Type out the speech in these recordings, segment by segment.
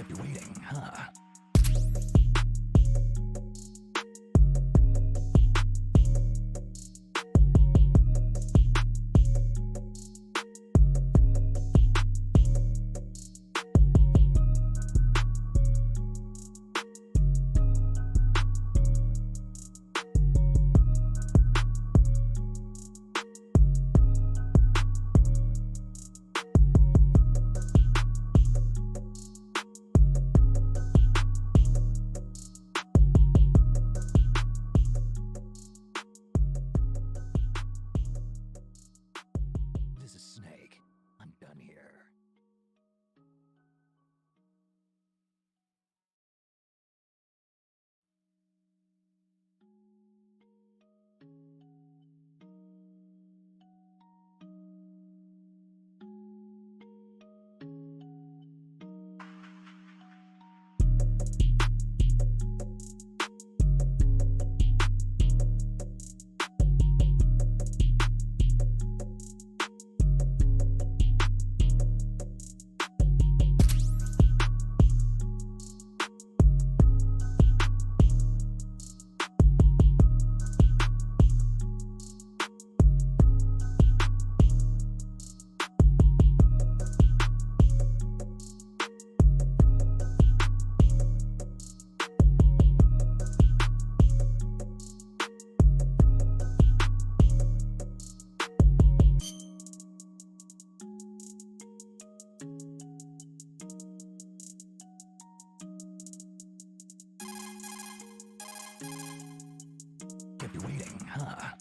Kept you waiting, huh? This is Snake. I'm done here. Kept you waiting, huh?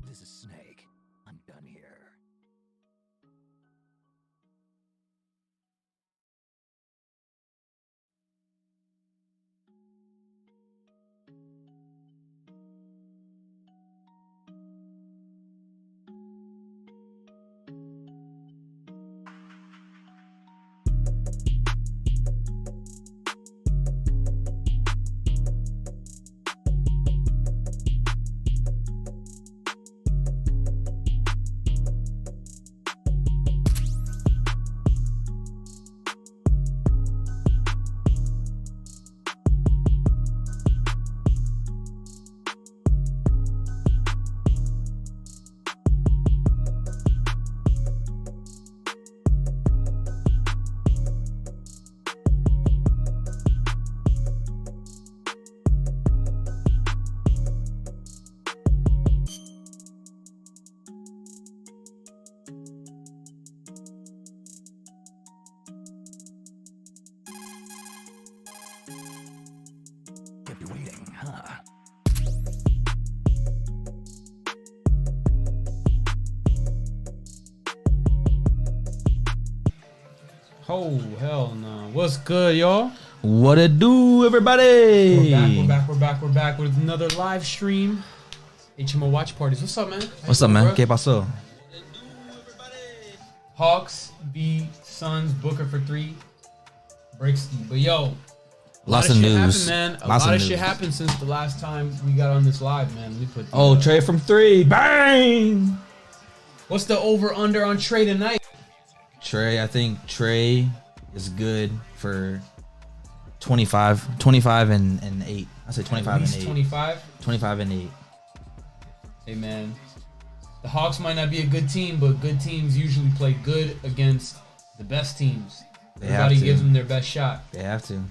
This is Snake. I'm done here. Kept you waiting, huh? Oh, hell no. What's good, y'all? What it do, everybody? We're back with another live stream. HMO watch parties. What's up, man? What's up, man? ¿Qué pasó? Hawks v SUNS, Booker for 3. Breaks. But yo, Lots of shit news. happened, man. A Lots lot of of shit news. happened since the last time we got on this live, man. We put the, TRAE from 3. Bang! what's the over-under on TRAE tonight? TRAE, I think TRAE is good for 25 and 8. I say 25 At and least 8. 25. 25 and 8. Hey, man. The Hawks might not be a good team, but good teams usually play good against the best teams. They have Everybody to. gives them their best shot. They have to.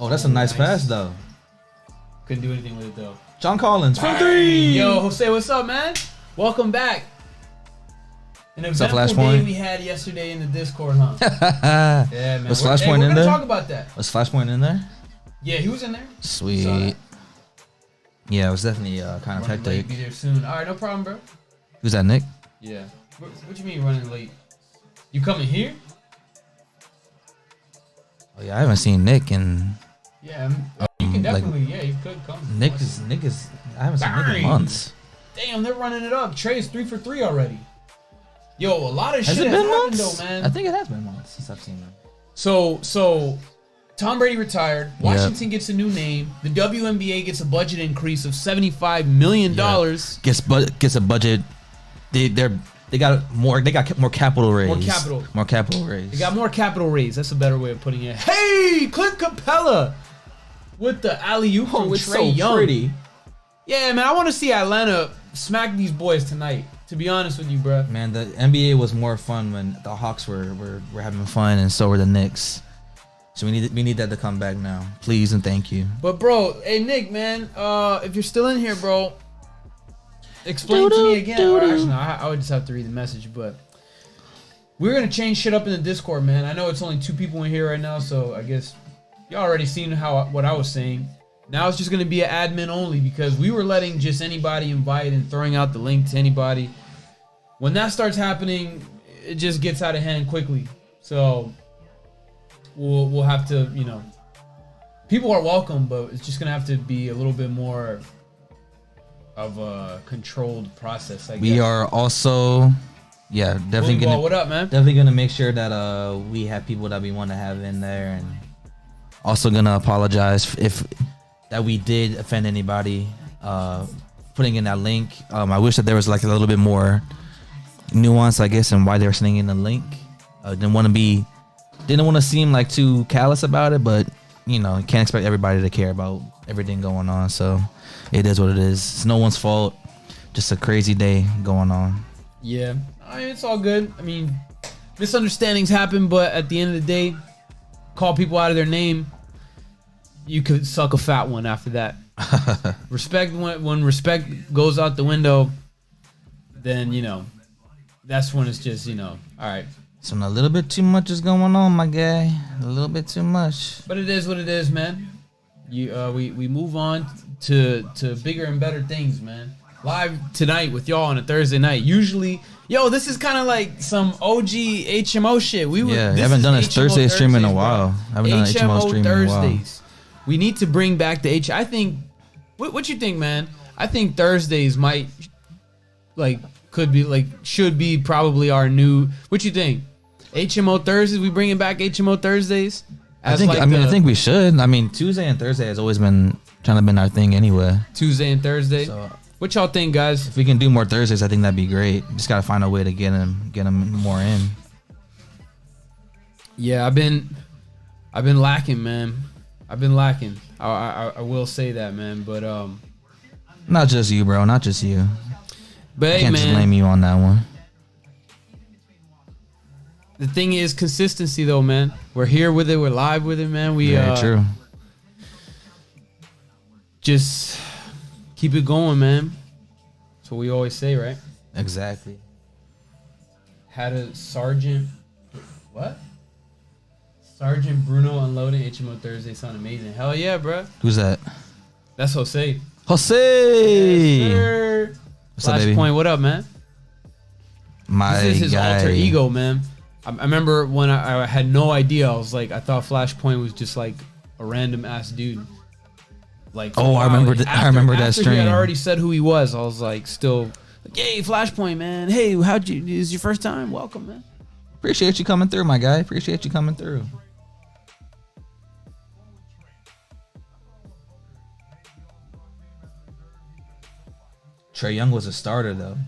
Oh, that's a nice pass, though. Couldn't do anything with it, though. John Collins from 3. Yo, Jose, what's up, man? Welcome back. An up, eventful Flashpoint? day we had yesterday in the Discord, huh? Yeah, man. Was We're Flashpoint gonna in there? talk about that. Was Flashpoint in there? Yeah, he was in there. Saw Sweet. that. Yeah, it was definitely kind of Running late, hectic. be there soon. All right, no problem, bro. Who's that, Nick? Yeah. What you mean running late? You coming here? Oh yeah, I haven't seen Nick in. Yeah, you can definitely. Yeah, you could come. Nick is. I haven't seen Nick in months. Damn, they're running it up. TRAE is 3 for 3 already. Yo, a lot of Has shit it has been happened months? though, man. I think it has been months since I've seen him. So Tom Brady retired. Washington gets a new name. The WNBA gets a budget increase of $75 million. Gets a budget. They got more. They got more capital raised. More capital raised. They got more capital raised. That's a better way of putting it. Hey, Clint Capella with the alley-oop from TRAE Young. Pretty. Yeah, man, I want to see Atlanta smack these boys tonight. To be honest with you, bro. Man, the NBA was more fun when the Hawks were having fun, and so were the Knicks. So we need that to come back now, please and thank you. But bro, hey Nick, man, if you're still in here, bro, explain to me again. Or actually, no, I would just have to read the message. But we're gonna change shit up in the Discord, man. I know it's only 2 people in here right now, so I guess y'all already seen what I was saying. Now it's just going to be an admin only because we were letting just anybody invite and throwing out the link to anybody. When that starts happening, it just gets out of hand quickly. So we'll have to, people are welcome, but it's just going to have to be a little bit more of a controlled process, I guess. We are also, definitely going to... What up, man? Definitely going to make sure that we have people that we want to have in there, and also going to apologize if... that we did offend anybody, putting in that link. I wish that there was like a little bit more nuance, I guess, in why they were sending in the link. Didn't want to seem like too callous about it, but you can't expect everybody to care about everything going on. So it is what it is. It's no one's fault. Just a crazy day going on. Yeah, it's all good. I mean, misunderstandings happen, but at the end of the day, call people out of their name. You could suck a fat one after that. Respect, when respect goes out the window, then that's when it's just all right. So a little bit too much is going on, my guy. A little bit too much. But it is what it is, man. We move on to bigger and better things, man. Live tonight with y'all on a Thursday night. Usually, this is kind of like some OG HMO shit. We haven't done a Thursday stream in a while. Haven't done an HMO stream in a while. We need to bring back the I think. What you think, man? I think Thursdays should be probably our new. What you think? HMO Thursdays. We bringing back HMO Thursdays. I think we should. I mean, Tuesday and Thursday has always been our thing anyway. Tuesday and Thursday. So, what y'all think, guys? If we can do more Thursdays, I think that'd be great. Just gotta find a way to get them more in. Yeah, I've been lacking, man. I've been lacking. I will say that, man. But not just you, bro. Not just you. But I can't just blame you on that one. The thing is consistency, though, man. We're here with it. We're live with it, man. Very true. Just keep it going, man. That's what we always say, right? Exactly. Had a Sergeant. What? Sergeant Bruno unloading HMO Thursday sound amazing. Hell yeah, bro. Who's that? That's Jose. Jose! Yes, sir. What's up, baby? Flashpoint, what up, man? This is his guy. alter ego, man. I remember when I had no idea. I thought Flashpoint was just like a random ass dude. Like, I remember that stream. He had already said who he was. I was like, yay, Flashpoint, man. Hey, this is your first time? Welcome, man. Appreciate you coming through, my guy. Appreciate you coming through. TRAE Young was a starter, though.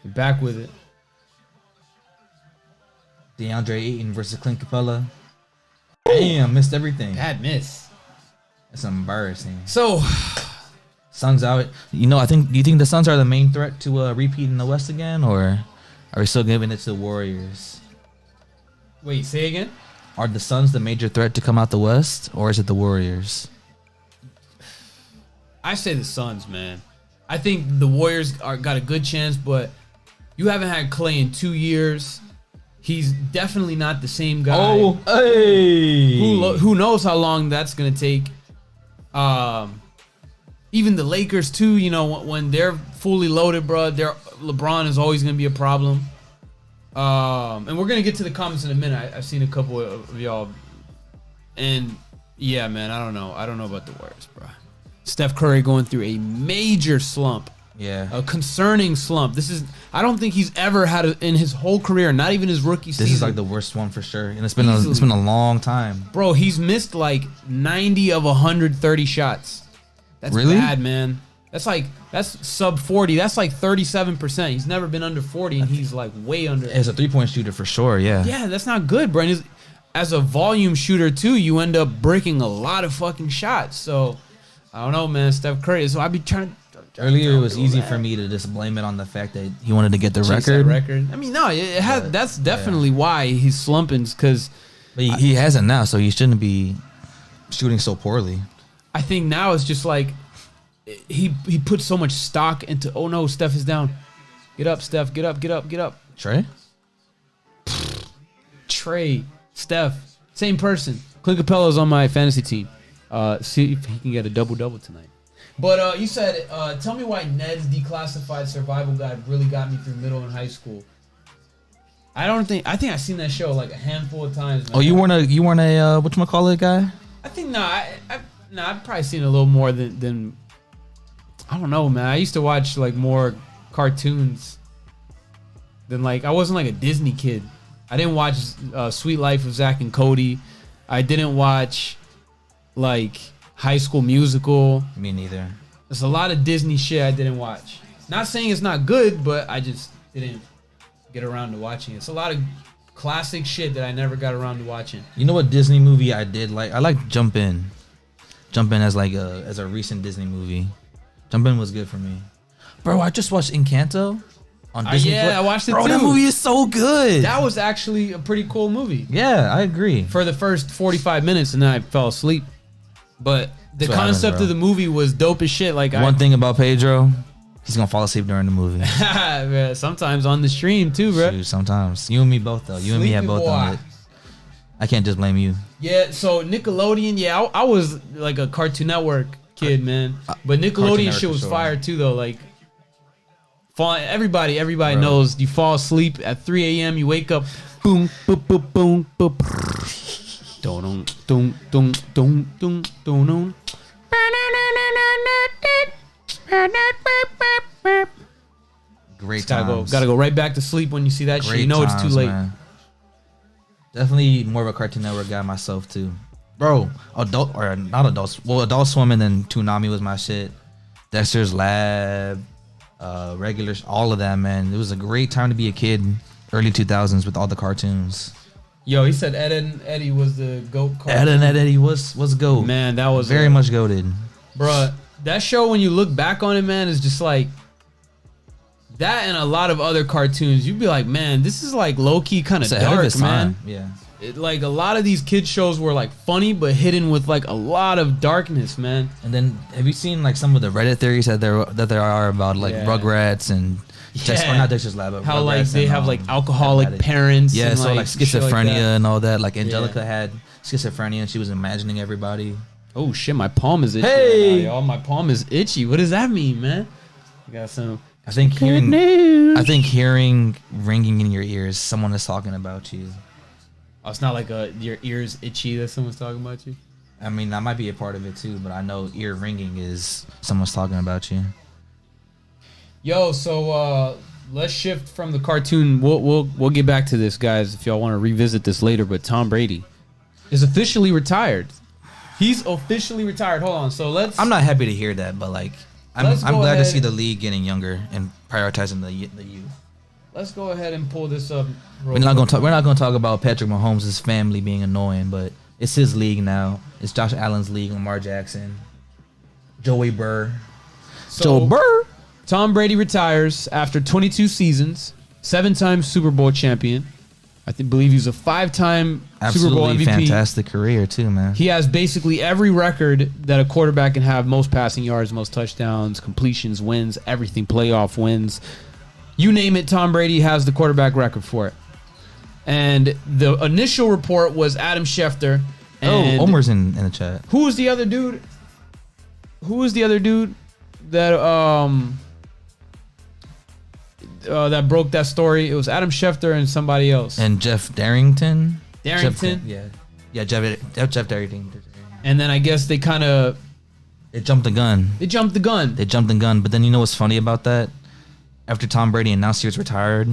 You're back with it. DeAndre Ayton versus Clint Capella. Damn, missed everything. Bad miss. That's embarrassing. So, Suns out. Do you think the Suns are the main threat to repeat in the West again, or are we still giving it to the Warriors? Wait, say again? Are the Suns the major threat to come out the West, or is it the Warriors? I say the Suns, man. I think the Warriors got a good chance, but you haven't had Clay in 2 years. He's definitely not the same guy. Oh, hey! Who knows how long that's gonna take? even the Lakers too. You know, when they're fully loaded, bro, LeBron is always gonna be a problem. And we're gonna get to the comments in a minute. I've seen a couple of y'all, and yeah, man, I don't know about the Warriors, bro. Steph Curry going through a major slump. Yeah, a concerning slump. I don't think he's ever had in his whole career, not even his rookie season. This is like the worst one for sure, and it's been a long time, bro. He's missed like 90 of 130 shots. That's really bad, man. That's sub 40. That's like 37%. He's never been under 40, and he's like way under. As a 3-point shooter for sure, yeah. Yeah, that's not good, bro. As a volume shooter too, you end up breaking a lot of fucking shots. So I don't know, man. Steph Curry. So I'd be trying. Earlier, it was easy for me to just blame it on the fact that he wanted to get the record. I mean, no, that's definitely why he's slumping. Because he hasn't now, so he shouldn't be shooting so poorly. I think now it's just like he put so much stock into. Oh no, Steph is down. Get up, Steph. Get up. TRAE, Steph, same person. Clint Capella's on my fantasy team. See if he can get a double tonight. But you said, tell me why Ned's declassified survival guide really got me through middle and high school. I think I've seen that show like a handful of times, man. Oh, you weren't a whatchamacallit guy? I think I've probably seen a little more than I don't know, man. I used to watch like more cartoons than like I wasn't like a Disney kid. I didn't watch Sweet Life of Zack and Cody. I didn't watch like High School Musical. Me neither. There's a lot of Disney shit I didn't watch. Not saying it's not good, but I just didn't get around to watching it. It's a lot of classic shit that I never got around to watching. You know what Disney movie I did like? I like Jump In. Jump In as a recent Disney movie. Jump In was good for me. Bro, I just watched Encanto on Disney. Yeah, I watched it Bro, too. that movie is so good. That was actually a pretty cool movie. Yeah, I agree. For the first 45 minutes, and then I fell asleep. But the concept of the movie was dope as shit. Like one thing about Pedro, he's gonna fall asleep during the movie. Sometimes on the stream too, bro. Shoot, sometimes. You and me both though. You and me have both done it. I can't just blame you. Yeah. So Nickelodeon, yeah, I was like a Cartoon Network kid, man. But Nickelodeon shit was fire too, though. Like, everybody knows you fall asleep at 3 a.m. You wake up, boom, boom, boom, boom, boom. Dun dun dun dun dun dun. Great times. Gotta go right back to sleep when you see that shit. You know it's too late. Man. Definitely more of a Cartoon Network guy myself too. Bro, Adult Swim and then Toonami was my shit. Dexter's Lab, regulars, all of that, man. It was a great time to be a kid, early 2000s with all the cartoons. Yo, he said Ed and Eddie was the GOAT cartoon. Ed and Eddie was GOAT. Man, that was very much goated. Bruh, that show, when you look back on it, man, is just like that and a lot of other cartoons. You'd be like, man, this is like low-key kind of dark, man. Yeah. Like a lot of these kids shows were like funny, but hidden with like a lot of darkness, man. And then have you seen like some of the Reddit theories that there are about like Rugrats and not Dexter's Lab, but how Rugrats like they have like alcoholic parents. Yeah, and so like schizophrenia like and all that. Like Angelica had schizophrenia and she was imagining everybody. Oh shit, my palm is itchy. Hey, right now, y'all, my palm is itchy. What does that mean, man? I got some. I think hearing ringing in your ears, someone is talking about you. Oh, it's not like your ears itchy that someone's talking about you? I mean, that might be a part of it too, but I know ear ringing is someone's talking about you. Yo, so let's shift from the cartoon. We'll get back to this, guys, if y'all want to revisit this later, but Tom Brady is officially retired. He's officially retired. Hold on. So let's... I'm not happy to hear that, but like I'm glad to see the league getting younger and prioritizing the youth. Let's go ahead and pull this up. We're not gonna talk about Patrick Mahomes' family being annoying, but it's his league now. It's Josh Allen's league. Lamar Jackson, Joey Burr, Joe Burr. Tom Brady retires after 22 seasons, 7-time Super Bowl champion. I believe he's a 5-time Super Bowl MVP. Fantastic career too, man. He has basically every record that a quarterback can have: most passing yards, most touchdowns, completions, wins, everything, playoff wins. You name it, Tom Brady has the quarterback record for it. And the initial report was Adam Schefter. And Omer's in the chat. Who was the other dude? that broke that story? It was Adam Schefter and somebody else. And Jeff Darrington. Darrington? Yeah, Jeff Darrington. And then I guess they kind of... They jumped the gun. They jumped the gun. But then you know what's funny about that? After Tom Brady announced he was retired,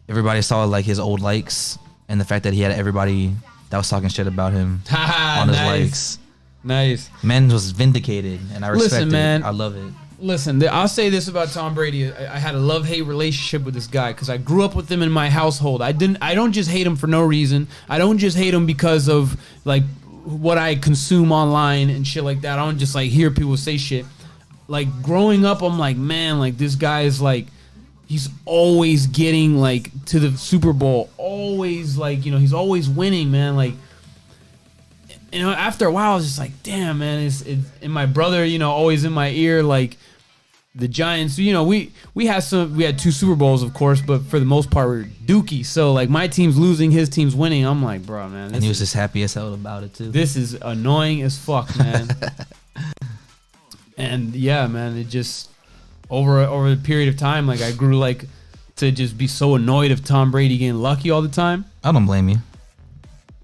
everybody saw like his old likes and the fact that he had everybody that was talking shit about him on his likes. Nice. Man was vindicated, and I respect it. Man, I love it. Listen, I'll say this about Tom Brady. I had a love-hate relationship with this guy because I grew up with him in my household. I don't just hate him for no reason. I don't just hate him because of like what I consume online and shit like that. I don't just like hear people say shit. Like growing up, I'm like, man, like this guy is like, he's always getting like to the Super Bowl. Always like, you know, he's always winning, man. Like, you know, after a while, I was just like, damn, man. And my brother, you know, always in my ear, like the Giants. You know, we had 2 Super Bowls, of course, but for the most part, we're dookie. So like, my team's losing, his team's winning. I'm like, bro, man. And he was just happy as hell about it too. This is annoying as fuck, man. And yeah, man, it just over the period of time, like I grew like to just be so annoyed of Tom Brady getting lucky all the time. I don't blame you.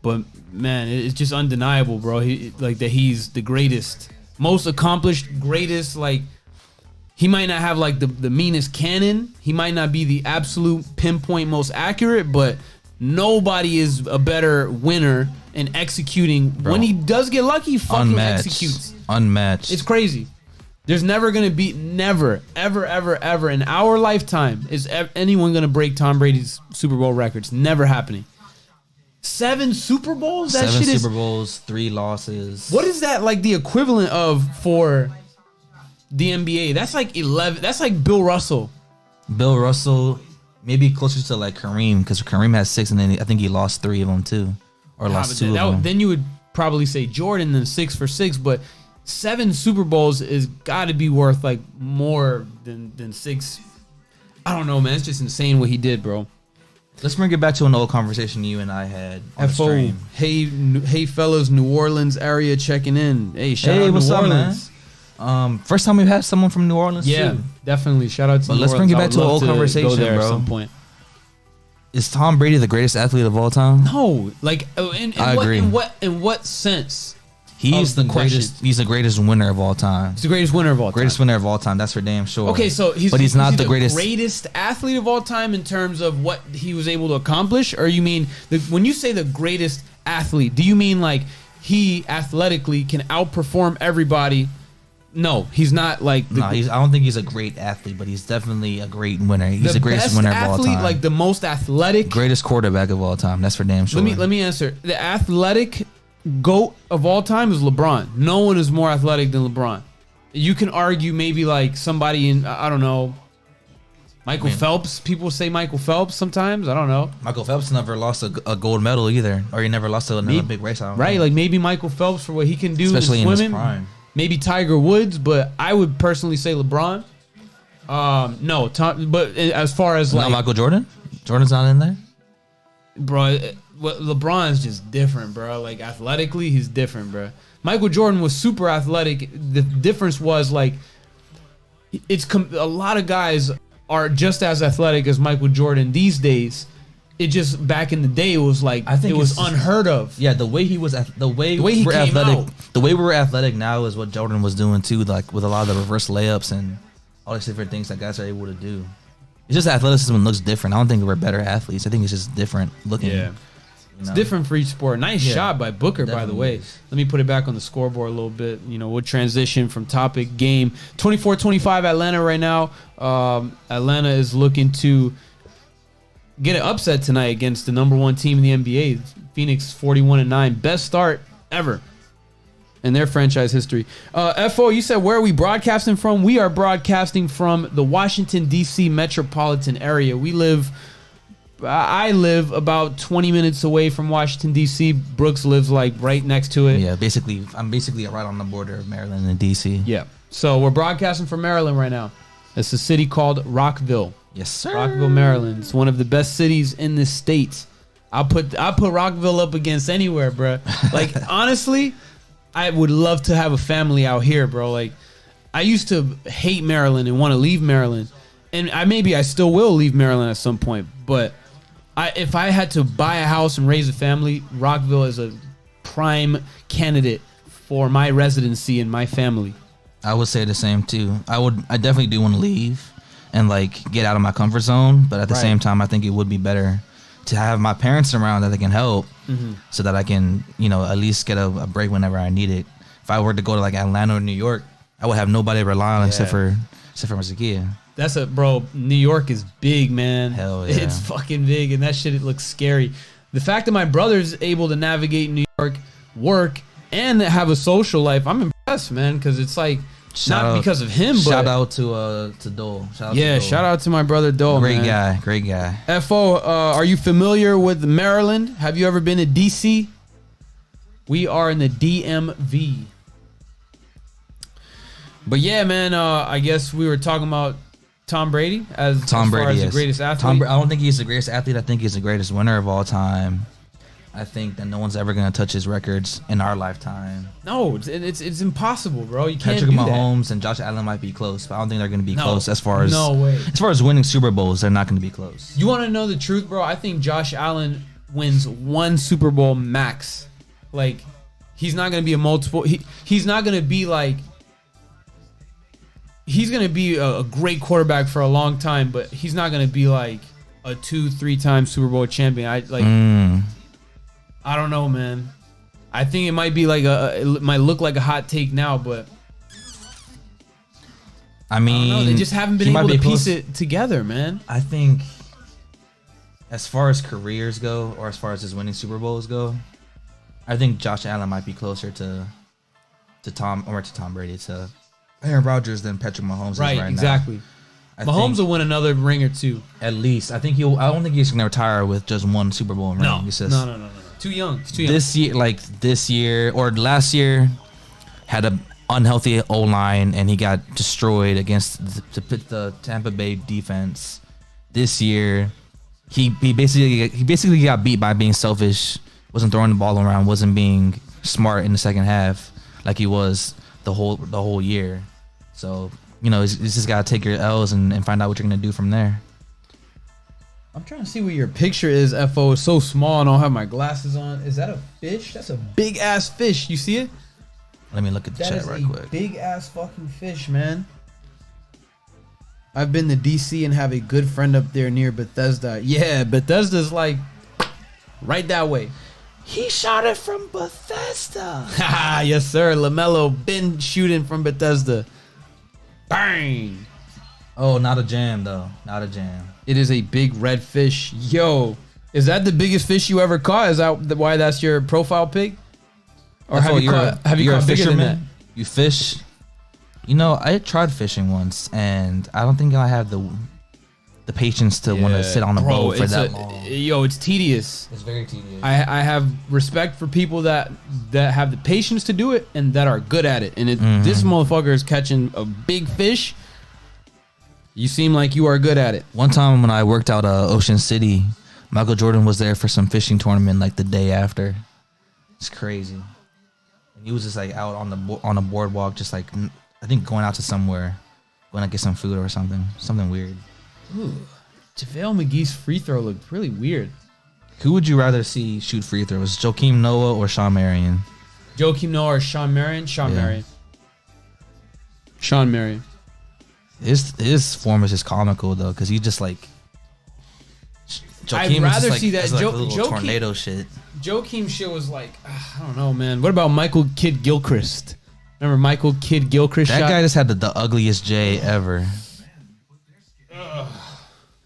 But man, it's just undeniable, bro. He's the greatest, most accomplished, greatest. Like, he might not have like the meanest cannon. He might not be the absolute pinpoint most accurate, but nobody is a better winner in executing. Bro, when he does get lucky, he fucking executes. Unmatched. It's crazy. There's never gonna be, ever in our lifetime is anyone gonna break Tom Brady's Super Bowl records. Never happening. 7 Super Bowls? That 7 shit is... Super Bowls, 3 losses. What is that like the equivalent of for the NBA? That's like 11. That's like Bill Russell. Bill Russell, maybe closer to like Kareem, because Kareem has 6, and then I think he lost 3 of them too. Or lost 2 of them. Then you would probably say Jordan, then 6 for 6, but 7 Super Bowls is got to be worth like more than 6. I don't know, man. It's just insane what he did, bro. Let's bring it back to an old conversation you and I had on the stream. Hey fellas, New Orleans area checking in. Hey, shout out what's New up, Orleans. Man? First time we've had someone from New Orleans. Yeah, too. definitely. Shout out to New Orleans. Let's bring it back to an old conversation, go there bro. At some point. Is Tom Brady the greatest athlete of all time? No, like I agree. In what sense? He's the greatest. He's the greatest winner of all time. He's the greatest winner of all time. Greatest winner of all time. That's for damn sure. Okay, so he's not the greatest athlete of all time in terms of what he was able to accomplish, or you mean when you say the greatest athlete, do you mean like he athletically can outperform everybody? No, he's not like. I don't think he's a great athlete, but he's definitely a great winner. He's the greatest winner of all time. Like the most athletic, greatest quarterback of all time. That's for damn sure. Let me answer. The athletic GOAT of all time is LeBron. No one is more athletic than LeBron. You can argue maybe like somebody in, I don't know, Michael Phelps. People say Michael Phelps sometimes. I don't know. Michael Phelps never lost a gold medal either, or he never lost an Olympic race. I don't know. Like maybe Michael Phelps for what he can do, especially in his prime. Maybe Tiger Woods, but I would personally say LeBron. No, Tom, but as far as like Michael Jordan, Jordan's not in there, bro. LeBron is just different, bro. Like athletically, he's different, bro. Michael Jordan was super athletic. The difference was like, a lot of guys are just as athletic as Michael Jordan these days. It just back in the day, it was like it was unheard of. Yeah, the way he was, the way he came athletic, out. The way we were athletic now is what Jordan was doing too, like with a lot of the reverse layups and all these different things that guys are able to do. It's just athleticism looks different. I don't think we're better athletes. I think it's just different looking. Yeah. It's different for each sport. Nice shot by Booker, by the way. Let me put it back on the scoreboard a little bit. You know, we'll transition from topic game. 24-25 Atlanta right now. Atlanta is looking to get an upset tonight against the number 1 team in the NBA. Phoenix 41-9. Best start ever in their franchise history. FO, you said, where are we broadcasting from? We are broadcasting from the Washington, D.C. metropolitan area. I live about 20 minutes away from Washington, D.C. Brooks lives like right next to it. Yeah, I'm basically right on the border of Maryland and D.C. Yeah. So we're broadcasting from Maryland right now. It's a city called Rockville. Yes, sir. Rockville, Maryland. It's one of the best cities in the state. I'll put Rockville up against anywhere, bro. Like, honestly, I would love to have a family out here, bro. Like, I used to hate Maryland and want to leave Maryland, and I still will leave Maryland at some point. But if I had to buy a house and raise a family, Rockville is a prime candidate for my residency and my family. I would say the same too. I definitely do want to leave and like get out of my comfort zone, but at the same time, I think it would be better to have my parents around that they can help, so that I can, at least get a break whenever I need it. If I were to go to like Atlanta or New York, I would have nobody to rely on except for Mazakia. Bro, New York is big, man. Hell yeah. It's fucking big, and that shit, it looks scary. The fact that my brother's able to navigate New York, work, and have a social life, I'm impressed, man, because it's like, not because of him, but... Shout out to Dole. Shout out to my brother Dole, Great man. Great guy. FO, are you familiar with Maryland? Have you ever been to DC? We are in the DMV. But yeah, man, I guess we were talking about Tom Brady as the greatest athlete. I don't think he's the greatest athlete. I think he's the greatest winner of all time. I think that no one's ever going to touch his records in our lifetime. No, it's impossible, bro. You can't Patrick do Mahomes and Josh Allen might be close, but I don't think they're going to be close as far as as far as winning Super Bowls. They're not going to be close. You want to know the truth, bro? I think Josh Allen wins one Super Bowl max. Like, he's not going to be a multiple. He's not going to be like. He's going to be a great quarterback for a long time, but he's not going to be like a 2-3 time Super Bowl champion. I don't know, man. I think it might be like it might look like a hot take now, but I mean, don't know. They just haven't been able to piece it together, man. I think as far as careers go, or as far as his winning Super Bowls go, I think Josh Allen might be closer to Tom Brady, to Aaron Rodgers than Patrick Mahomes is right exactly. now. Mahomes will win another ring or two. At least. I don't think he's going to retire with just one Super Bowl ring. No. Too young. He's too young. This year or last year, had an unhealthy O-line and he got destroyed against the Tampa Bay defense. This year, he basically got beat by being selfish, wasn't throwing the ball around, wasn't being smart in the second half like he was the whole year. So, you just got to take your L's and find out what you're going to do from there. I'm trying to see where your picture is, FO. It's so small and I don't have my glasses on. Is that a fish? That's a big ass fish. You see it? Let me look at the chat right quick. Big ass fucking fish, man. I've been to DC and have a good friend up there near Bethesda. Yeah, Bethesda's like right that way. He shot it from Bethesda. Yes, sir. LaMelo been shooting from Bethesda. Bang. Oh, not a jam, though. Not a jam. It is a big red fish. Yo, is that the biggest fish you ever caught? Is that why that's your profile pic? Or have you caught bigger fisherman? Than that? You fish? I tried fishing once, and I don't think I have the patience to want to sit on a boat for that long. Yo, it's tedious. It's very tedious. I have respect for people that have the patience to do it and that are good at it. And this motherfucker is catching a big fish. You seem like you are good at it. One time when I worked out Ocean City, Michael Jordan was there for some fishing tournament like the day after. It's crazy. And he was just like out on a boardwalk, just like I think going out to somewhere, going to get some food or something weird. Ooh, JaVale McGee's free throw looked really weird. Who would you rather see shoot free throws, Joakim Noah or Sean Marion? Joakim Noah or Sean Marion? Marion. Sean Marion. His form is just comical though, because he just like. I'd rather see that Joakim tornado shit. Joakim shit was like, I don't know, man. What about Michael Kidd Gilchrist? Remember Michael Kidd Gilchrist? That guy just had the ugliest J ever.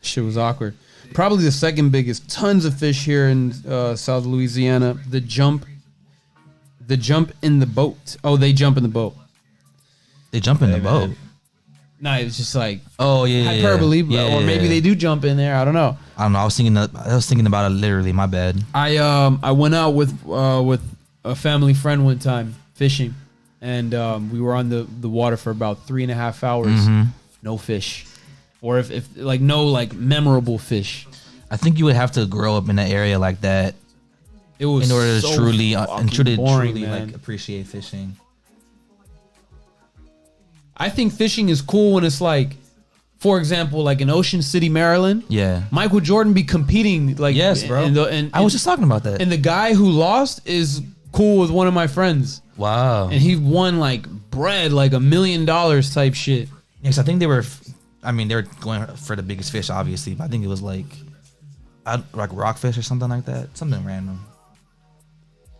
Shit was awkward. Probably the second biggest. Tons of fish here in South Louisiana. The jump in the boat. Oh, they jump in the boat. They jump in the boat. No, it was just like hyperbole, or maybe they do jump in there. I don't know. I was thinking about it literally. My bad. I went out with a family friend one time fishing, and we were on the water for about 3.5 hours. No fish, or if like no like memorable fish. I think you would have to grow up in an area like that. It was in order to truly boring, like appreciate fishing. I think fishing is cool when it's like, for example, like in Ocean City, Maryland. Yeah. Michael Jordan be competing like. Yes, bro. I was just talking about that. And the guy who lost is cool with one of my friends. Wow. And he won like bread, like $1 million type shit. Yes, I think they were going for the biggest fish, obviously, but I think it was like rockfish or something like that. Something random.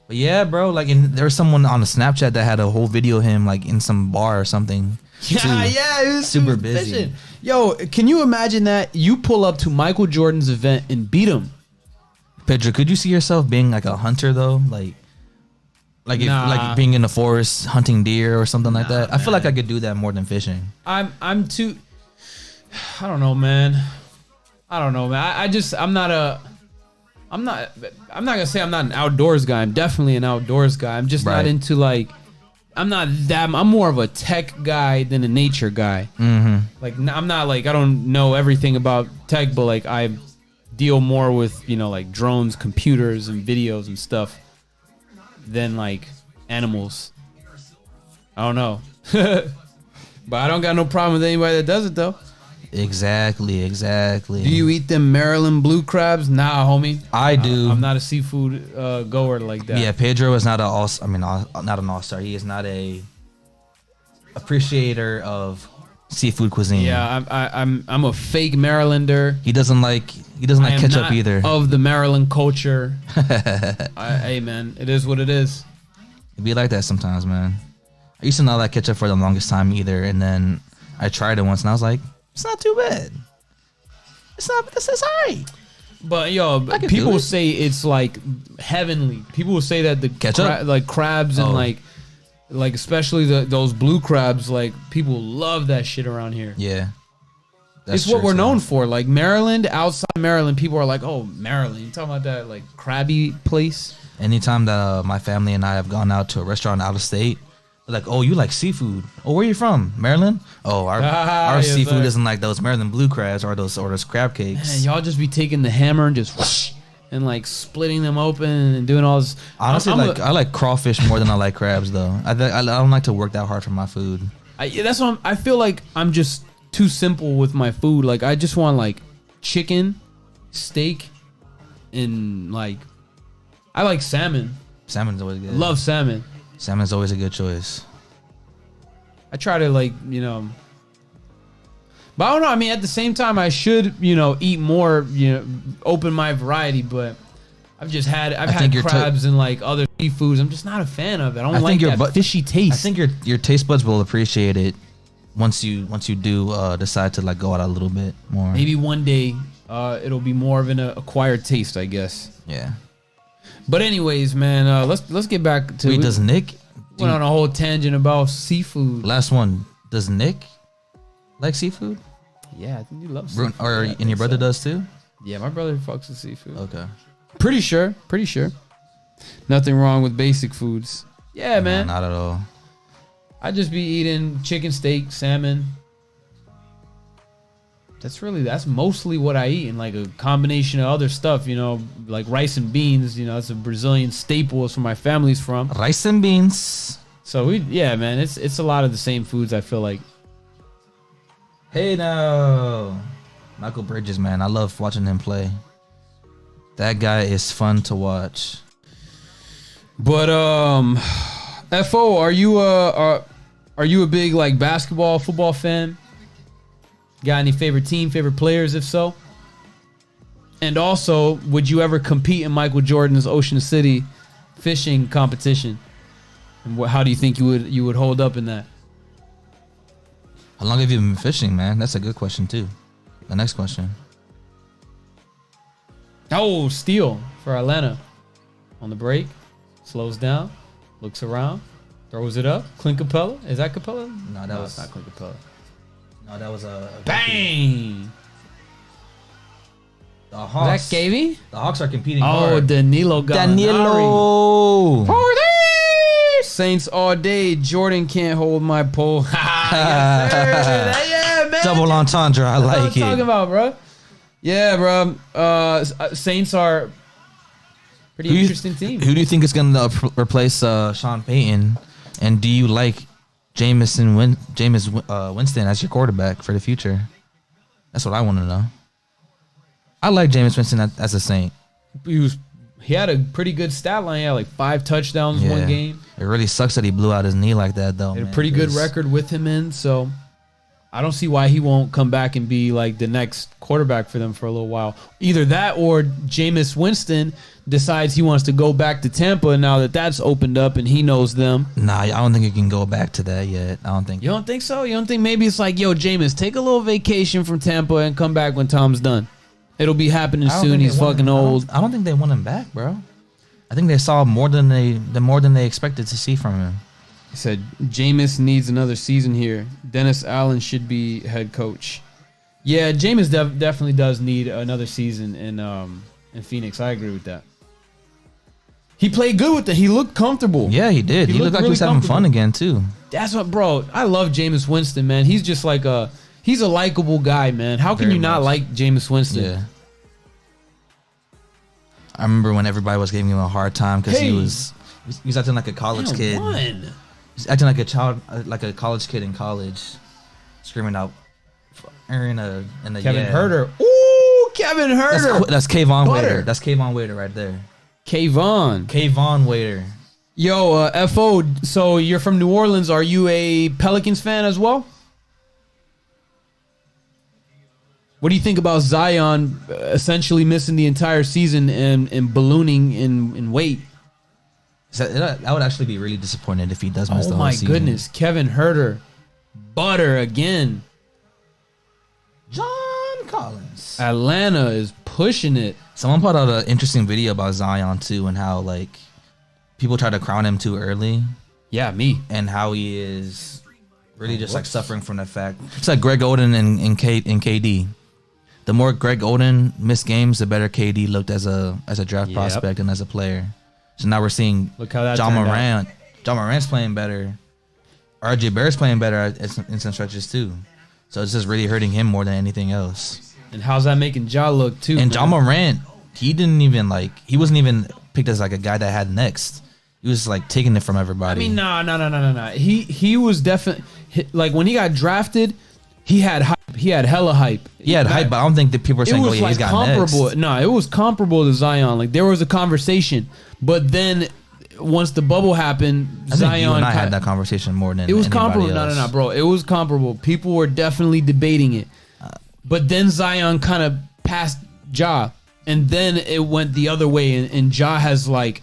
But yeah, bro, like there was someone on the Snapchat that had a whole video of him like in some bar or something. Yeah, it was super busy. Fishing. Yo, can you imagine that? You pull up to Michael Jordan's event and beat him. Pedro, could you see yourself being like a hunter though? Like like being in the forest hunting deer or something like that? Man. I feel like I could do that more than fishing. I'm too I don't know, man. I'm not gonna say I'm not an outdoors guy. I'm definitely an outdoors guy. I'm just not into like. I'm more of a tech guy than a nature guy. Mm-hmm. Like I'm not like I don't know everything about tech, but like I deal more with like drones, computers, and videos and stuff than like animals. I don't know, but I don't got no problem with anybody that does it though. Exactly. Do you eat them Maryland blue crabs? Nah, homie. I do. I'm not a seafood goer like that. Yeah, Pedro is not not an all-star. He is not a appreciator of seafood cuisine. Yeah, I'm a fake Marylander. He doesn't like ketchup either. Of the Maryland culture. Hey man, it is what it is. It be like that sometimes, man. I used to not like ketchup for the longest time either, and then I tried it once and I was like, it's not too bad. It's alright. But yo, people say it's like heavenly. People will say that the like crabs and like especially those blue crabs, like people love that shit around here. Yeah. It's what we're known for. Like Maryland, outside Maryland, people are like, oh, Maryland. You talking about that like crabby place? Anytime that my family and I have gone out to a restaurant out of state, they're like, oh, you like seafood? Oh, where are you from? Maryland? Oh, our seafood isn't like those Maryland blue crabs or those crab cakes. Man, y'all just be taking the hammer and just whoosh, and like splitting them open and doing all this. Honestly, I like crawfish more than I like crabs though. I don't like to work that hard for my food. That's what I feel like I'm just too simple with my food. Like I just want like chicken, steak, and like I like salmon. Salmon's always good. Love salmon. Salmon's always a good choice. I try to like, but I don't know. I mean, at the same time, I should, eat more, open my variety. But I've had crabs and like other seafoods. I'm just not a fan of it. I don't like that fishy taste. I think your taste buds will appreciate it once you do decide to like go out a little bit more. Maybe one day it'll be more of an acquired taste, I guess. Yeah. But anyways, man, let's get back to. Wait, does Nick went on a whole tangent about seafood? Last one. Does Nick like seafood? Yeah, I think he loves seafood. And your brother does too? Yeah, my brother fucks with seafood. Okay. Pretty sure. Nothing wrong with basic foods. Yeah, man. Not at all. I just be eating chicken, steak, salmon. That's mostly what I eat, and like a combination of other stuff, like rice and beans. That's a Brazilian staple. It's where my family's from. Rice and beans. So man, it's a lot of the same foods. I feel like. Hey now, Michael Bridges, man, I love watching him play. That guy is fun to watch. But FO, are you a big like basketball, football fan? Got any favorite team, favorite players, if so? And also, would you ever compete in Michael Jordan's Ocean City fishing competition? And how do you think you would hold up in that? How long have you been fishing, man? That's a good question too. The next question. Oh, steal for Atlanta. On the break, slows down, looks around, throws it up. Clint Capella. Is that Capella? No, it's not Clint Capella. No, that was a bang. The Hawks. Is that KV? The Hawks are competing hard. Oh, Danilo Danilo. Saints all day. Jordan can't hold my pole. Yes, sir. Yeah, man. Double entendre. I like it. What I'm talking about, bro. Yeah, bro. Saints are pretty interesting team. Who do you think is going to replace Sean Payton? And do you like Jameis Winston as your quarterback for the future. That's what I want to know. I like Jameis Winston as a Saint. He had a pretty good stat line. He had like 5 touchdowns one game. It really sucks that he blew out his knee like that, though. He had a pretty good record with him in, so I don't see why he won't come back and be like the next quarterback for them for a little while. Either that or Jameis Winston decides he wants to go back to Tampa now that that's opened up and he knows them. Nah, I don't think he can go back to that yet. I don't think. You don't think so? You don't think maybe it's like, yo, Jameis, take a little vacation from Tampa and come back when Tom's done? It'll be happening soon. He's fucking old. I don't think they want him back, bro. I think they saw more than they expected to see from him. He said Jameis needs another season here. Dennis Allen should be head coach. Yeah, Jameis definitely does need another season in Phoenix. I agree with that. He played good with it. He looked comfortable. Yeah, he did. He looked like he was having fun again too. That's what, bro. I love Jameis Winston, man. He's just like he's a likable guy, man. How can you not like Jameis Winston? Yeah. I remember when everybody was giving him a hard time because he was acting like a college kid. He's acting like a college kid in college, screaming out in the Kevin Herter. Ooh, Kevin Herter. That's Kayvon Waiter. That's Kayvon Waiter right there. Kayvon Waiter. Yo, FO. So you're from New Orleans. Are you a Pelicans fan as well? What do you think about Zion essentially missing the entire season and ballooning in weight? That would actually be really disappointing if he does miss the whole season. Oh my goodness. Kevin Herter. Butter again. John Collins. Atlanta is pushing it. Someone put out an interesting video about Zion too and how like people try to crown him too early. Yeah, me. And how he is really just like suffering from that fact. It's like Greg Oden and KD. The more Greg Oden missed games, the better KD looked as a draft prospect and as a player. So now we're seeing John Morant. John Morant's playing better. RJ Barrett's playing better in some stretches too. So it's just really hurting him more than anything else. And how's that making Ja look too? And John Morant, he wasn't even picked as like a guy that had next. He was like taking it from everybody. I mean, no. He was definitely like when he got drafted, he had hype. He had hella hype. He had hype, but I don't think that people are saying, he's got comparable. next. No, it was comparable to Zion. Like there was a conversation, but then once the bubble happened, Zion. You and I had that conversation more than it was anybody comparable. else. No, bro. It was comparable. People were definitely debating it, but then Zion kind of passed Ja, and then it went the other way, and Ja has like.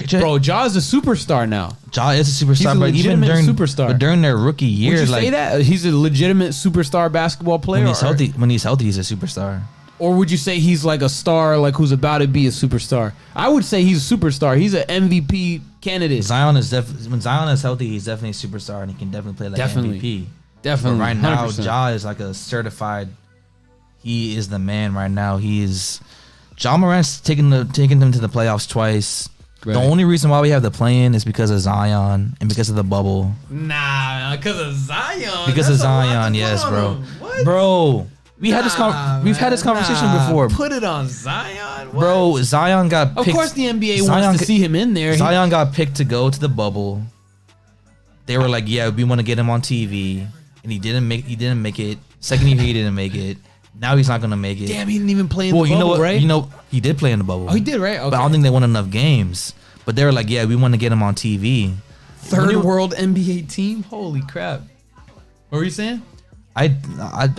Bro, Ja is a superstar now. Ja is a superstar, he's a legitimate superstar. But during their rookie year, would you say that he's a legitimate superstar basketball player? When he's healthy, he's a superstar. Or would you say he's like a star, like who's about to be a superstar? I would say he's a superstar. He's an MVP candidate. When Zion is healthy, he's definitely a superstar, and he can definitely play like MVP. Definitely. But right now, 100%. Ja is like a certified. He is the man right now. He is. Ja Morant's taking them to the playoffs twice. Right. The only reason why we have the play-in is because of Zion and because of the bubble. Nah, because of Zion. Because of Zion, yes, bro. What? Bro, we've had this conversation before. Put it on Zion, what? Bro. Zion got picked. Of course, the NBA wants to see him in there. Zion got picked to go to the bubble. They were like, "Yeah, we want to get him on TV," and he didn't make it. Second year, he didn't make it. Now he's not gonna make it. Damn, he didn't even play in the bubble, you know what? right? You know, he did play in the bubble. Oh, he did, right? Okay. But I don't think they won enough games. But they were like, yeah, we want to get him on TV. Third world NBA team? Holy crap. What were you saying? I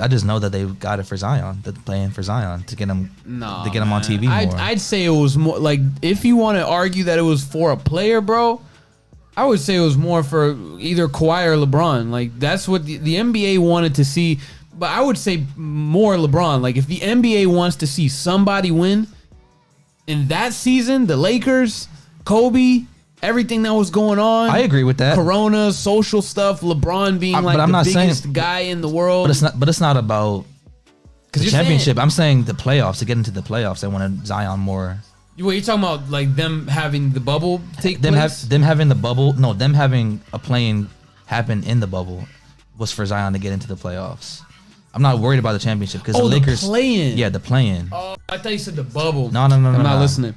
just know that they got it for Zion. That they're playing for Zion to get him on TV more. I'd say it was more like, if you want to argue that it was for a player, bro, I would say it was more for either Kawhi or LeBron. Like that's what the NBA wanted to see. But I would say more LeBron. Like if the NBA wants to see somebody win in that season, the Lakers, Kobe, everything that was going on. I agree with that. Corona, social stuff, LeBron being like the biggest guy in the world. But it's not about the championship. I'm saying the playoffs. To get into the playoffs, they wanted Zion more. What you're talking about, like them having the bubble take place? Them having the bubble. No, them having a play-in happen in the bubble was for Zion to get into the playoffs. I'm not worried about the championship because the Lakers. The play-in. Yeah, the play-in. Oh, I thought you said the bubble. No. I'm not listening.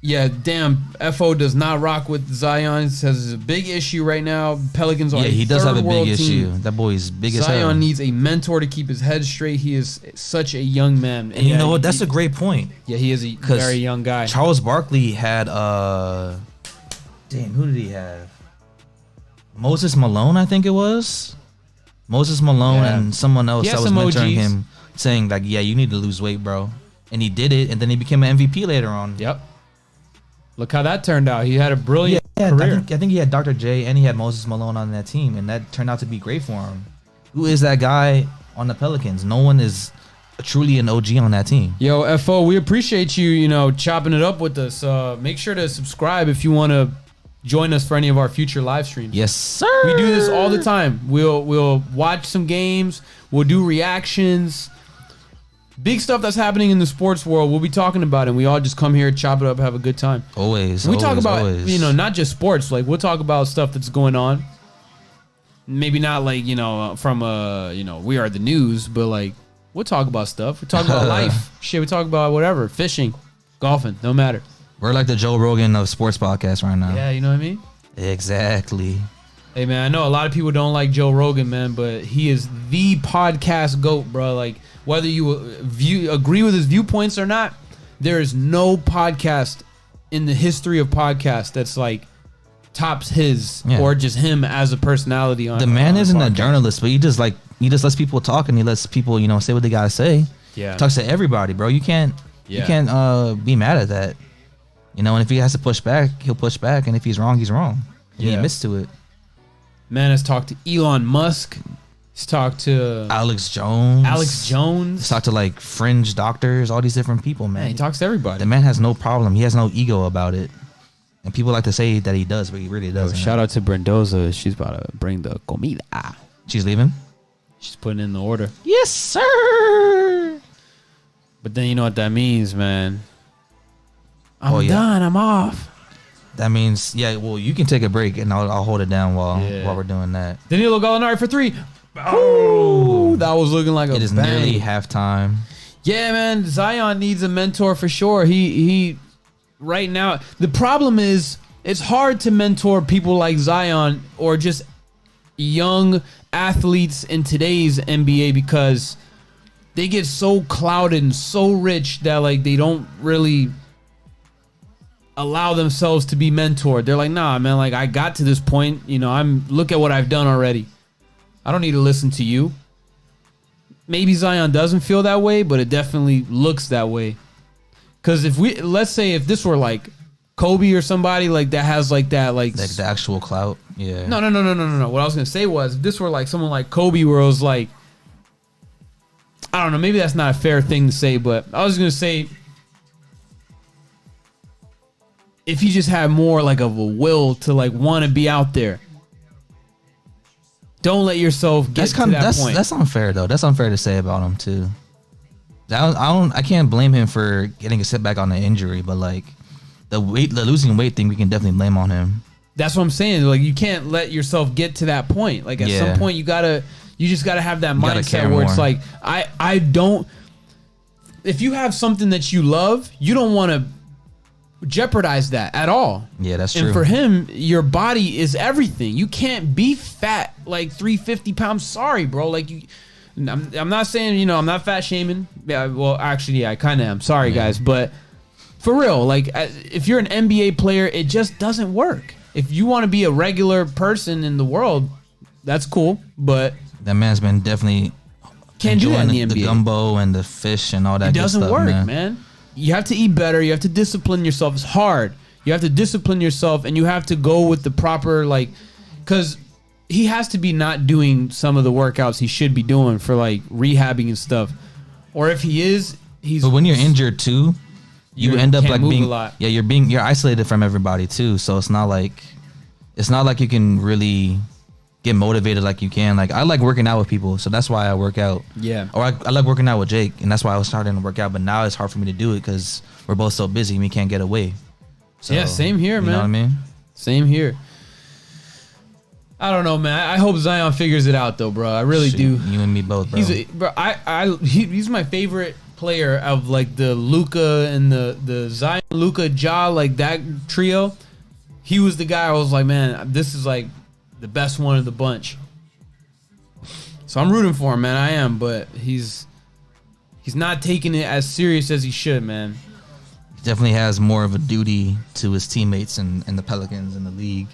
Yeah, damn. FO does not rock with Zion. Says it's a big issue right now. Pelicans are he does have a big issue. That boy's big as hell. Zion needs a mentor to keep his head straight. He is such a young man. And you know what? That's a great point. Yeah, he is a very young guy. Charles Barkley had who did he have? Moses Malone, I think it was. Moses Malone and someone else that was mentoring him, saying like, yeah, you need to lose weight, bro. And he did it, and then he became an MVP later on. Yep. Look how that turned out. He had a brilliant career. I think he had Dr. J and he had Moses Malone on that team, and that turned out to be great for him. Who is that guy on the Pelicans? No one is truly an OG on that team. Yo, FO, we appreciate you, chopping it up with us. Make sure to subscribe if you want to join us for any of our future live streams. Yes, sir. We do this all the time. We'll watch some games. We'll do reactions. Big stuff that's happening in the sports world. We'll be talking about it. And we all just come here, chop it up, have a good time. Always. We talk about, not just sports. Like, we'll talk about stuff that's going on. Maybe not like, from, we are the news, but like, we'll talk about stuff. We talk about life. Shit, we talk about whatever. Fishing, golfing, no matter. We're like the Joe Rogan of sports podcasts right now. Yeah, you know what I mean? Exactly. Hey, man, I know a lot of people don't like Joe Rogan, man, but he is the podcast GOAT, bro. Like, whether you agree with his viewpoints or not, there is no podcast in the history of podcasts that's like tops his or just him as a personality. On the man isn't a a journalist, but he just lets people talk and he lets people say what they gotta say. Yeah, talks to everybody, bro. You can't be mad at that. And if he has to push back, he'll push back, and if he's wrong, he's wrong. And he admits to it. Man has talked to Elon Musk. He's talked to Alex Jones. He's talked to like fringe doctors, all these different people, man. He talks to everybody. The man has no problem. He has no ego about it. And people like to say that he does, but he really doesn't. Shout out to Brendoza. She's about to bring the comida. She's leaving? She's putting in the order. Yes, sir. But then you know what that means, man. I'm done. I'm off. That means, you can take a break and I'll hold it down while we're doing that. Danilo Gallinari for 3. Oh, that was looking like a It is nearly halftime. Yeah, man. Zion needs a mentor for sure. He right now, the problem is it's hard to mentor people like Zion or just young athletes in today's NBA because they get so clouded and so rich that like they don't really allow themselves to be mentored. They're like, nah, man, like I got to this point, look at what I've done already. I don't need to listen to you. Maybe Zion doesn't feel that way, but it definitely looks that way. Cause let's say if this were like Kobe or somebody like that has like that, like the actual clout. Yeah. No. What I was gonna say was if this were like someone like Kobe where it was like, I don't know, maybe that's not a fair thing to say, but I was gonna say if he just had more like of a will to like want to be out there. Don't let yourself get to that point. That's unfair though. That's unfair to say about him too. I can't blame him for getting a setback on the injury, but like the losing weight thing, we can definitely blame on him. That's what I'm saying. Like you can't let yourself get to that point. Like at some point you just gotta have that mindset where it's like I don't. If you have something that you love, you don't want to jeopardize that at all. Yeah, that's true. And for him, your body is everything. You can't be fat like 350 pounds. Sorry, bro. Like I'm not saying, I'm not fat shaming. Yeah, well, actually, I kind of am. Sorry, guys. But for real, like if you're an NBA player, it just doesn't work. If you want to be a regular person in the world, that's cool. But that man's been definitely can't do that in the NBA. The gumbo and the fish and all that. It doesn't work, man. You have to eat better. You have to discipline yourself. It's hard. You have to discipline yourself, and you have to go with the proper, like, because he has to be not doing some of the workouts he should be doing for, like, rehabbing and stuff. Or if he is, he's... But when you're injured, too, you end up, like, being... a lot. Yeah, you're isolated from everybody, too, so it's not like you can really get motivated like you can. Like, I like working out with people, so that's why I work out. Yeah. Or I like working out with Jake, and that's why I was starting to work out, but now it's hard for me to do it because we're both so busy and we can't get away. So, yeah, same here, man. You know what I mean? Same here. I don't know, man. I hope Zion figures it out, though, bro. I really do. You and me both, bro. He's my favorite player of, like, the Luka and the Zion Luka, Ja, like that trio, he was the guy I was like, man, this is like the best one of the bunch. So I'm rooting for him, man. I am, but he's not taking it as serious as he should, man. He definitely has more of a duty to his teammates and the Pelicans in the league.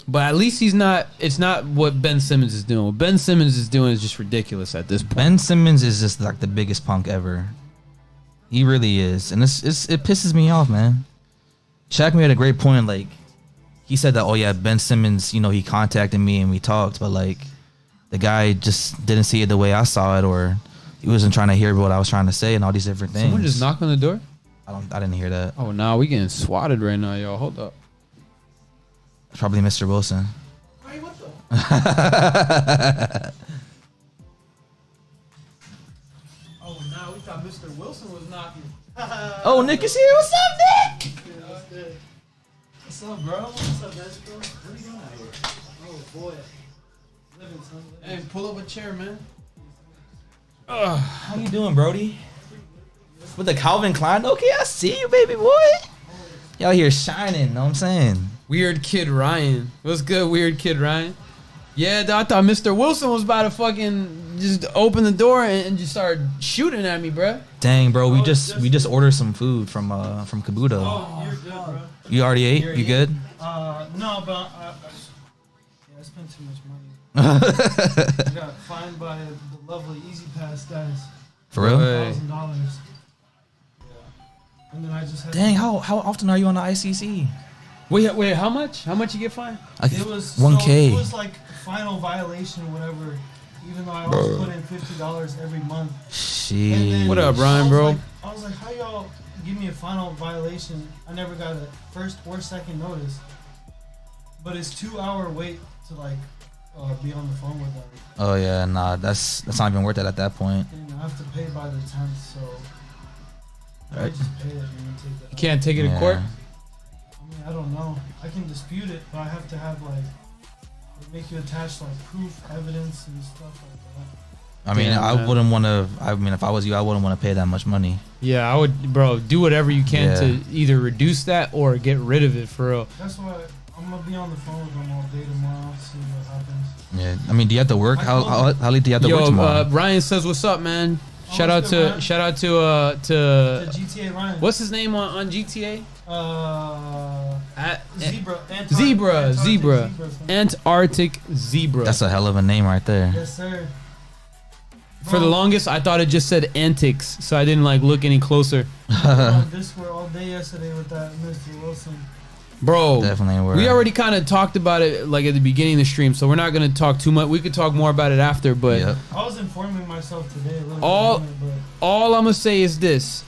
But at least he's not. It's not what Ben Simmons is doing. What Ben Simmons is doing is just ridiculous at this point. Ben Simmons is just like the biggest punk ever. He really is, and it pisses me off, man. Shaq made a great point. Like he said that, oh yeah, Ben Simmons, you know, he contacted me and we talked, but like the guy just didn't see it the way I saw it, or he wasn't trying to hear what I was trying to say, and all these different things. Someone just knocked on the door. I didn't hear that. Oh, nah, we getting swatted right now, y'all. Hold up. Probably Mr. Wilson. Hey, what the? Oh, nah, we thought Mr. Wilson was knocking. Oh, Nick is here. What's up, Nick? What's up, bro? What's up, Mexico? What are you doing out here? Oh, boy. Living, son. Hey, pull up a chair, man. How you doing, Brody? With the Calvin Klein? Okay, I see you, baby boy. Y'all here shining, know what I'm saying? Weird Kid Ryan. What's good, Weird Kid Ryan? Yeah, I thought Mr. Wilson was about to fucking just open the door and just start shooting at me, bruh. Dang, bro, we just ordered some food from Kabuto. Oh, you're good, bro. You already ate? You good? No, but I spent too much money. I got fined by the lovely Easy Pass guys. For real? $1,000. Yeah. And then I just had Dang, how often are you on the ICC? Wait, how much? How much you get fined? Like it was 1K. So it was like final violation or whatever. Even though I always put in $50 every month. Shit. What up, Brian, bro? I was like, how y'all give me a final violation? I never got a first or second notice. But it's 2-hour wait to like be on the phone with them. Oh yeah, nah, that's not even worth it at that point. And I have to pay by the 10th, so I just pay it and then take that. You can't take it to court? I mean, I don't know. I can dispute it, but I have to have like make you attach like proof, evidence, and stuff like that. I mean, Damn, I man. wouldn't want to. I mean, if I was you, I wouldn't want to pay that much money. Yeah, I would, bro. Do whatever you can Yeah. to either reduce that or get rid of it for real. That's why I'm gonna be on the phone with them all day tomorrow, see what happens. Yeah, I mean, do you have to work? How late do you have to work Yo, tomorrow? Ryan says, "What's up, man?" Oh, Shout out what's good, to man? shout out to The GTA Ryan. what's his name on GTA? Zebra. Zebra. Fam. Antarctic Zebra. That's a hell of a name right there. Yes, sir. For the longest, I thought it just said antics, so I didn't like look any closer. On Discord all day yesterday with that Mr. Wilson. Bro, Definitely were. we already kind of talked about it like at the beginning of the stream, so we're not gonna talk too much. We could talk more about it after, but Yep. I was informing myself today a little All- bit, but all I'm gonna say is this.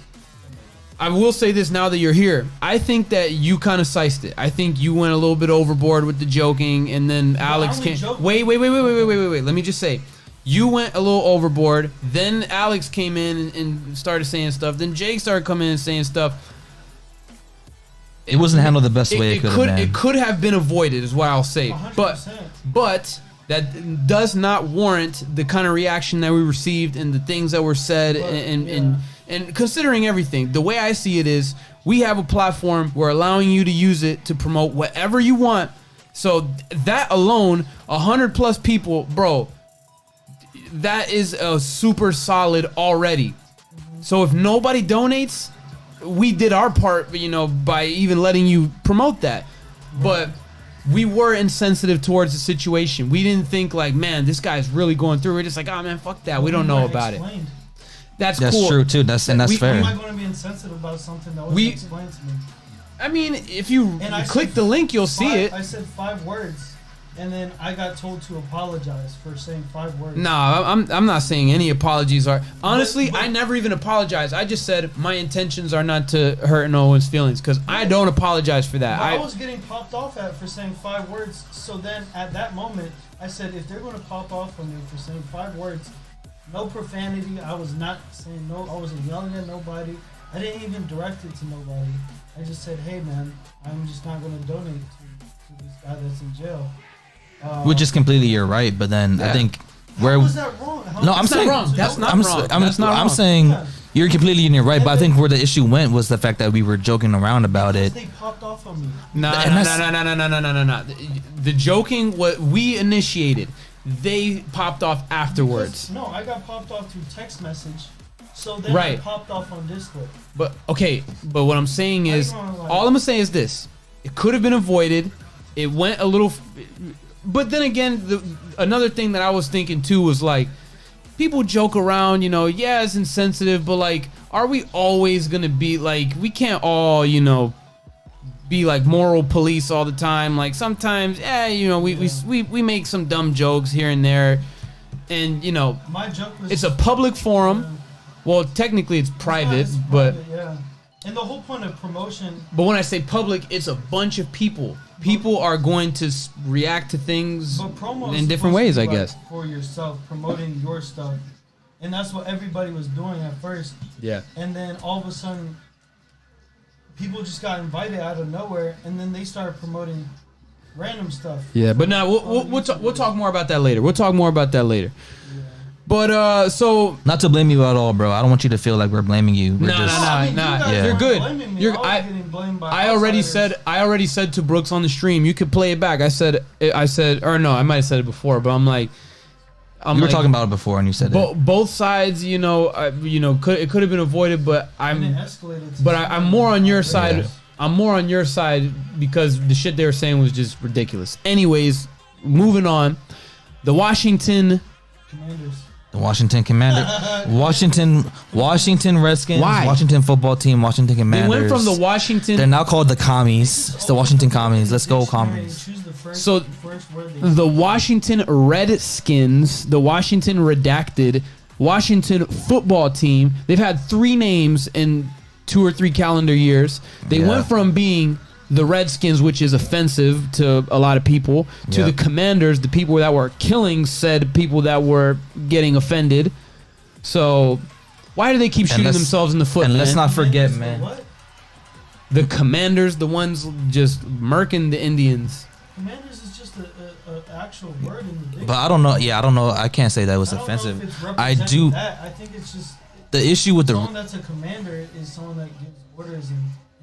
I will say this now that you're here. I think that you kind of sized it. I think you went a little bit overboard with the joking, and then Alex only came. joked. Wait. Let me just say, you went a little overboard. Then Alex came in and started saying stuff. Then Jake started coming in and saying stuff. It wasn't handled the best way it could have been. It could have been avoided, is what I'll say. 100%. But that does not warrant the kind of reaction that we received and the things that were said. But, And considering everything, the way I see it is, we have a platform. We're allowing you to use it to promote whatever you want. So that alone, 100+ people, bro, that is a super solid already. So if nobody donates, we did our part, you know, by even letting you promote that. But we were insensitive towards the situation. We didn't think like, man, this guy's really going through it. We're just like, oh man, fuck that. We don't know about it. Explained. That's That's cool. true too. That's We- fair. Am I going to be insensitive about something that wasn't We- explained to me? I mean, if you And I click said the link, you'll see it. I said 5 words, and then I got told to apologize for saying 5 words. Nah, I'm not saying any apologies are. Honestly, But- I never even apologized. I just said my intentions are not to hurt no one's feelings because I don't apologize for that. But I was getting popped off at for saying 5 words. So then at that moment, I said, if they're going to pop off on me for saying 5 words, no profanity. I was not saying no. I wasn't yelling at nobody. I didn't even direct it to nobody. I just said, hey man, I'm just not going to donate to this guy that's in jail. Which is completely your right, but then I Yeah. think How where was that wrong? How No, was I'm That's not saying wrong. That's not I'm, wrong. I'm, That's not I'm wrong. saying Yeah. You're completely in your right, but I think where the issue went was the fact that we were joking around about it. They popped off on me. No. The joking, what we initiated, they popped off afterwards. No, I got popped off through text message. So then Right. I popped off on Discord. But what I'm saying is, all I'm gonna say is this: it could have been avoided. It went a little, but then again, another thing that I was thinking too was like, people joke around, yeah, it's insensitive, but like, are we always gonna be like, we can't all, be like moral police all the time? Like sometimes, we make some dumb jokes here and there, and My joke was it's a public forum. Well, technically it's private, but yeah. And the whole point of promotion. But when I say public, it's a bunch of people. People are going to react to things in different ways, I guess. For yourself, promoting your stuff. And that's what everybody was doing at first. Yeah. And then all of a sudden, people just got invited out of nowhere, and then they started promoting random stuff. Yeah, but now we'll talk more about that later. Yeah. But so not to blame you at all, bro. I don't want you to feel like we're blaming you. We're Nah. Yeah. You're good. I already said to Brooks on the stream, you could play it back. I said, or no, I might have said it before, but I'm like, you were talking about it before, and you said both sides, it could have been avoided, but I'm more on your side. Yeah. I'm more on your side because the shit they were saying was just ridiculous. Anyways, moving on, the Washington Commander, Washington Redskins, Why? Washington football team, Washington Commanders. They went from the Washington. They're now called the Commies. It's the Washington Commies. Let's go, Commies. So the Washington Redskins, the Washington Redacted, Washington football team. They've had 3 names in 2 or 3 calendar years. They went from being the Redskins, which is offensive to a lot of people, to the Commanders, the people that were killing said people that were getting offended. So why do they keep shooting themselves in the foot? And let's not forget, man. The Commanders, the ones just murking the Indians. Commanders is just an actual word in the dictionary. But I don't know. Yeah, I don't know. I can't say that was offensive. I do. I think it's just the issue with someone that's a commander is someone that gives orders and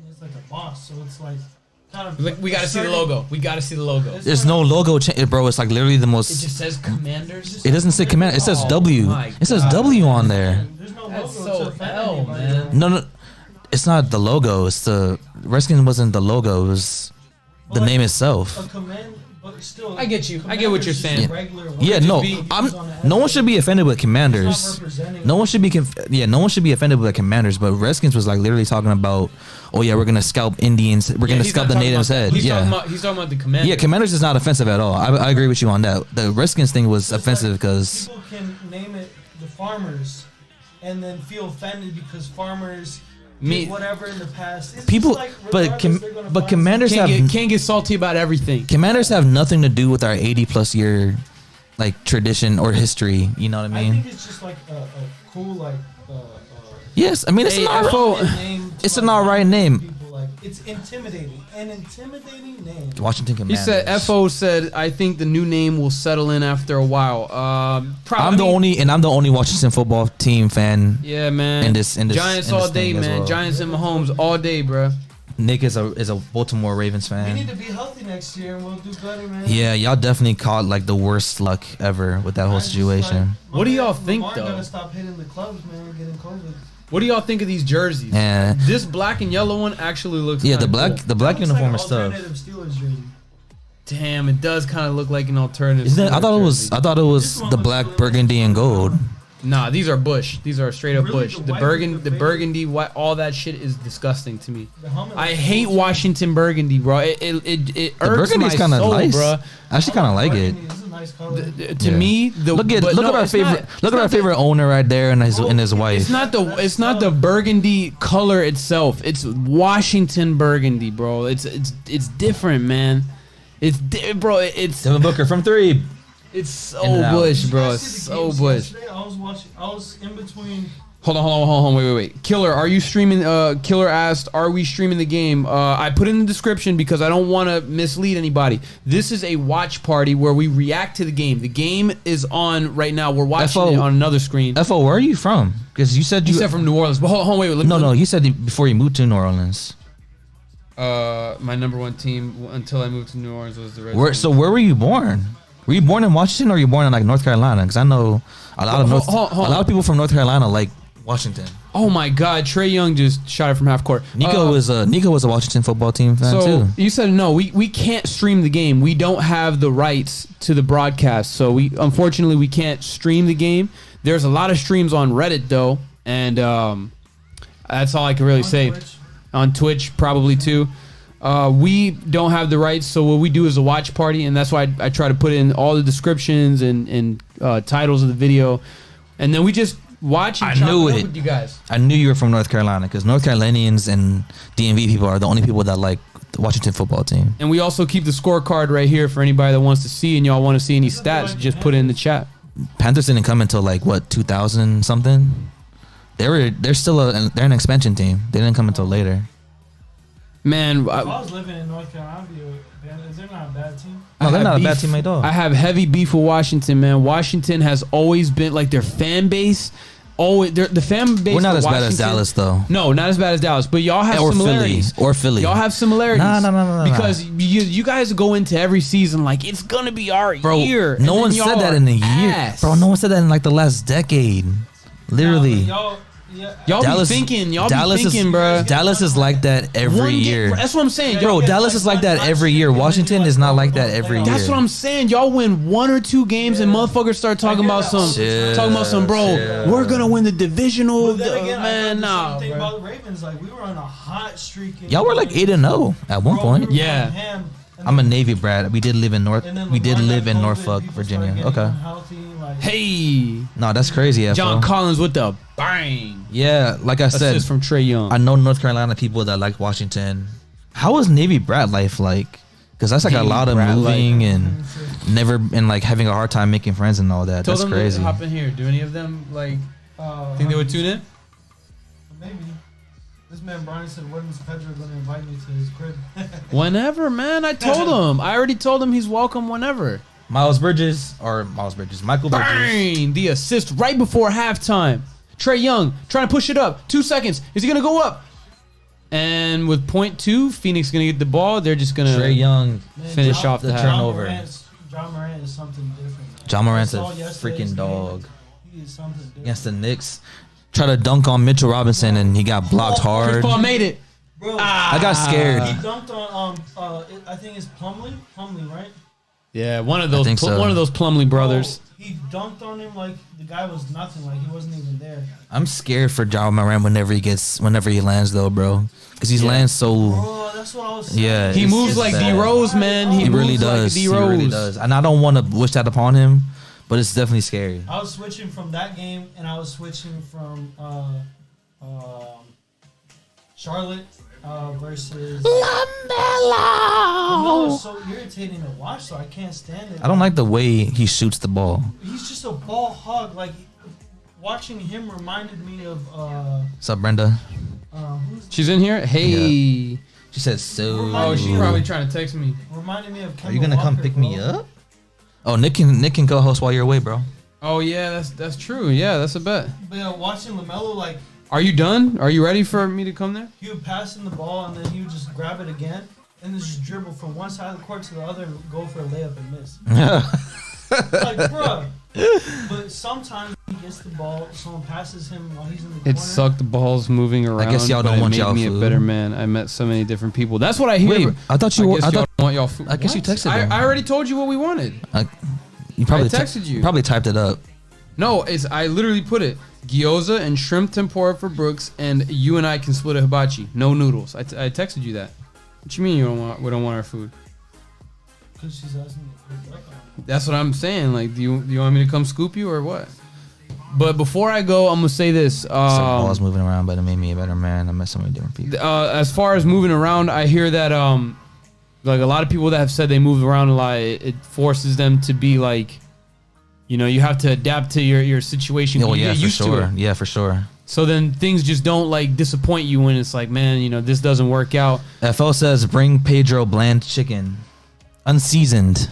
it's like a boss. So it's like. We gotta see the logo. There's no logo, bro. It's like literally the most. It just says Commanders. It doesn't say Commander. It says W. It says W on there. There's no That's logo. so L, man. No, it's not the logo. It's the Redskins wasn't the logo. It was the name itself. A command, but still. I get you. I get what you're saying. Yeah, no, no one should be offended with Commanders. No one should be offended with Commanders. But Redskins was like literally talking about, oh yeah, we're gonna scalp Indians. We're gonna scalp the natives' head. He's talking about the Commanders. Yeah, Commanders is not offensive at all. I agree with you on that. The Redskins thing was offensive because people can name it the farmers, and then feel offended because farmers. Whatever in the past. It's people, like but Commanders can't get salty about everything. Commanders have nothing to do with our 80+ year like tradition or history. You know what I mean? I think it's just like a cool like. Yes, I mean it's an alright name. People, like, it's intimidating. An intimidating name. Washington Commanders. He said, "FO said I think the new name will settle in after a while." I'm the only Washington football team fan. Yeah, man. In this Giants all day, man. Well. Giants and Mahomes all day, bro. Nick is a Baltimore Ravens fan. We need to be healthy next year, and we'll do better, man. Yeah, y'all definitely caught like the worst luck ever with that whole situation. What do y'all think, Lamar though? Gotta stop hitting the clubs, man. Getting COVID. What do y'all think of these jerseys? Yeah. This black and yellow one actually looks. Yeah, the black That uniform looks is like an tough. alternative Steelers jersey. Damn, it does kind of look like an alternative. Isn't it? I thought it jersey. was the black, burgundy, and gold. Nah, these are Bush. These are straight up Really? Bush. The The white burgundy, with the the faded? burgundy, white, all that shit is disgusting to me. The helmet I looks hate cool, too. Washington burgundy, bro. It The irks my burgundy's kind of soul, nice. bro. I actually kind of like it. Burgundy is a nice color. To me, Look at our favorite owner right there and his wife. It's not the burgundy color itself. It's Washington burgundy, bro. It's different, man. Bro. It's Devin Booker from 3. It's so In and out. Bush, Did you bro. guys It's see the so games Bush. yesterday? I was in between. Hold on. Wait. Killer, are you streaming? Killer asked, are we streaming the game? I put in the description because I don't want to mislead anybody. This is a watch party where we react to the game. The game is on right now. We're watching it on another screen. FO, where are you from? Because you said you said from New Orleans. But hold on, wait. No, you said before you moved to New Orleans. My number one team until I moved to New Orleans was the Red Sox. So where were you born? Were you born in Washington or were you born in like North Carolina? Because I know a lot of people from North Carolina like Washington. Oh my God, Trae Young just shot it from half court. Nico was a Washington football team fan too. You said no, we can't stream the game. We don't have the rights to the broadcast, so unfortunately we can't stream the game. There's a lot of streams on Reddit though, and that's all I can really say. On Twitch probably too. We don't have the rights, so what we do is a watch party, and that's why I try to put in all the descriptions and titles of the video, and then we just watch and chop it up with you guys. I knew you were from North Carolina because North Carolinians and DMV people are the only people that like the Washington football team. And we also keep the scorecard right here for anybody that wants to see, and y'all want to see any stats, just put it in the chat. Panthers didn't come until like what 2000 something. They're still they're an expansion team. They didn't come until later. Man, if I was living in North Carolina, is there not a bad team? No, they're not a bad team at all. I have heavy beef with Washington, man. Washington has always been like their fan base. The fan base. We're not as bad as Dallas, though. No, not as bad as Dallas, but y'all have similarities. Philly. Y'all have similarities. No. Because you guys go into every season like it's gonna be our year. No one said that in a year, bro. No one said that in like the last decade. Literally. Y'all be thinking, bro. Dallas is like that every year. That's what I'm saying, bro. Dallas is like that every year. Washington is not like that every year. That's what I'm saying. Y'all win 1 or 2 games and motherfuckers start talking about some, bro. We're gonna win the divisional. Man, nah. Thing about the Ravens, like we were on a hot streak. Y'all were like 8-0 at one point. Yeah. I'm a Navy brat. We did live in Norfolk, Virginia. Okay. Hey. No, that's crazy. John Collins with the bang. Yeah, like I said, assist from Trae Young. I know North Carolina people that like Washington. How was Navy brat life like? Because that's like a lot of moving and like having a hard time making friends and all that. That's crazy. Hop in here. Do any of them like think they would tune in? Maybe. This man Brian said, when is Pedro going to invite me to his crib? Whenever, man. I told him. I already told him he's welcome whenever. Michael Bridges. Bang! The assist right before halftime. Trae Young trying to push it up. 2 seconds. Is he going to go up? And with .2, Phoenix going to get the ball. They're just going to Trae Young finish off the turnover. John Morant is something different. John Morant's a freaking dog. He is something different. Against the Knicks. Try to dunk on Mitchell Robinson and he got blocked hard. Chris Paul made it. Bro, I got scared. He dunked on I think it's Plumlee, right? Yeah, one of those Plumlee brothers. Bro, he dunked on him like the guy was nothing, like he wasn't even there. I'm scared for John Morant whenever he lands though, bro. Because he lands so. Bro, that's what I was saying. Yeah, he moves like D Rose, man. He really does. He really does. And I don't want to wish that upon him, but it's definitely scary. I was switching from that game, and I was switching from Charlotte versus LaMelo. No, it's so irritating to watch, so I can't stand it. I don't like the way he shoots the ball. He's just a ball hog. Like watching him reminded me of. What's up, Brenda? She's in here. Hey. Yeah. She said so. Oh, she's probably trying to text me. Reminded me of. Kemba Are you gonna Walker, come pick me up? Oh, Nick can co-host while you're away, bro. Oh yeah, that's true. Yeah, that's a bet. But yeah, watching LaMelo, like. Are you done? Are you ready for me to come there? He would pass in the ball and then he would just grab it again and then just dribble from one side of the court to the other and go for a layup and miss. Like, bro. But sometimes he gets the ball, someone passes him while he's in the corner. It sucked. The ball's moving around. I guess y'all don't want y'all food. It made me a better man. I met so many different people. That's what I hear. Wait, I thought you want y'all food. I guess you texted him. I already told you what we wanted. You probably I texted you. Probably typed it up. No, I literally put it. Gyoza and shrimp tempura for Brooks, and you and I can split a hibachi. No noodles. I texted you that. What you mean we don't want our food? Because she's asking me. That's what I'm saying. Like, do you want me to come scoop you or what? But before I go, I'm gonna say this. Some balls moving around, but it made me a better man. I met so many different people. As far as moving around, I hear that like a lot of people that have said they move around a lot, it forces them to be like. You know, you have to adapt to your situation. Oh yeah, for sure. Yeah, for sure. So then things just don't like disappoint you when it's like, man, you know, this doesn't work out. FO says bring Pedro bland chicken, unseasoned.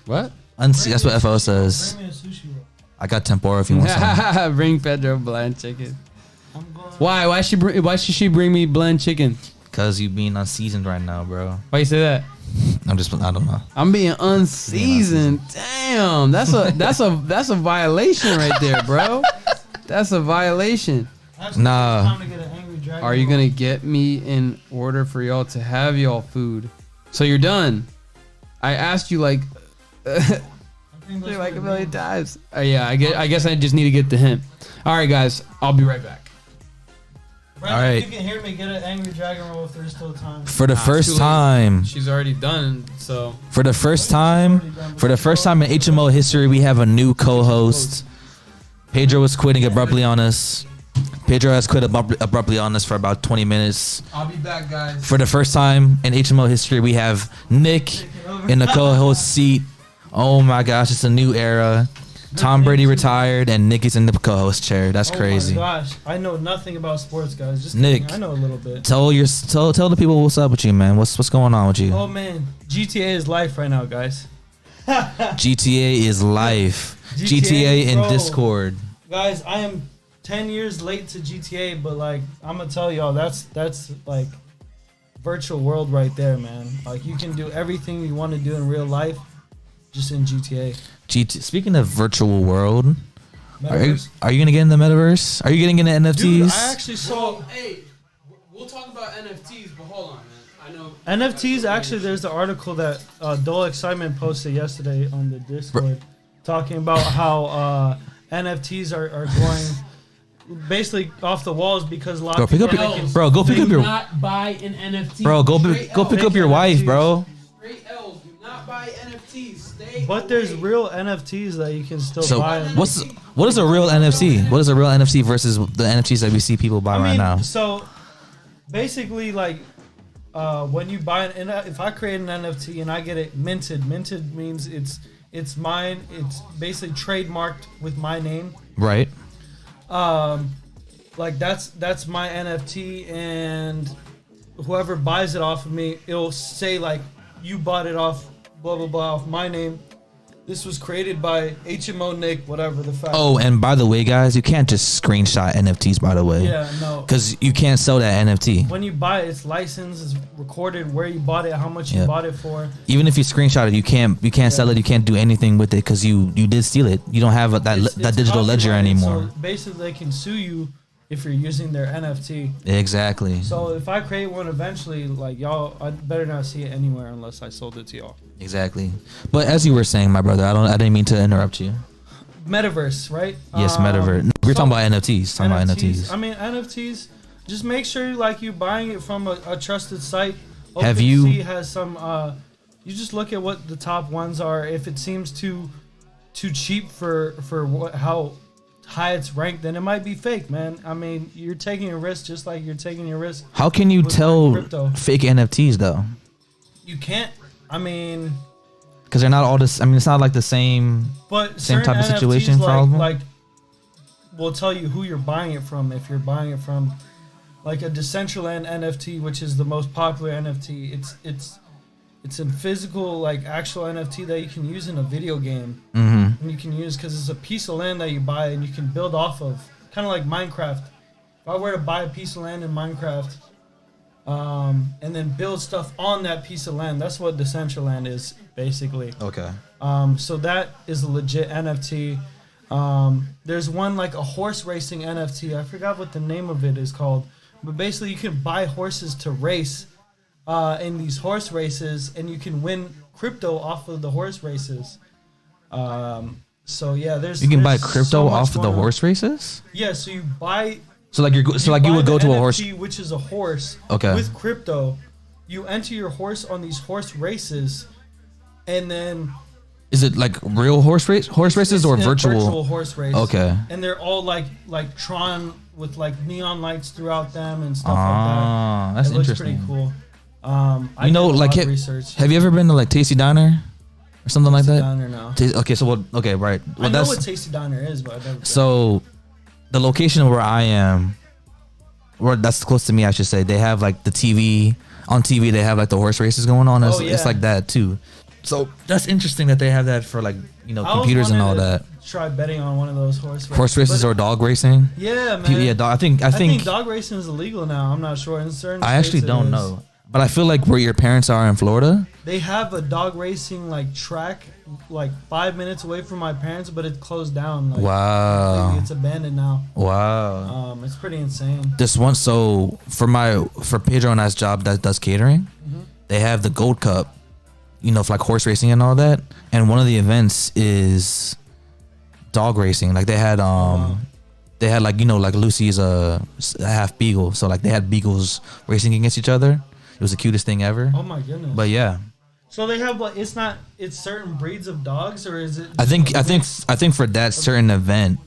What? That's what FO says. Bring me a sushi roll. I got tempura if you want some. Bring Pedro bland chicken. I'm going. Why? Why should she bring me bland chicken? Cause you being unseasoned right now, bro. Why you say that? I don't know. I'm being unseasoned. Damn, that's a violation right there, bro. That's a violation. Nah. Time to get an angry dragon Are you roll. gonna get me in order for y'all to have y'all food? So you're done. I asked you like, I think that's like a what million it times. Yeah, I guess I just need to get the hint. All right, guys, I'll be right back. is. Brandon, All right. You can hear me get an angry dragon roll if there's still time. For the Nah, it's first too late. time, She's already done, so for the first time in HMO history, we have a new co-host. Pedro was quitting abruptly on us. Pedro has quit abruptly on us for about 20 minutes. I'll be back, guys. For the first time in HMO history, we have Nick in the co-host seat. Oh my gosh, it's a new era. Tom Brady retired and Nick is in the co-host chair. That's crazy. Oh my gosh, I know nothing about sports, guys. Just Nick. kidding. I know a little bit. Tell the people what's up with you, man. What's going on with you? Oh man, GTA is life right now, guys. GTA is life. GTA in bro. Discord. Guys, I am 10 years late to GTA, but like I'm gonna tell y'all, that's like virtual world right there, man. Like you can do everything you want to do in real life, just in GTA. Speaking of virtual world, Metaverse. are you gonna get in the metaverse? Are you getting into NFTs? Dude, I actually saw Hey, we'll talk about NFTs, but hold on, man. I know NFTs. Actually, there's the article that Dull Excitement posted yesterday on the Discord, talking about how NFTs are going basically off the walls because a lot Bro, of pick people up are your making bro. Go pick do up your not buy an NFT. bro. Go Straight pick L. up your wife, NFTs. bro. Straight L's. Do not buy NFTs. Stay But there's real NFTs that you can still So buy. what is a real NFC? What is a real NFC versus the NFTs that we see people buy right now? So basically, like when you buy if I create an NFT and I get it minted means it's mine. It's basically trademarked with my name. Right. Like that's my NFT, and whoever buys it off of me, it'll say like you bought it off blah blah blah off my name. This was created by HMO Nick, whatever the fact. Oh, and by the way, guys, you can't just screenshot NFTs. By the way, Yeah, no. because you can't sell that NFT. When you buy it, it's licensed, it's recorded where you bought it, how much you Yep. bought it for. Even if you screenshot it, you can't sell it. You can't do anything with it because you did steal it. You don't have that It's digital ledger copyrighted, anymore. So basically, they can sue you if you're using their NFT. Exactly. So if I create one eventually, like y'all, I better not see it anywhere unless I sold it to y'all. Exactly. But as you were saying, my brother, I didn't mean to interrupt you. Metaverse, right? Yes, metaverse. No, we're talking about NFTs. Talking about NFTs. I mean, NFTs. Just make sure like you buying it from a trusted site. Have you- OpenSea has some. You just look at what the top ones are. If it seems too cheap for how high it's ranked, then it might be fake, man. I mean, you're taking a risk just like you're taking a risk. How can you with tell crypto. fake NFTs though? You can't. I mean, Because they're not all this. I mean, it's not like the same. but Same certain type of NFTs, situation for all of them? like will tell you who you're buying it from. If you're buying it from like a Decentraland NFT, which is the most popular NFT, it's a physical like actual NFT that you can use in a video game. Mm-hmm. And you can use because it's a piece of land that you buy and you can build off of, kind of like Minecraft. If I were to buy a piece of land in Minecraft, and then build stuff on that piece of land, that's what Decentraland is basically. Okay. So that is a legit NFT. There's one like a horse racing NFT. I forgot what the name of it is called, but basically you can buy horses to race in these horse races, and you can win crypto off of the horse races. So yeah, there's You can buy there's crypto so much off of the going on. horse races. Yeah, so you buy. So like you buy would go the to a horse. NFT, which is a horse. Okay. With crypto, you enter your horse on these horse races, and then Is it like real horse races it's or a virtual? horse race. Okay. And they're all like Tron with like neon lights throughout them and stuff Ah, like that. that's It looks interesting. pretty cool. I You know, did a like lot of research. have you ever been to like Tasty Diner or something like Tasty that? Diner now. Okay, so okay, right. Well, I know that's what Tasty Diner is, but I've never been. so. the location where I am, or that's close to me, I should say, they have like the TV. On TV, they have like the horse races going on. It's like that too. So that's interesting that they have that for like, you know, computers and all that. Try betting on one of those horse races or dog racing. Yeah, man. Yeah, I think dog racing is illegal now. I'm not sure in certain. I actually don't know, but I feel like where your parents are in Florida, they have a dog racing like track like 5 minutes away from my parents, but it's closed down. Like, wow, it's abandoned now. Wow, it's pretty insane. This one, so for Pedro and I's job that does catering, they have the Gold Cup, you know, for like horse racing and all that. And one of the events is dog racing. Like they had like, you know, like Lucy's a half beagle, so like they had beagles racing against each other. It was the cutest thing ever. Oh my goodness. But yeah. So they have like it's certain breeds of dogs, or is it? I think for that certain event,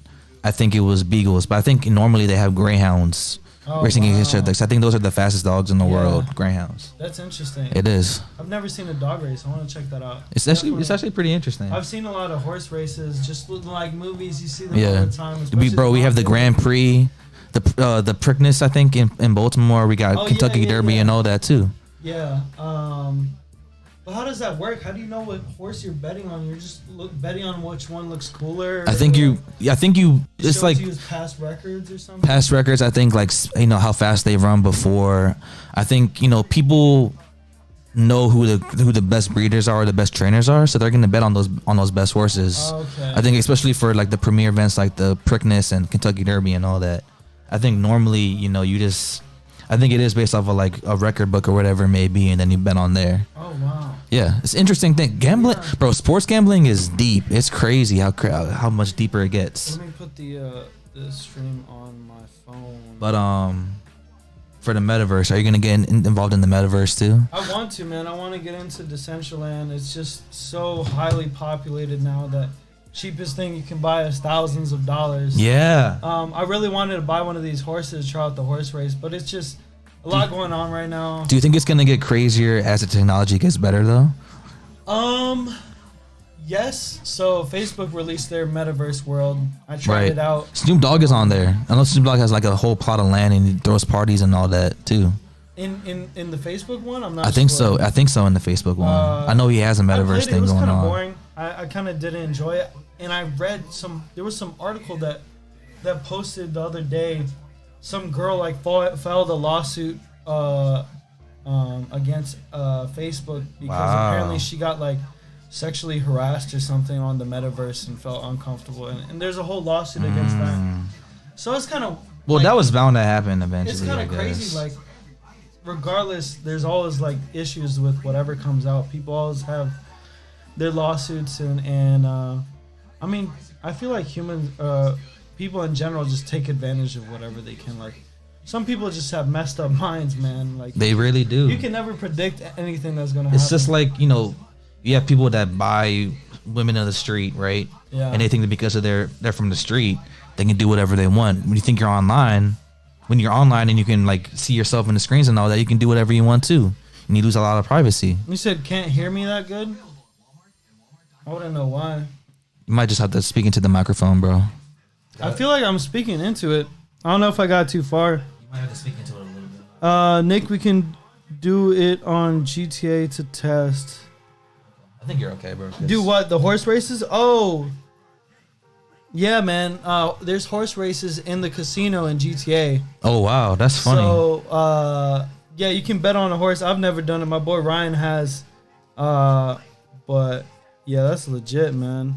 I think it was beagles, but I think normally they have greyhounds racing against each other. I think those are the fastest dogs in the world, greyhounds. That's interesting. It is. I've never seen a dog race. I want to check that out. It's actually pretty interesting. I've seen a lot of horse races, just like movies. You see them all the time. We have the Grand Prix, the Preakness, I think in Baltimore. We got Kentucky Derby and all that too. Yeah. But how does that work? How do you know what horse you're betting on? You're just betting on which one looks cooler. I think you. It's like use past records or something. Past records. I think like, you know, how fast they run before. I think, you know, people know who the best breeders are or the best trainers are, so they're gonna bet on those best horses. Okay. I think especially for like the premier events like the Preakness and Kentucky Derby and all that. I think normally, you know, I think it is based off of like a record book or whatever it may be, and then you bet on there. Oh wow. Yeah, it's an interesting thing. Gambling, bro. Sports gambling is deep. It's crazy how much deeper it gets. Let me put the stream on my phone. But for the metaverse, are you gonna get involved in the metaverse too? I want to, man. I want to get into Decentraland. It's just so highly populated now that cheapest thing you can buy is thousands of dollars. Yeah. I really wanted to buy one of these horses, try out the horse race, but it's just a lot going on right now. Do you think it's gonna get crazier as the technology gets better though? Yes. So Facebook released their metaverse world. I tried it out. Snoop Dogg is on there. I know Snoop Dogg has like a whole plot of land and he throws parties and all that too. In the Facebook one, I'm not. I think so. I think so in the Facebook one. I know he has a metaverse thing going on. It was kind of boring. I kind of didn't enjoy it, and I read there was some article that posted the other day. Some girl like filed a lawsuit against Facebook because apparently she got like sexually harassed or something on the metaverse and felt uncomfortable, and there's a whole lawsuit against that. So it's kind of that was bound to happen eventually. It's kind of crazy, like. Regardless, there's always like issues with whatever comes out. People always have their lawsuits and I mean, I feel like people in general just take advantage of whatever they can. Like some people just have messed up minds, man. Like they really do. You can never predict anything that's gonna happen. It's just like, you know, you have people that buy women on the street, right? Yeah. And they think that because of they're from the street, they can do whatever they want. When you think you're online. When you're online and you can like see yourself in the screens and all that, you can do whatever you want to, and you lose a lot of privacy. You said can't hear me that good? I wouldn't know why. You might just have to speak into the microphone, bro. I feel like I'm speaking into it. I don't know if I got too far. You might have to speak into it a little bit. Nick, we can do it on GTA to test. I think you're okay, bro. Do what? The horse races? Oh. Yeah, man. There's horse races in the casino in GTA. Oh, wow. That's funny. So, yeah, you can bet on a horse. I've never done it. My boy Ryan has. But, yeah, that's legit, man.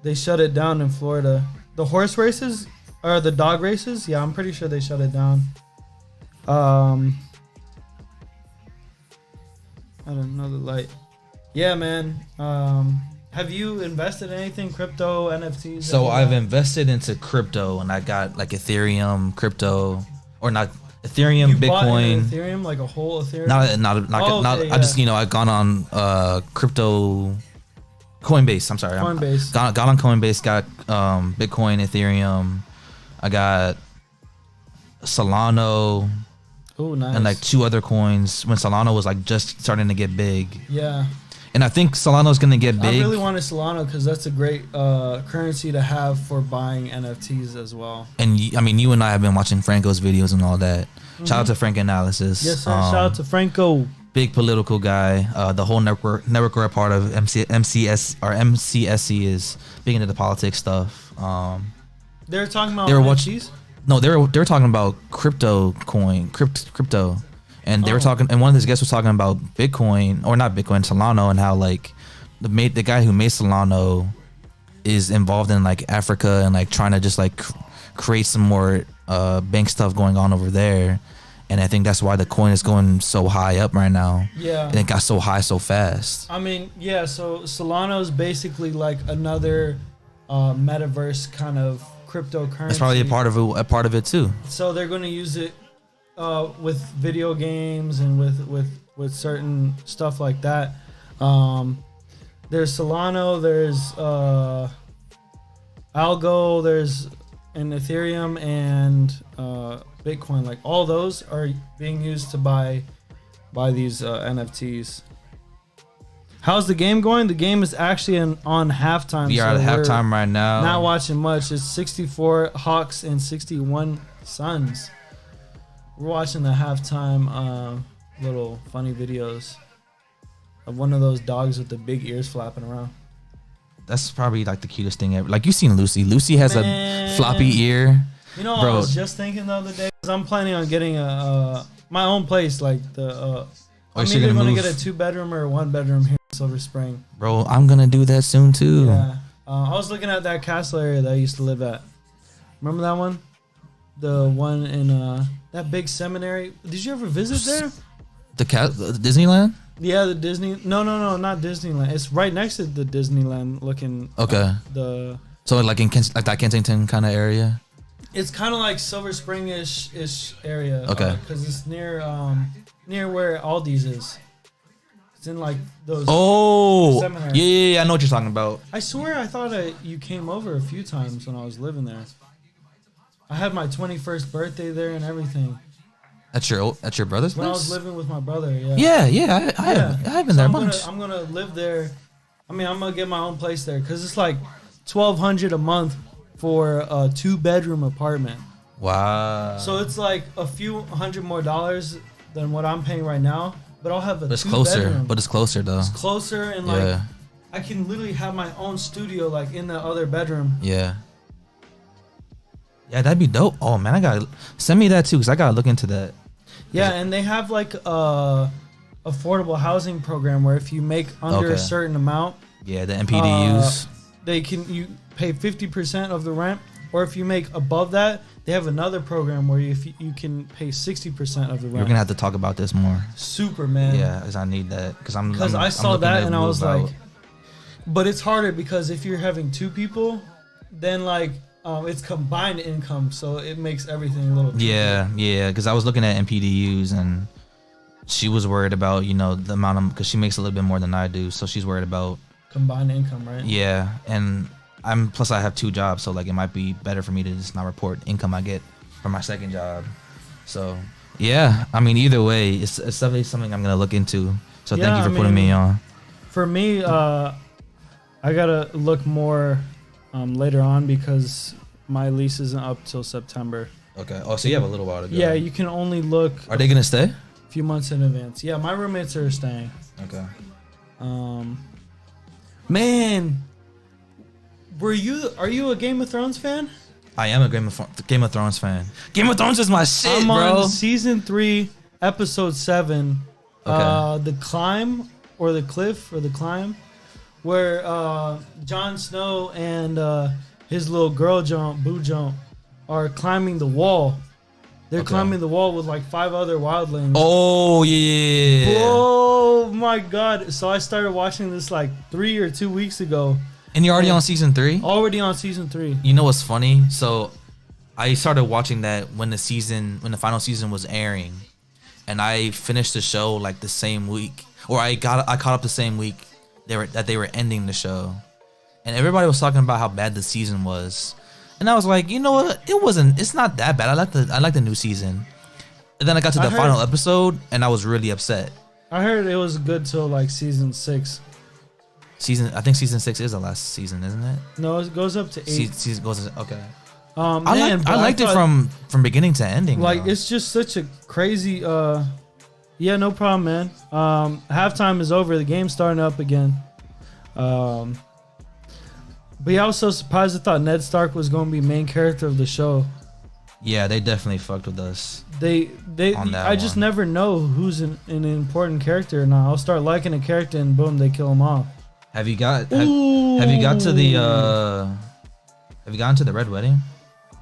They shut it down in Florida. The horse races? Or the dog races? Yeah, I'm pretty sure they shut it down. I had another light. Yeah, man. Have you invested in anything, crypto, NFTs? So I've invested into crypto, and I got like Ethereum, crypto, or not Ethereum, you Bitcoin. Bought Ethereum, like a whole Ethereum. Not. Okay, I just I've gone on crypto, Coinbase. I'm sorry. Coinbase. Got on Coinbase. Got Bitcoin, Ethereum. I got Solano. Oh, nice. And like 2 other coins when Solano was like just starting to get big. Yeah. And I think Solano's gonna get big. I really wanted Solano because that's a great currency to have for buying NFTs as well. And I mean, you and I have been watching Franco's videos and all that. Shout out to Frank Analysis. Yes, sir. Shout out to Franco. Big political guy. The whole network are part of MCSC is big into the politics stuff. They were talking about they were NFTs? No, they were talking about crypto, and they were talking. And one of his guests was talking about Bitcoin, or not Bitcoin, Solano, and how like the guy who made Solano is involved in like Africa and like trying to just like create some more bank stuff going on over there. And I think that's why the coin is going so high up right now. Yeah. And it got so high so fast. I mean, yeah, so Solano is basically like another metaverse kind of cryptocurrency. That's probably a part of it too. So they're going to use it with video games and with certain stuff like that. There's Solano, there's Algo, there's an Ethereum and Bitcoin. Like all those are being used to buy these NFTs. How's the game going? The game is actually on halftime. We are at halftime right now. Not watching much. It's 64 Hawks and 61 Suns. We're watching the halftime little funny videos of one of those dogs with the big ears flapping around. That's probably like the cutest thing ever. Like, you've seen Lucy. Lucy has a floppy ear. You know, I was just thinking the other day, 'cause I'm planning on getting my own place. Like I'm either going to get a 2-bedroom or a 1-bedroom here in Silver Spring. Bro, I'm going to do that soon too. Yeah. I was looking at that castle area that I used to live at. Remember that one? The one in that big seminary. Did you ever visit there? The Disneyland? Yeah, the Disney. No, not Disneyland. It's right next to the Disneyland looking. Okay. So like in like that Kensington kind of area. It's kind of like Silver Spring-ish area. Okay. Because it's near where Aldi's is. It's in like those. Oh. Seminaries. Yeah, I know what you're talking about. I swear I thought you came over a few times when I was living there. I had my 21st birthday there and everything. At your brother's place? When I was living with my brother, yeah. Yeah. I've been there a bunch. I'm gonna live there. I mean, I'm gonna get my own place there because it's like $1,200 a month for a 2-bedroom apartment. Wow. So it's like a few $100 more than what I'm paying right now. But I'll have a 2-bedroom. But it's closer though. It's closer and like I can literally have my own studio like in the other bedroom. Yeah. Yeah, that'd be dope. Oh man, I gotta send me that too because I gotta look into that. Yeah, and they have like a affordable housing program where if you make under a certain amount, the MPDUs, you pay 50% of the rent, or if you make above that, they have another program where you can pay 60% of the rent. We're gonna have to talk about this more. Super, man. Yeah, because I need that because I saw that and I was like, but it's harder because if you're having 2 people, then like. It's combined income, so it makes everything a little tricky. Yeah, because I was looking at MPDUs and she was worried about, the amount of, because she makes a little bit more than I do, so she's worried about combined income, right? Yeah, and plus I have 2 jobs, so like it might be better for me to just not report income I get from my second job. So yeah, I mean either way, it's definitely something I'm gonna look into. So thank you for putting me on. For me, I gotta look more. Later on because my lease isn't up till September. Okay. Oh, so you have a little while to go. Yeah, you can only look. Are they gonna stay? A few months in advance. Yeah, my roommates are staying. Okay. Man, are you a Game of Thrones fan? I am a Game of Thrones fan. Game of Thrones is my shit, I'm on season 3, episode 7. Okay. The climb or the cliff or the climb. Where Jon Snow and his little girl Boo Jump are climbing the wall. They're climbing the wall with like 5 other wildlings. Oh yeah! Oh my god! So I started watching this like 3 or 2 weeks ago. And you're already on season 3? Already on season 3. You know what's funny? So I started watching that when the final season was airing, and I finished the show like the same week, or I caught up the same week. They were ending the show, and everybody was talking about how bad the season was, and I was like, you know what? It's not that bad. I like the new season. And then I got to the final episode, and I was really upset. I heard it was good till like season 6. I think season 6 is the last season, isn't it? No, it goes up to 8. Season goes okay. Man, I liked it from beginning to ending. Like, though. it's just such a crazy. Yeah, no problem, man. Halftime is over. The game's starting up again. But yeah, I was so surprised. I thought Ned Stark was going to be main character of the show. Yeah, they definitely fucked with us. They I just never know who's an important character or not. I'll start liking a character and boom, they kill him off. Have you got to the have you gotten to the Red Wedding?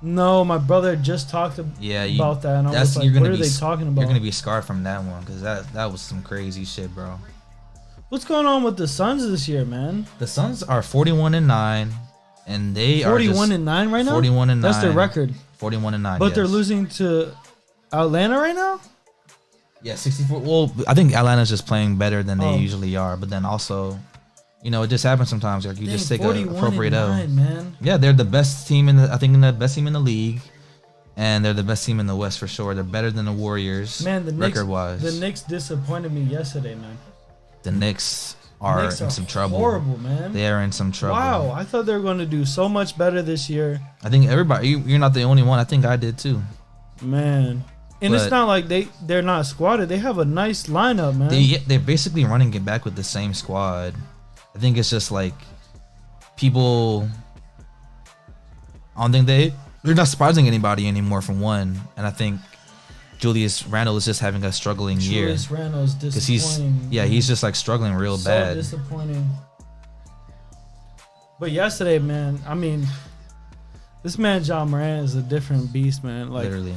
No, my brother just talked about that, and I was like, what are they talking about? You're gonna be scarred from that one because that was some crazy shit, bro. What's going on with the Suns this year, man? The Suns are 41-9, and they 41-9 right now. 41-9. That's their record. 41-9. But they're losing to Atlanta right now. Yeah, 64. Well, I think Atlanta's just playing better than they usually are, but then also, you know, it just happens sometimes. Like you just take an appropriate L. Man. Yeah, they're the best team the best team in the league, and they're the best team in the West for sure. They're better than the Warriors, man. The record wise. The Knicks disappointed me yesterday, man. The Knicks are in some trouble. Horrible, man. They are in some trouble. Wow, I thought they were going to do so much better this year. I think everybody. You're not the only one. I think I did too. Man. And it's not like they're not squatted. They have a nice lineup, man. They're basically running it back with the same squad. I think it's just like people. I don't think they're not surprising anybody anymore from one, and I think Julius Randle is just having a struggling year. Julius Randle's disappointing. He's just like struggling real bad. So disappointing. But yesterday, man, I mean, this man John Moran is a different beast, man. Like literally.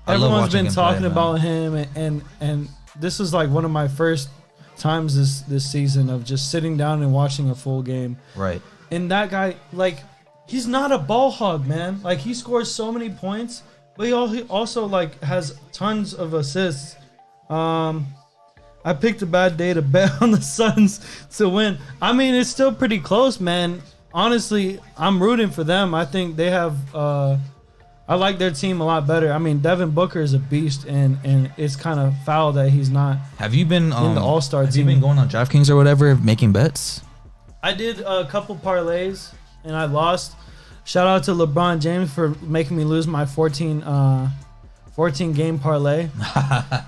Everyone's been talking about him, and this is like one of my first times this season of just sitting down and watching a full game. Right. And that guy, like, he's not a ball hog, man. Like, he scores so many points, but he also like has tons of assists. I picked a bad day to bet on the Suns to win. I mean, it's still pretty close, man. Honestly, I'm rooting for them. I think they have. I like their team a lot better. I mean, Devin Booker is a beast, and it's kind of foul that he's not. Have you been in the All-Star team? Have you been going on DraftKings or whatever, making bets? I did a couple parlays, and I lost. Shout out to LeBron James for making me lose my 14 game parlay.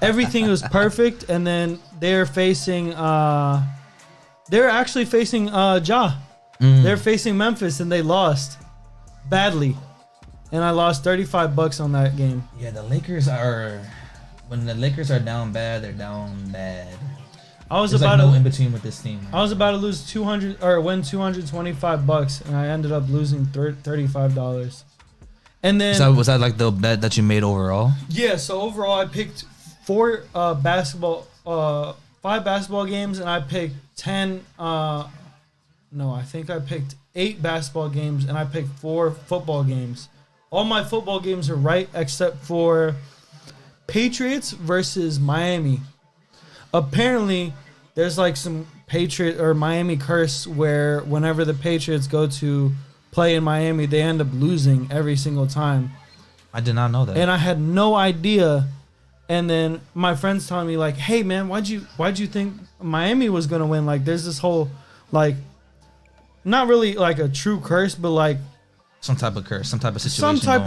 Everything was perfect, and then they're actually facing Ja. They're facing Memphis, and they lost badly. And I lost $35 on that game. Yeah, when the Lakers are down bad, they're down bad. There's no in between with this team. I was about to lose win $225, and I ended up losing $35. And then was that like the bet that you made overall? Yeah. So overall, I picked 5 basketball games, and I picked 10. I think I picked 8 basketball games, and I picked 4 football games. All my football games are right except for Patriots versus Miami. Apparently, there's like some Patriot or Miami curse where whenever the Patriots go to play in Miami, they end up losing every single time. I did not know that. And I had no idea. And then my friends telling me like, "Hey man, why'd you think Miami was gonna win?" Like, there's this whole like, not really like a true curse, but like. Some type of curse, some type of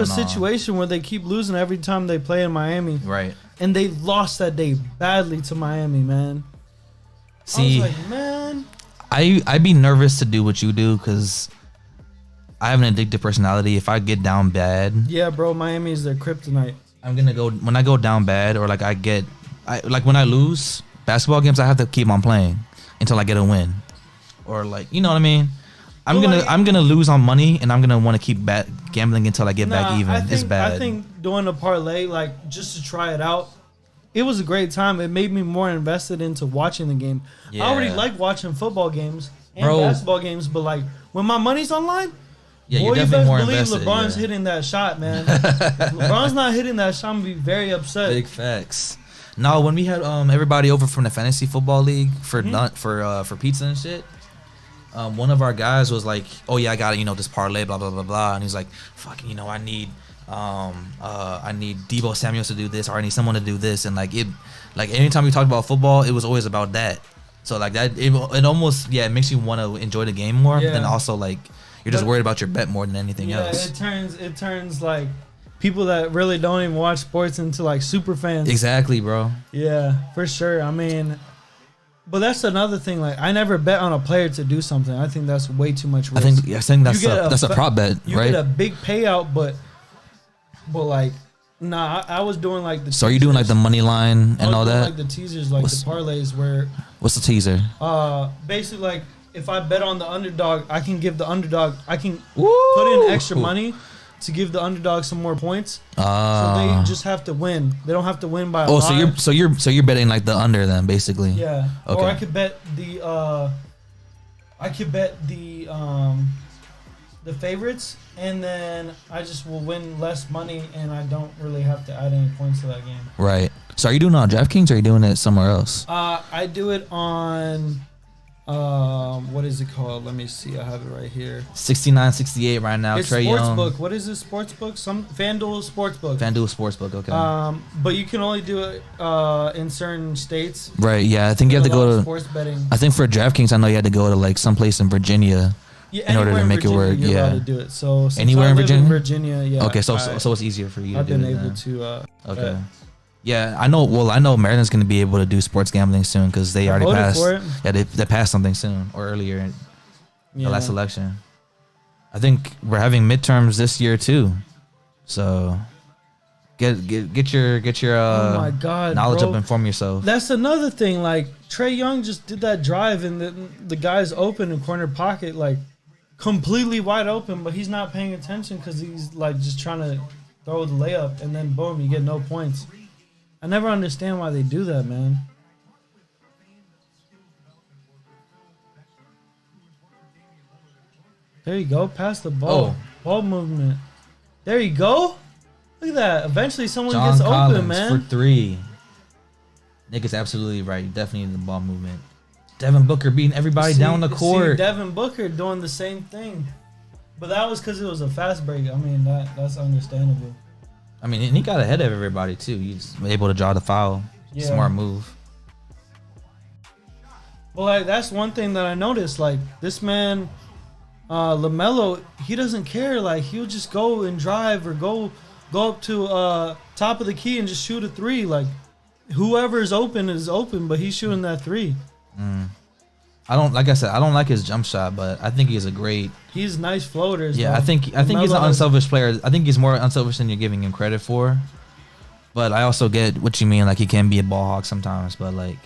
situation. Where they keep losing every time they play in Miami. Right. And they lost that day badly to Miami, man. See, I was like, man. I'd be nervous to do what you do because I have an addictive personality. If I get down bad. Yeah, bro, Miami is their kryptonite. I'm going to go, when I go down bad or like when I lose basketball games, I have to keep on playing until I get a win. Or like, you know what I mean? I'm gonna lose on money, and I'm gonna want to keep gambling until I get back even. It's bad. I think doing a parlay, like just to try it out, it was a great time. It made me more invested into watching the game. Yeah. I already like watching football games and basketball games, but like when my money's online, you're definitely more invested. LeBron's hitting that shot, man. LeBron's not hitting that shot, I'm gonna be very upset. Big facts. No, when we had everybody over from the fantasy football league for pizza and shit. One of our guys was like, "Oh yeah, I got this parlay, blah blah blah blah," and he's like, "Fucking, I need Deebo Samuel to do this, or I need someone to do this," and like anytime we talked about football, it was always about that. So like that, it almost it makes you want to enjoy the game more. But then also like you're just worried about your bet more than anything else. It turns like people that really don't even watch sports into like super fans. Exactly, bro. Yeah, for sure. I mean, but that's another thing. Like, I never bet on a player to do something. I think that's way too much risk. I think that's a prop bet, you right? You get a big payout, but like, nah. I was doing like the. So are you doing like the money line and all that? Like the teasers, like the parlays, where. What's the teaser? Basically, like if I bet on the underdog, I can give the underdog. I can put in extra money to give the underdog some more points. So they just have to win. They don't have to win by a lot. So you're betting like the under then, basically. Yeah. Okay. Or I could bet the favorites, and then I just will win less money, and I don't really have to add any points to that game. Right. So are you doing it on DraftKings or are you doing it somewhere else? I do it on what is it called? Let me see. I have it right here. 69.68 right now. It's TRAE Sportsbook. What is this Sportsbook? Some FanDuel Sportsbook. FanDuel Sportsbook. Okay. But you can only do it in certain states. Right. Yeah. I think you have to go to sports betting. I think for DraftKings, I know you had to go to like someplace in Virginia. Yeah, in order to make it work. You're allowed to do it. So anywhere in Virginia. Yeah. Okay. So it's easier for you. I've to do been it able then. to. Okay. Yeah, I know. Well, I know Maryland's going to be able to do sports gambling soon because they already passed. For it. Yeah, they passed something soon or earlier in the last election. I think we're having midterms this year too, so get your oh my God, knowledge bro. up, inform yourself. That's another thing. Like Trae Young just did that drive, and the guy's open in corner pocket, like completely wide open, but he's not paying attention because he's like just trying to throw the layup, and then boom, you get no points. I never understand why they do that, man. There you go. Pass the ball. Ball movement. There you go. Look at that. Eventually someone John gets Collins open, man. for 3. Nick is absolutely right. You definitely need the ball movement. Devin Booker beating everybody down the court. Devin Booker doing the same thing. But that was because it was a fast break. I mean, that's understandable. I mean, and he got ahead of everybody too. He's able to draw the foul. Yeah. Smart move. Well, like that's one thing that I noticed. Like this man, LaMelo, he doesn't care. Like he'll just go and drive or go up to top of the key and just shoot a 3. Like whoever is open, but he's shooting that 3. I don't like his jump shot, but I think he's a great. He's nice floaters. Yeah, though. I think he's an unselfish player. I think he's more unselfish than you're giving him credit for. But I also get what you mean. Like he can be a ball hawk sometimes, but like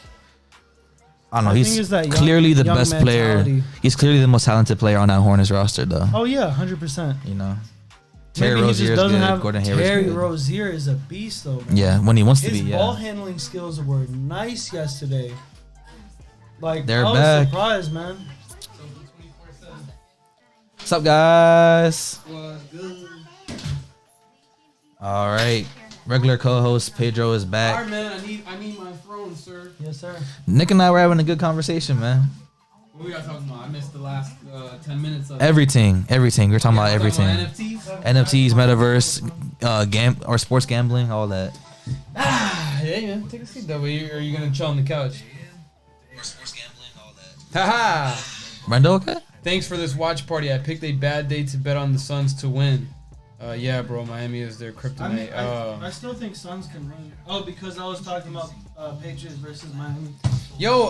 I don't know. He's clearly the best player. He's clearly the most talented player on that Hornets roster, though. Oh yeah, 100%. You know, Terry Rozier is good. Gordon Hayward's Terry good. Rozier is a beast, though. Man. Yeah, when he wants to be. His Yeah. ball handling skills were nice yesterday. Like They're I was back. surprised, man. What's up, guys? All right, regular co-host Pedro is back. All right, man. I need my throne, sir. Yes, sir. Nick and I were having a good conversation, man. What we got talking about? I missed the last 10 minutes of Everything. We're talking about everything. NFTs. NFTs, or sports gambling, all that. Hey, man. Take a seat, though. Or are you going to chill on the couch? Or sports gambling, all that. Haha. Brendo, okay? Thanks for this watch party. I picked a bad day to bet on the Suns to win. Yeah, bro. Miami is their kryptonite. I still think Suns can win. Oh, because I was talking about Patriots versus Miami. Yo,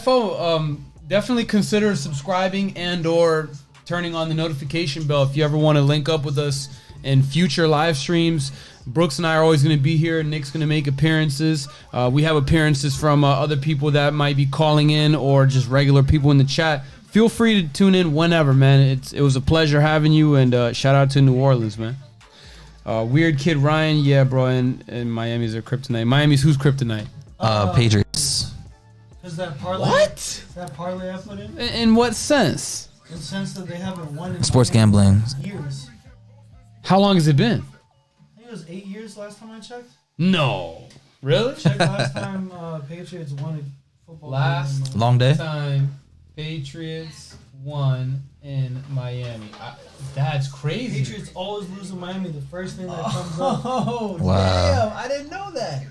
FO, definitely consider subscribing and or turning on the notification bell if you ever want to link up with us in future live streams. Brooks and I are always going to be here. Nick's going to make appearances. We have appearances from other people that might be calling in or just regular people in the chat. Feel free to tune in whenever, man. It was a pleasure having you, and shout out to New Orleans, man. Weird Kid Ryan, yeah, bro, and Miami's their kryptonite. Miami's who's kryptonite? Patriots. Is that parlay? What? That parlay I put in? In what sense? In the sense that they haven't won in Sports Miami gambling. years. How long has it been? I think it was 8 years last time I checked. No. Really? Check last time Patriots won a football Last game. Long day? time Patriots won in Miami. That's crazy. Patriots always lose in Miami. The first thing that comes up. Oh, Wow. damn. I didn't know that.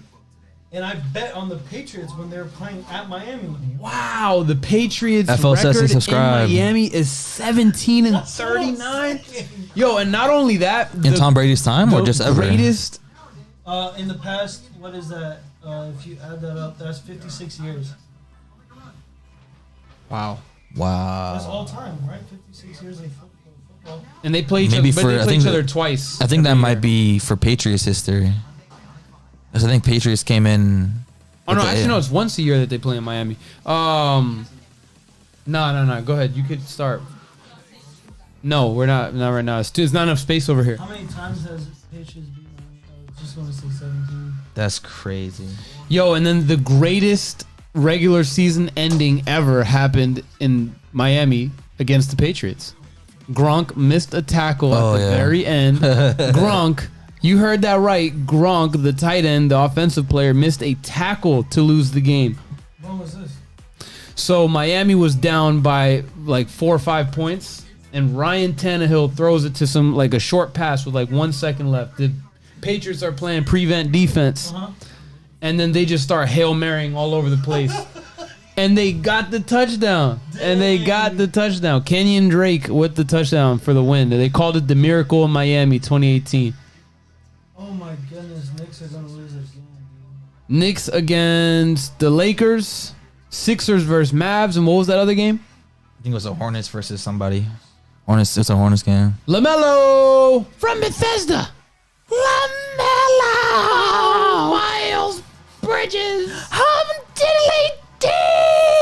and I bet on the Patriots when they were playing at Miami. Wow, the Patriots FL says he record in subscribed. Miami is 17-39. Yo, and not only that, In Tom Brady's time or the just ever? greatest. In the past, what is that? If you add that up, that's 56 years. Wow. That's Wow. all time, right? 56 years of football. And they play each Maybe other, but for- they I play think each that- other twice. I think that every might year. be for Patriots history. Because I think Patriots came in. Oh no, with the- actually no, it's once a year that they play in Miami. No. Go ahead. You could start. No, we're not right now. It's not enough space over here. How many times has Patriots beat Miami? I was just going to say 17. That's crazy. Yo, and then the greatest regular season ending ever happened in Miami against the Patriots. Gronk missed a tackle Oh, at the yeah. very end. Gronk, you heard that right. Gronk, the tight end, the offensive player, missed a tackle to lose the game. When was this? So Miami was down by like 4 or 5 points, and Ryan Tannehill throws it to a short pass with like 1 second left. The Patriots are playing prevent defense, and then they just start Hail Marying all over the place. And they got the touchdown. Kenyon Drake with the touchdown for the win. They called it the Miracle in Miami 2018. Oh my goodness, Knicks are going to lose again, dude. Knicks against the Lakers. Sixers versus Mavs. And what was that other game? I think it was the Hornets versus somebody. Hornets. It's a Hornets game. LaMelo from Bethesda. LaMelo. Miles Bridges.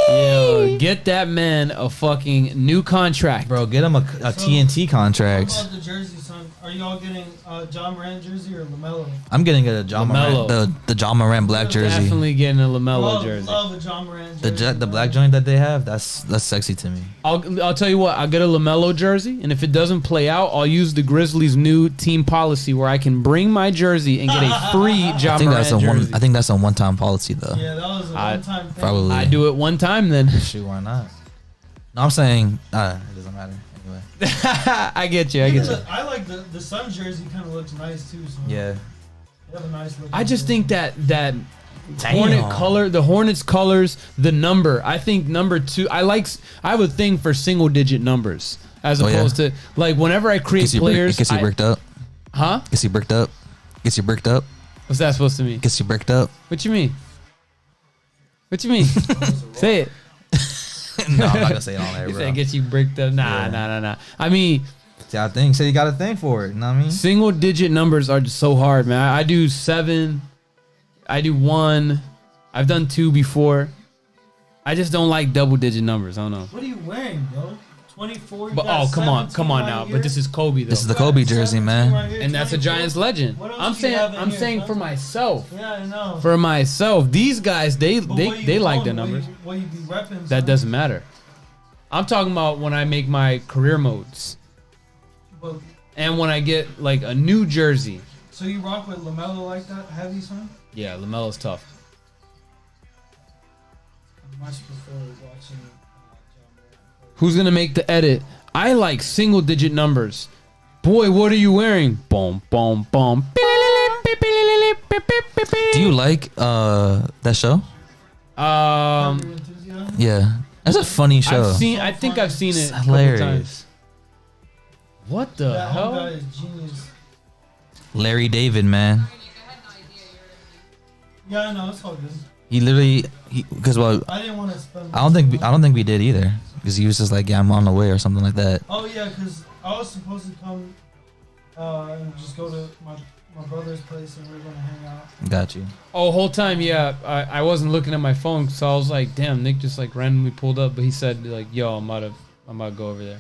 Yo, get that man a fucking new contract. Bro, get him a TNT contract. How about the jersey, son? Are y'all getting John Moran jersey or LaMelo? I'm getting a John LaMelo. Moran, the John Moran black jersey. Definitely getting a LaMelo jersey. Love a John Moran jersey. The black joint that they have, that's sexy to me. I'll tell you what, I'll get a LaMelo jersey, and if it doesn't play out, I'll use the Grizzlies' new team policy where I can bring my jersey and get a free John Moran jersey. I think that's a one-time policy though. Yeah, that was a one-time thing. Probably. I do it one time then. Shoot, why not? No, I'm saying it doesn't matter anyway. I get you. I like the Suns jersey. Kind of looks nice too. So Yeah. they have a nice look. I just think that Hornet color, the Hornets colors, the number. I think number 2. I have a thing for single digit numbers as opposed to like whenever I create players. Gets you bricked up. Huh? Gets you bricked up. Gets you bricked up. What's that supposed to mean? Gets you bricked up. What you mean? What you mean? Say it. No, I'm not gonna say it on there, You bro. said gets you bricked up. Nah. I mean, See, I think said you got a thing for it. You know what I mean? single digit numbers are just so hard, man. I do 7. I do 1. I've done 2 before. I just don't like double digit numbers. I don't know. What are you wearing, bro? 24. you But got come on 17 now. right here? But this is Kobe though. This is the Kobe jersey, 17 man. right here, and that's a 24. Giants legend. What else I'm do you have in saying here, saying son? for myself. Yeah, I know. For myself. These guys, they But what you like own, the numbers. What you be repping? That son? doesn't matter. I'm talking about when I make my career modes. But, And when I get like a new jersey. so you rock with LaMelo like that, heavy, son? Yeah, LaMelo's tough. I much prefer watching John Moran. Who's gonna make the edit? I like single digit numbers. Boy, what are you wearing? Boom, boom, boom. Do you like that show? Curb Your Enthusiasm? Yeah, that's a funny show. I think I've seen it It's a couple hilarious. times. What the That whole guy hell? is genius. Larry David, man. Yeah, I know, it's all good. He literally, because I didn't want to spend. I don't think we did either. Because he was just like, yeah, I'm on the way or something like that. Oh yeah, because I was supposed to come and just go to my brother's place and we were gonna hang out. Got you. Oh, whole time, yeah. I wasn't looking at my phone, so I was like, damn, Nick just like randomly pulled up, but he said like, yo, I'm about to go over there.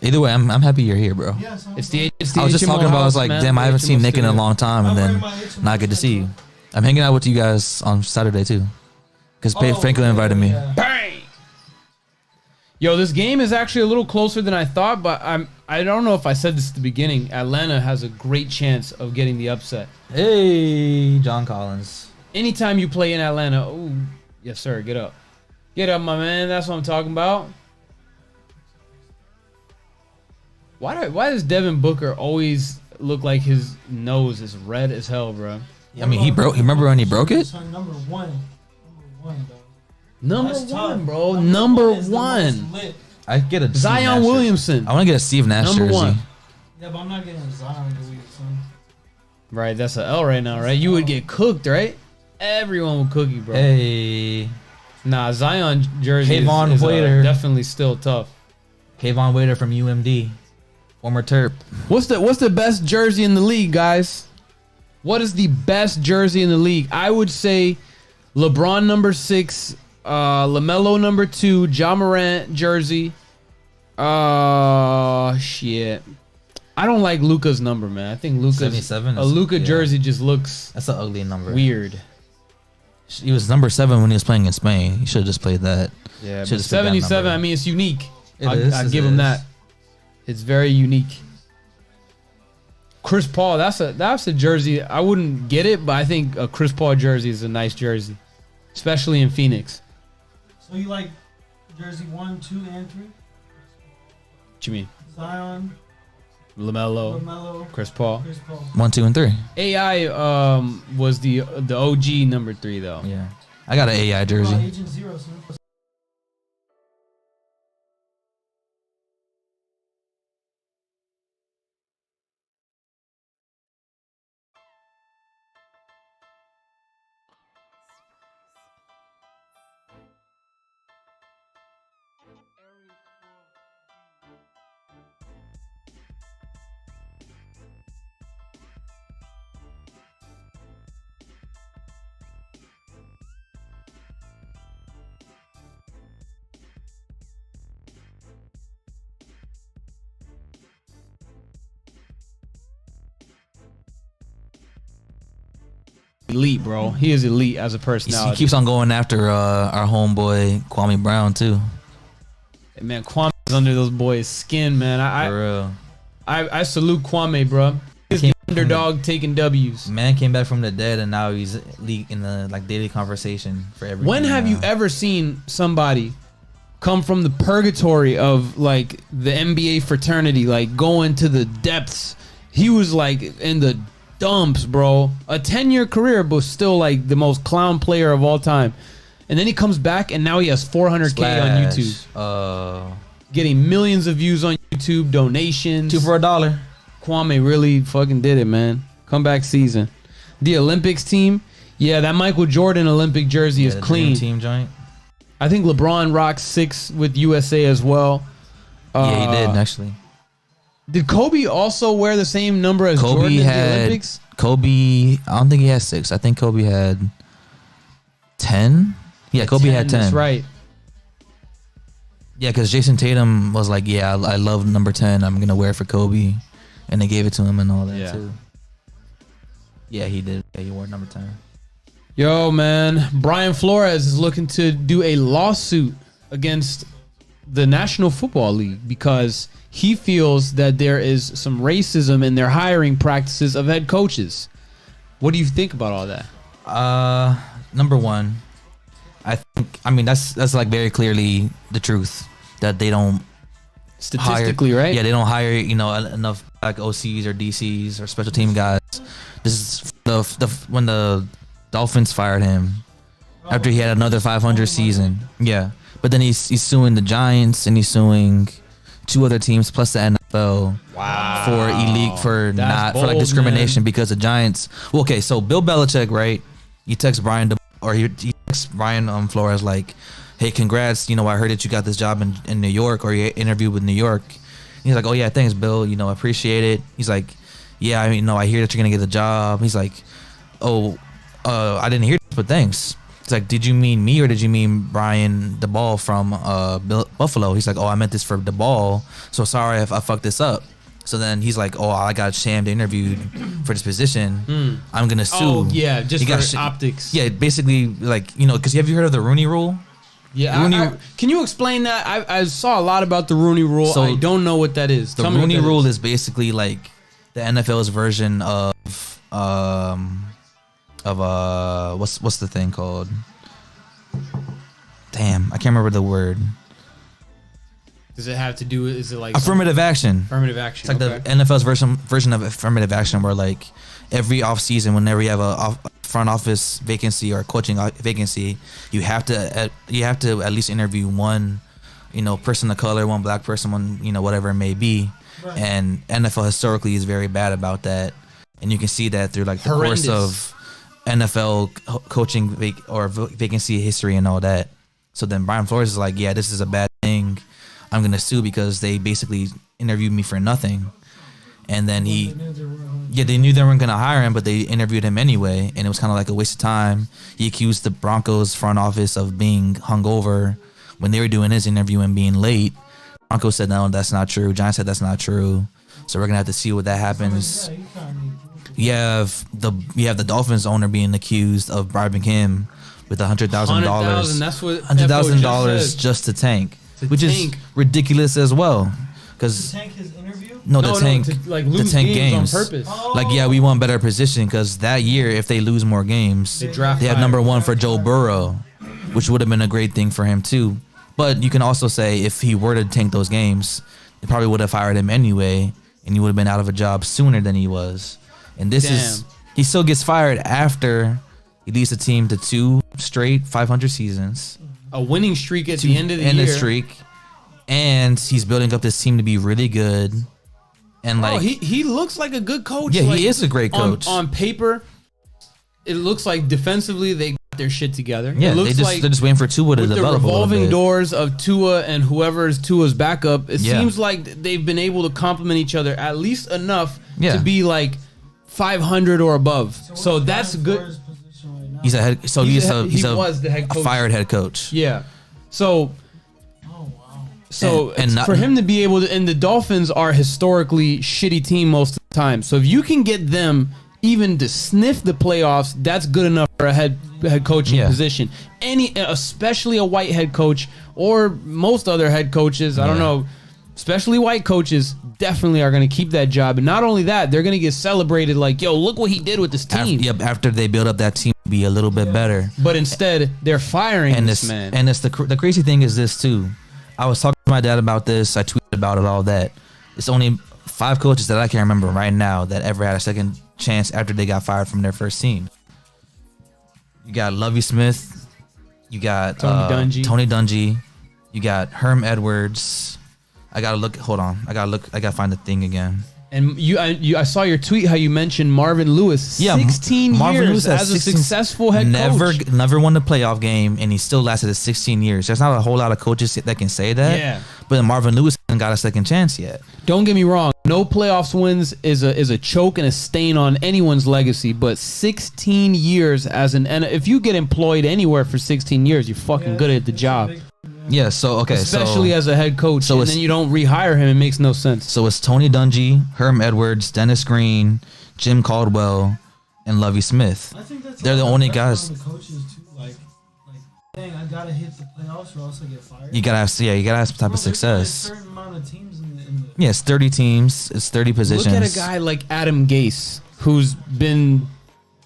Either way, I'm happy you're here, bro. Yeah, so It's the I was just HMO talking about, I was house, like, man. damn, I haven't The seen HMO Nick in a studio. long time, and I'm then wearing my HMO not good to see you. shirt, I'm hanging out with you guys on Saturday too, because Oh, Franklin invited me. yeah. Bang! Yo, this game is actually a little closer than I thought, but I don't know if I said this at the beginning. Atlanta has a great chance of getting the upset. Hey, John Collins. Anytime you play in Atlanta, oh, yes sir, get up. Get up, my man. That's what I'm talking about. Why does Devin Booker always look like his nose is red as hell, bro? I mean, he broke. You remember when he broke it? Number one, dog. Number That's one, tough. bro. Number is the one. most lit. I get a Steve Zion Nash Williamson. I want to get a Steve Nash Number jersey. one. Yeah, but I'm not getting a Zion Williamson. Right, that's an L right now, right? You would get cooked, right? Everyone would cook you, bro. Hey, Nah, Zion jersey Kayvon is Waiter. definitely still tough. Kayvon Waiter from UMD, former Terp. What's the best jersey in the league, guys? What is the best jersey in the league? I would say LeBron number 6, LaMelo number 2, Ja Morant jersey. Shit. I don't like Luka's number, man. I think Luka's 77 a is- Luka yeah. jersey just looks That's an ugly number. weird. He was number 7 when he was playing in Spain. He should have just played that. Yeah, Should've but took that 77. number. I mean, it's unique. It I is, give it him is. that. It's very unique. Chris Paul, that's a jersey. I wouldn't get it, but I think a Chris Paul jersey is a nice jersey, especially in Phoenix. So you like jersey 1, 2, and 3? What you mean? Zion, LaMelo, LaMelo, Chris Paul. 1, 2, and 3. AI was the OG number 3 though. Yeah, I got an AI jersey. Agent Zero, son. Elite, bro. He is elite as a He personality. keeps on going after our homeboy Kwame Brown too. Man, Kwame is under those boys' skin, man. For real. I salute Kwame, bro. He's the underdog taking W's. Man came back from the dead and now he's in the daily conversation for everything. When have you ever seen somebody come from the purgatory of like the NBA fraternity, like going to the depths? He was like in the dumps, bro. A 10-year career, but still like the most clown player of all time. And then he comes back and now he has 400K on YouTube. Getting millions of views on YouTube, donations. 2 for $1. Kwame really fucking did it, man. Comeback season. The Olympics team, yeah, that Michael Jordan Olympic jersey is the clean. Dream Team joint. I think LeBron rocks 6 with USA as well. Yeah, he did actually. Did Kobe also wear the same number as Kobe Jordan in the had Olympics? Kobe. I don't think he had 6. I think Kobe had 10. Yeah, Kobe had 10. That's right. Yeah, because Jason Tatum was like, "Yeah, I love number 10. I'm gonna wear it for Kobe," and they gave it to him and all that Yeah. too. Yeah, he did. Yeah, he wore number 10. Yo, man. Brian Flores is looking to do a lawsuit against the National Football League because he feels that there is some racism in their hiring practices of head coaches. What do you think about all that? Number one, I mean that's like very clearly the truth that they don't Statistically, hire, right? Yeah, they don't hire enough black OCs or DCs or special team guys. This is when the Dolphins fired him after he had another 500 season. Yeah, but then he's suing the Giants and he's suing 2 other teams plus the NFL. Wow. For That's for like bold, discrimination man. because the Giants. Well, okay, so Bill Belichick, right? He texts Brian he texts Brian Flores like, "Hey, congrats! I heard that you got this job in New York, or you interviewed with New York." And he's like, "Oh yeah, thanks, Bill. I appreciate it." He's like, "Yeah, I hear that you're gonna get the job." He's like, "Oh, I didn't hear this, but thanks." It's like, "Did you mean me or did you mean Brian DeBall from Buffalo?" He's like, "Oh, I meant this for DeBall. So sorry if I fucked this up." So then he's like, "Oh, I got shammed interviewed for this position. I'm gonna sue." Oh, yeah, just He got for optics. Yeah, basically, like because have you heard of the Rooney Rule? Yeah, can you explain that? I saw a lot about the Rooney Rule. So I don't know what that is. The Tell me what Rooney that Rule is basically like the NFL's version of what's the thing called? Damn, I can't remember the word. Does it have to do with? Is it like Affirmative action. affirmative action? It's like the NFL's version of affirmative action, where like every offseason, whenever you have a front office vacancy or a coaching vacancy, you have to at least interview one, person of color, one black person, one, whatever it may be. Right. And NFL historically is very bad about that, and you can see that through like the course of NFL coaching vacancy history and all that. So then Brian Flores is like, yeah, this is a bad thing. I'm gonna sue because they basically interviewed me for nothing. And then they knew they weren't gonna hire him, but they interviewed him anyway, and it was kind of like a waste of time. He accused the Broncos front office of being hungover when they were doing his interview and being late. Broncos said no, that's not true. Giants said that's not true. So we're gonna have to see what that happens. You have the Dolphins owner being accused of bribing him with $100,000. That's what $100,000 just to tank, which is ridiculous as well. Because tank his interview? No, the tank games on purpose. Oh. Like, yeah, we want better position because that year, if they lose more games, they have number one for Joe Burrow, which would have been a great thing for him too. But you can also say if he were to tank those games, they probably would have fired him anyway, and he would have been out of a job sooner than he was. And he still gets fired after he leads the team to 2 straight 500 seasons, a winning streak at the end of the year. And he's building up this team to be really good. And he looks like a good coach. Yeah, he is a great coach. On paper, it looks like defensively they got their shit together. Yeah, they're just waiting for Tua to develop. The revolving doors of Tua and whoever is Tua's backup, it seems like they've been able to complement each other at least enough to be like 500 or above. So that's good. He's a head. So he was the head coach. A fired head coach. Yeah. So. So for him to be able to, and the Dolphins are historically shitty team most of the time. So if you can get them even to sniff the playoffs, that's good enough for a head coaching position. Especially a white head coach or most other head coaches, I don't know, especially white coaches definitely are going to keep that job. And not only that, they're going to get celebrated like, yo, look what he did with this team. After they build up that team to be a little bit better. But instead, they're firing this man. And it's the crazy thing is this too. I was talking to my dad about this. I tweeted about it, all that. It's only 5 coaches that I can remember right now that ever had a second chance after they got fired from their first team. You got Lovie Smith. You got Tony Dungy. You got Herm Edwards. I gotta look. Hold on. I gotta find the thing again. And I saw your tweet how you mentioned Marvin Lewis. Yeah, 16 Marvin years Lewis as a successful head coach. Never won the playoff game, and he still lasted 16 years. There's not a whole lot of coaches that can say that. Yeah. But Marvin Lewis hasn't got a second chance yet. Don't get me wrong. No playoffs wins is a choke and a stain on anyone's legacy. But 16 years if you get employed anywhere for 16 years, you're fucking good at the job. Yeah, especially as a head coach, and then you don't rehire him, it makes no sense. So it's Tony Dungy, Herm Edwards, Dennis Green, Jim Caldwell, and Lovie Smith. I think they're the only guys. The coaches too, like, dang, I gotta hit the playoffs or else I get fired. You gotta have some type of success. There's a certain amount of teams yeah, it's 30 teams. It's 30 positions. Look at a guy like Adam Gase, who's been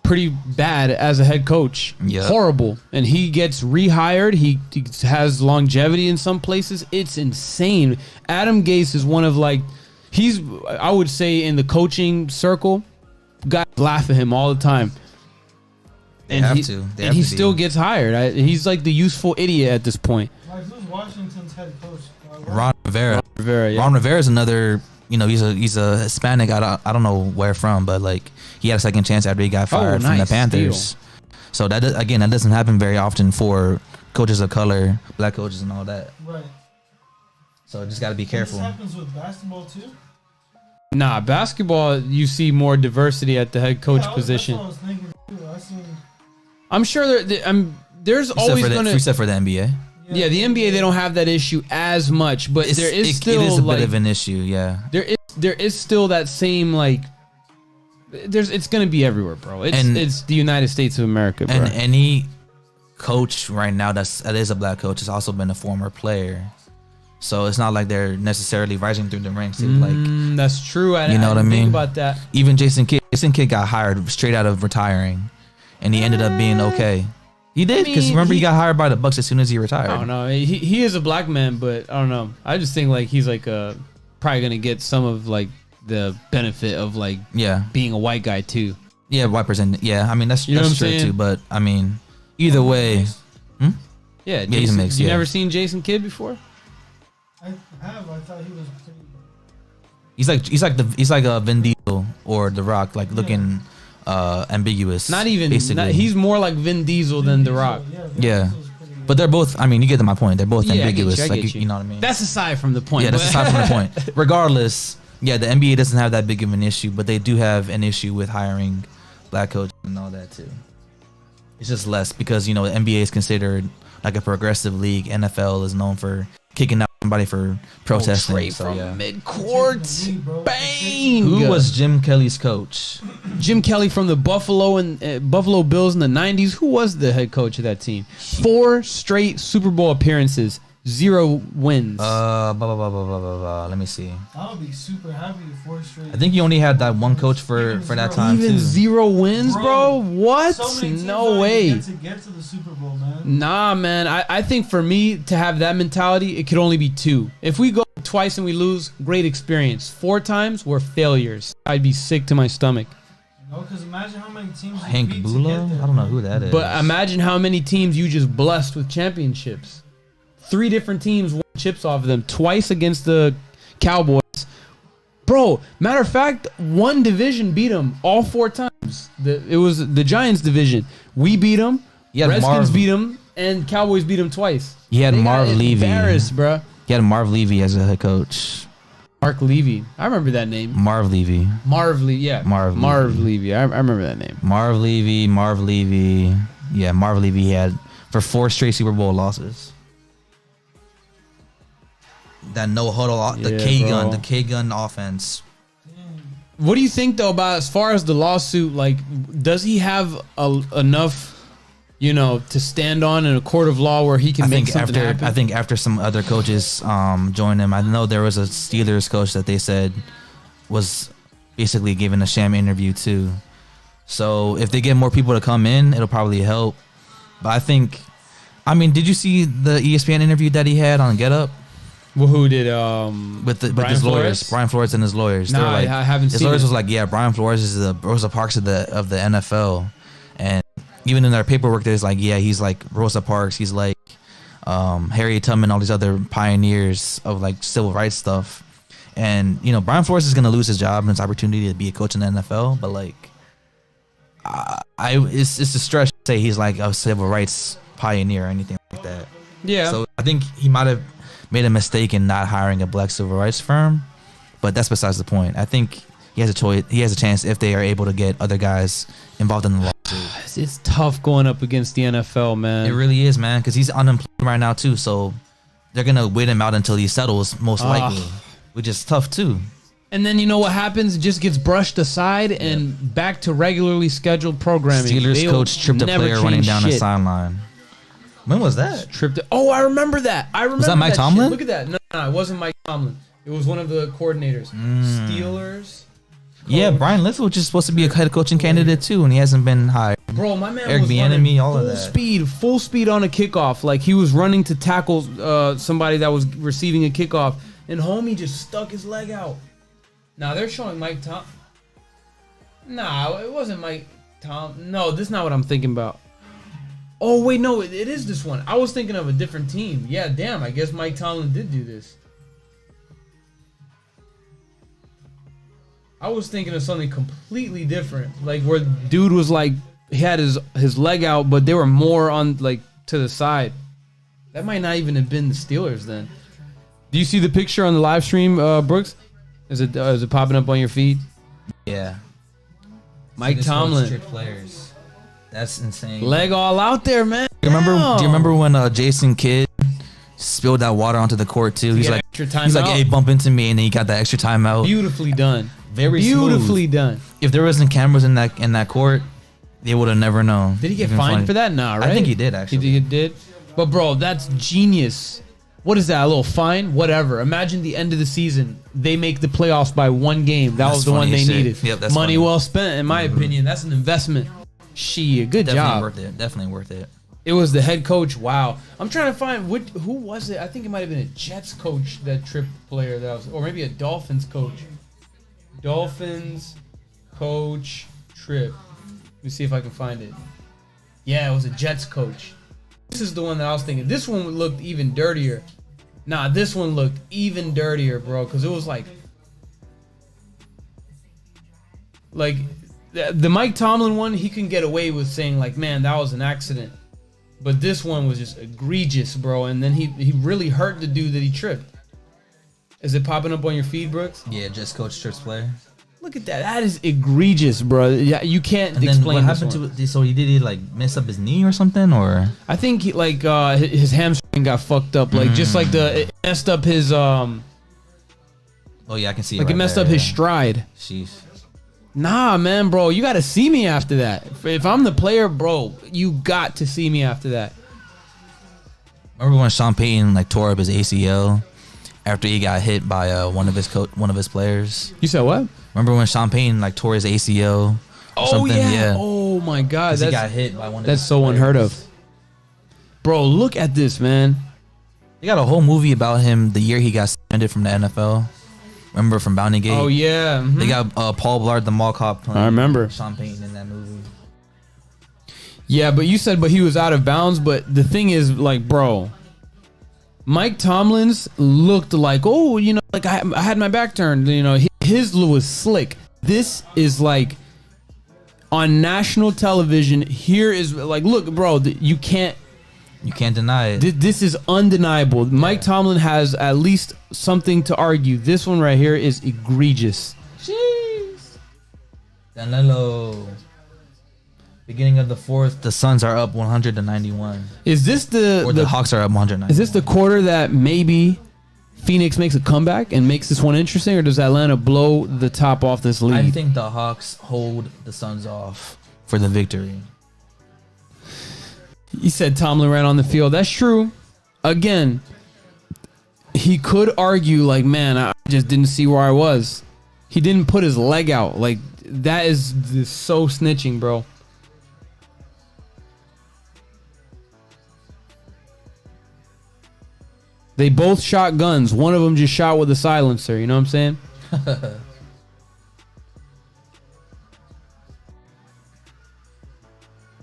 pretty bad as a head coach. Yep. Horrible. And he gets rehired. He has longevity in some places. It's insane. Adam Gase is one of I would say in the coaching circle, guys laugh at him all the time. He still gets hired. He's like the useful idiot at this point. Like, who's Washington's head coach? Ron Rivera. Ron Rivera is another. He's a Hispanic. I don't know where from, but he had a second chance after he got fired from the Panthers. So that doesn't happen very often for coaches of color, black coaches, and all that. Right. So just got to be careful. This happens with basketball too. Nah, basketball you see more diversity at the head coach position. That's what I was thinking too. I'm sure there's always going to. Except for the NBA. Yeah, the NBA they don't have that issue as much, but it is a bit of an issue. Yeah, there is still that same it's gonna be everywhere, bro. It's the United States of America, bro. And any coach right now that is a black coach has also been a former player, so it's not like they're necessarily rising through the ranks. That's true. You know what I mean? Think about that. Even Jason Kidd got hired straight out of retiring, and he ended up being okay. He did, because remember he got hired by the Bucks as soon as he retired. I don't know. He is a black man, but I don't know. I just think he's probably gonna get some of the benefit of being a white guy too. Yeah, Wipers. Yeah, I mean, that's, You know that's what I'm true saying? too. But, I mean, either way. Yeah, he's a mix, You yeah. never seen Jason Kidd before? I have. I thought he was pretty. He's like a Vin Diesel or The Rock, like looking ambiguous. Not even. basically. He's more like Vin Diesel than The Rock. Yeah. But they're both, I mean, you get to my point. They're both Yeah, I get ambiguous. you, I like, get you. you know what I mean? That's aside from the point. Yeah, that's aside from the point. Regardless, yeah, the NBA doesn't have that big of an issue, but they do have an issue with hiring black coaches and all that too. It's just less because, you know, the NBA is considered like a progressive league. NFL is known for kicking out somebody for protesting. Trey so, from yeah. midcourt. Bang! Who was Jim Kelly's coach? Jim Kelly from the Buffalo Bills in the 90s. Who was the head coach of that team? 4 straight Super Bowl appearances, 0 wins. Let me see. I'll be super happy if 4 straight. I think he only had that one coach for that time Even too. 0 wins, bro? What? So many teams No don't way. even get to the Super Bowl, man. Nah, man. I think for me to have that mentality, it could only be 2. If we go twice and we lose, great experience. 4 times, we're failures. I'd be sick to my stomach. No, because imagine how many teams. you Hank beat to Bulow? get there, I don't know man. who that is. But imagine how many teams you just blessed with championships. 3 different teams won chips off of them. Twice against the Cowboys. Bro, matter of fact, one division beat them all 4 times. It was the Giants division. We beat them. Yeah, Redskins beat them. And Cowboys beat them twice. He had They Marv got Levy. embarrassed, bro. He had Marv Levy as a head coach. Mark Levy. I remember that name. Marv Levy. Marv Levy. Yeah. Marv Levy. I remember that name. Marv Levy. Yeah, Marv Levy he had for 4 straight Super Bowl losses. That no huddle, the Yeah, bro. K gun offense. What do you think though about as far as the lawsuit? Like, does he have enough, to stand on in a court of law where he can make something happen? I think after some other coaches joined him, I know there was a Steelers coach that they said was basically giving a sham interview too. So if they get more people to come in, it'll probably help. But did you see the ESPN interview that he had on Get Up? Well, who did? With Brian his Flores? lawyers, Brian Flores and his lawyers. Nah, They were like, I haven't his seen lawyers it. was like, yeah, Brian Flores is the Rosa Parks of the NFL, and even in their paperwork, there's like, yeah, he's like Rosa Parks, he's like Harriet Tubman, all these other pioneers of like civil rights stuff, and Brian Flores is gonna lose his job and his opportunity to be a coach in the NFL, but like, it's a stretch to say he's like a civil rights pioneer or anything like that. Yeah. So I think he might have made a mistake in not hiring a black civil rights firm, but that's besides the point. I think he has a choice. He has a chance if they are able to get other guys involved in the lawsuit. It's tough going up against the NFL, man. It really is, man, because he's unemployed right now too. So they're gonna wait him out until he settles, most likely, which is tough too. And then you know what happens? It just gets brushed aside and back to regularly scheduled programming. Steelers They'll coach tripped a never player running change down the shit. sideline. When was that? Oh, I remember that. Was that Mike Tomlin? Shit. Look at that. No, it wasn't Mike Tomlin. It was one of the coordinators. Steelers. Yeah, Brian Leftwich is supposed to be a head coaching candidate too, and he hasn't been hired. Bro, my man Eric was Bieniemy, running all of that. full speed on a kickoff. Like he was running to tackle somebody that was receiving a kickoff, and homie just stuck his leg out. Now they're showing Mike Tom. Nah, it wasn't Mike Tom. No, this is not what I'm thinking about. Oh wait, no, it is this one. I was thinking of a different team. Yeah, damn. I guess Mike Tomlin did do this. I was thinking of something completely different, like where dude was like he had his leg out, but they were more on like to the side. That might not even have been the Steelers then. Do you see the picture on the live stream, Brooks? Is it popping up on your feed? Yeah. Mike Tomlin, Strict players. That's insane. leg all out there, man. Do you Damn. remember when Jason Kidd spilled that water onto the court too? He's get like, extra he's like, timeout. hey, bump into me, and then he got that extra timeout. Beautifully done. Very beautifully smooth. done. If there wasn't cameras in that court, they would have never known. Did he get Even fined funny. for that? Nah, right? I think he did actually. He did. But bro, that's genius. What is that? A little fine? Whatever. Imagine the end of the season. They make the playoffs by 1 game. That That's was the one funny they as shit. needed. Yep, that's money funny. well spent, in my opinion. That's an investment. Shit, good Definitely job. worth it. Definitely worth it. It was the head coach. Wow. I'm trying to find who was it? I think it might have been a Jets coach that tripped player that was, or maybe a Dolphins coach. Dolphins coach trip. me see if I can find it. Yeah, it was a Jets coach. This is the one that I was thinking. This one looked even dirtier. Nah, this one looked even dirtier, bro, because it was like the Mike Tomlin one, he can get away with saying like, man, that was an accident. But this one was just egregious, bro. And then he really hurt the dude that he tripped. Is it popping up on your feed, Brooks? Yeah, just coach trips player. Look at that. That is egregious, bro. Yeah, you can't And explain then what this happened one. to it? So he like mess up his knee or something, or I think he, like his hamstring got fucked up. Like just like it messed up his oh yeah, I can see like it messed up his stride. Sheesh. Nah, man, bro, you got to see me after that. If I'm the player, bro, you got to see me after that. Remember when Sean Payton like tore up his ACL after he got hit by one of his players? You said what? Remember when Sean Payton like tore his ACL? Or Oh something? yeah. Oh my God, He got hit by one of that's his so players. unheard of. Bro, look at this, man. They got a whole movie about him the year he got suspended from the NFL. Remember from Bounty Gate? Oh yeah. Mhm. They got Paul Blart, the mall cop, playing I remember. Sean Payton in that movie. Yeah, but you said he was out of bounds. But the thing is, like, bro, Mike Tomlin's looked like, oh, you know, like I had my back turned. You know, his was slick. This is like on national television. Here is like, look, bro, you can't deny it. This is undeniable. Mike Tomlin has at least something to argue. This one right here is egregious. Jeez. Danilo. Beginning of the fourth, the Suns are up 100-91. Is this Or the Hawks are up 190. Is this the quarter that maybe Phoenix makes a comeback and makes this one interesting, or does Atlanta blow the top off this lead? I think the Hawks hold the Suns off for the victory. He said Tomlin ran on the field. That's true. Again, he could argue like, man, I just didn't see where I was. He didn't put his leg out. Like, that is so snitching, bro. They both shot guns. One of them just shot with a silencer. You know what I'm saying?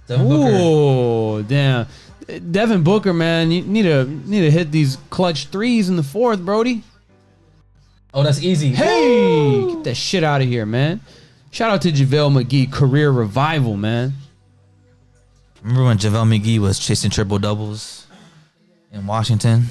Devin Booker. Oh, damn. Devin Booker, man, you need to hit these clutch threes in the fourth, Brody. Oh, that's easy. Hey, get that shit out of here, man. Shout out to JaVale McGee, career revival, man. Remember when JaVale McGee was chasing triple doubles in Washington?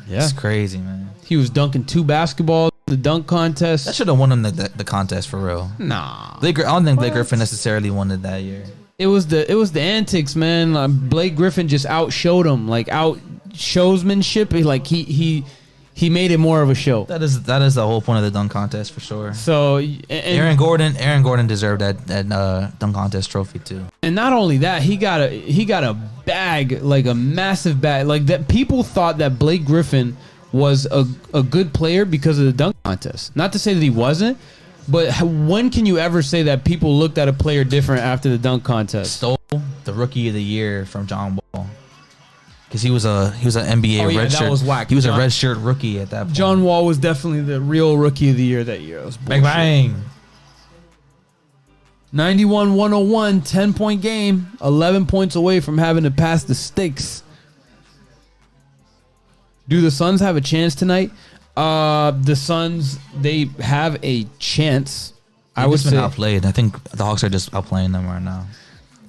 Yeah. It's crazy, man. He was dunking 2 basketballs in the dunk contest. That should have won him the contest for real. Nah. I don't think Blake Griffin necessarily won it that year. It was the antics, man. Blake Griffin just outshowed him, like out showsmanship. Like he made it more of a show. That is the whole point of the dunk contest for sure. So Aaron Gordon deserved that dunk contest trophy too. And not only that, he got a bag, like a massive bag, like that. People thought that Blake Griffin was a good player because of the dunk contest. Not to say that he wasn't, but when can you ever say that people looked at a player different after the dunk contest? Stole the rookie of the year from John Wall because he was an NBA red shirt. That was whack. He was a red shirt rookie at that point. John Wall was definitely the real rookie of the year that year. Bang bang. 91-101, 10-point game, 11 points away from having to pass the stakes. Do the Suns have a chance tonight? The Suns, they have a chance. I would say outplayed. I think the Hawks are just outplaying them right now.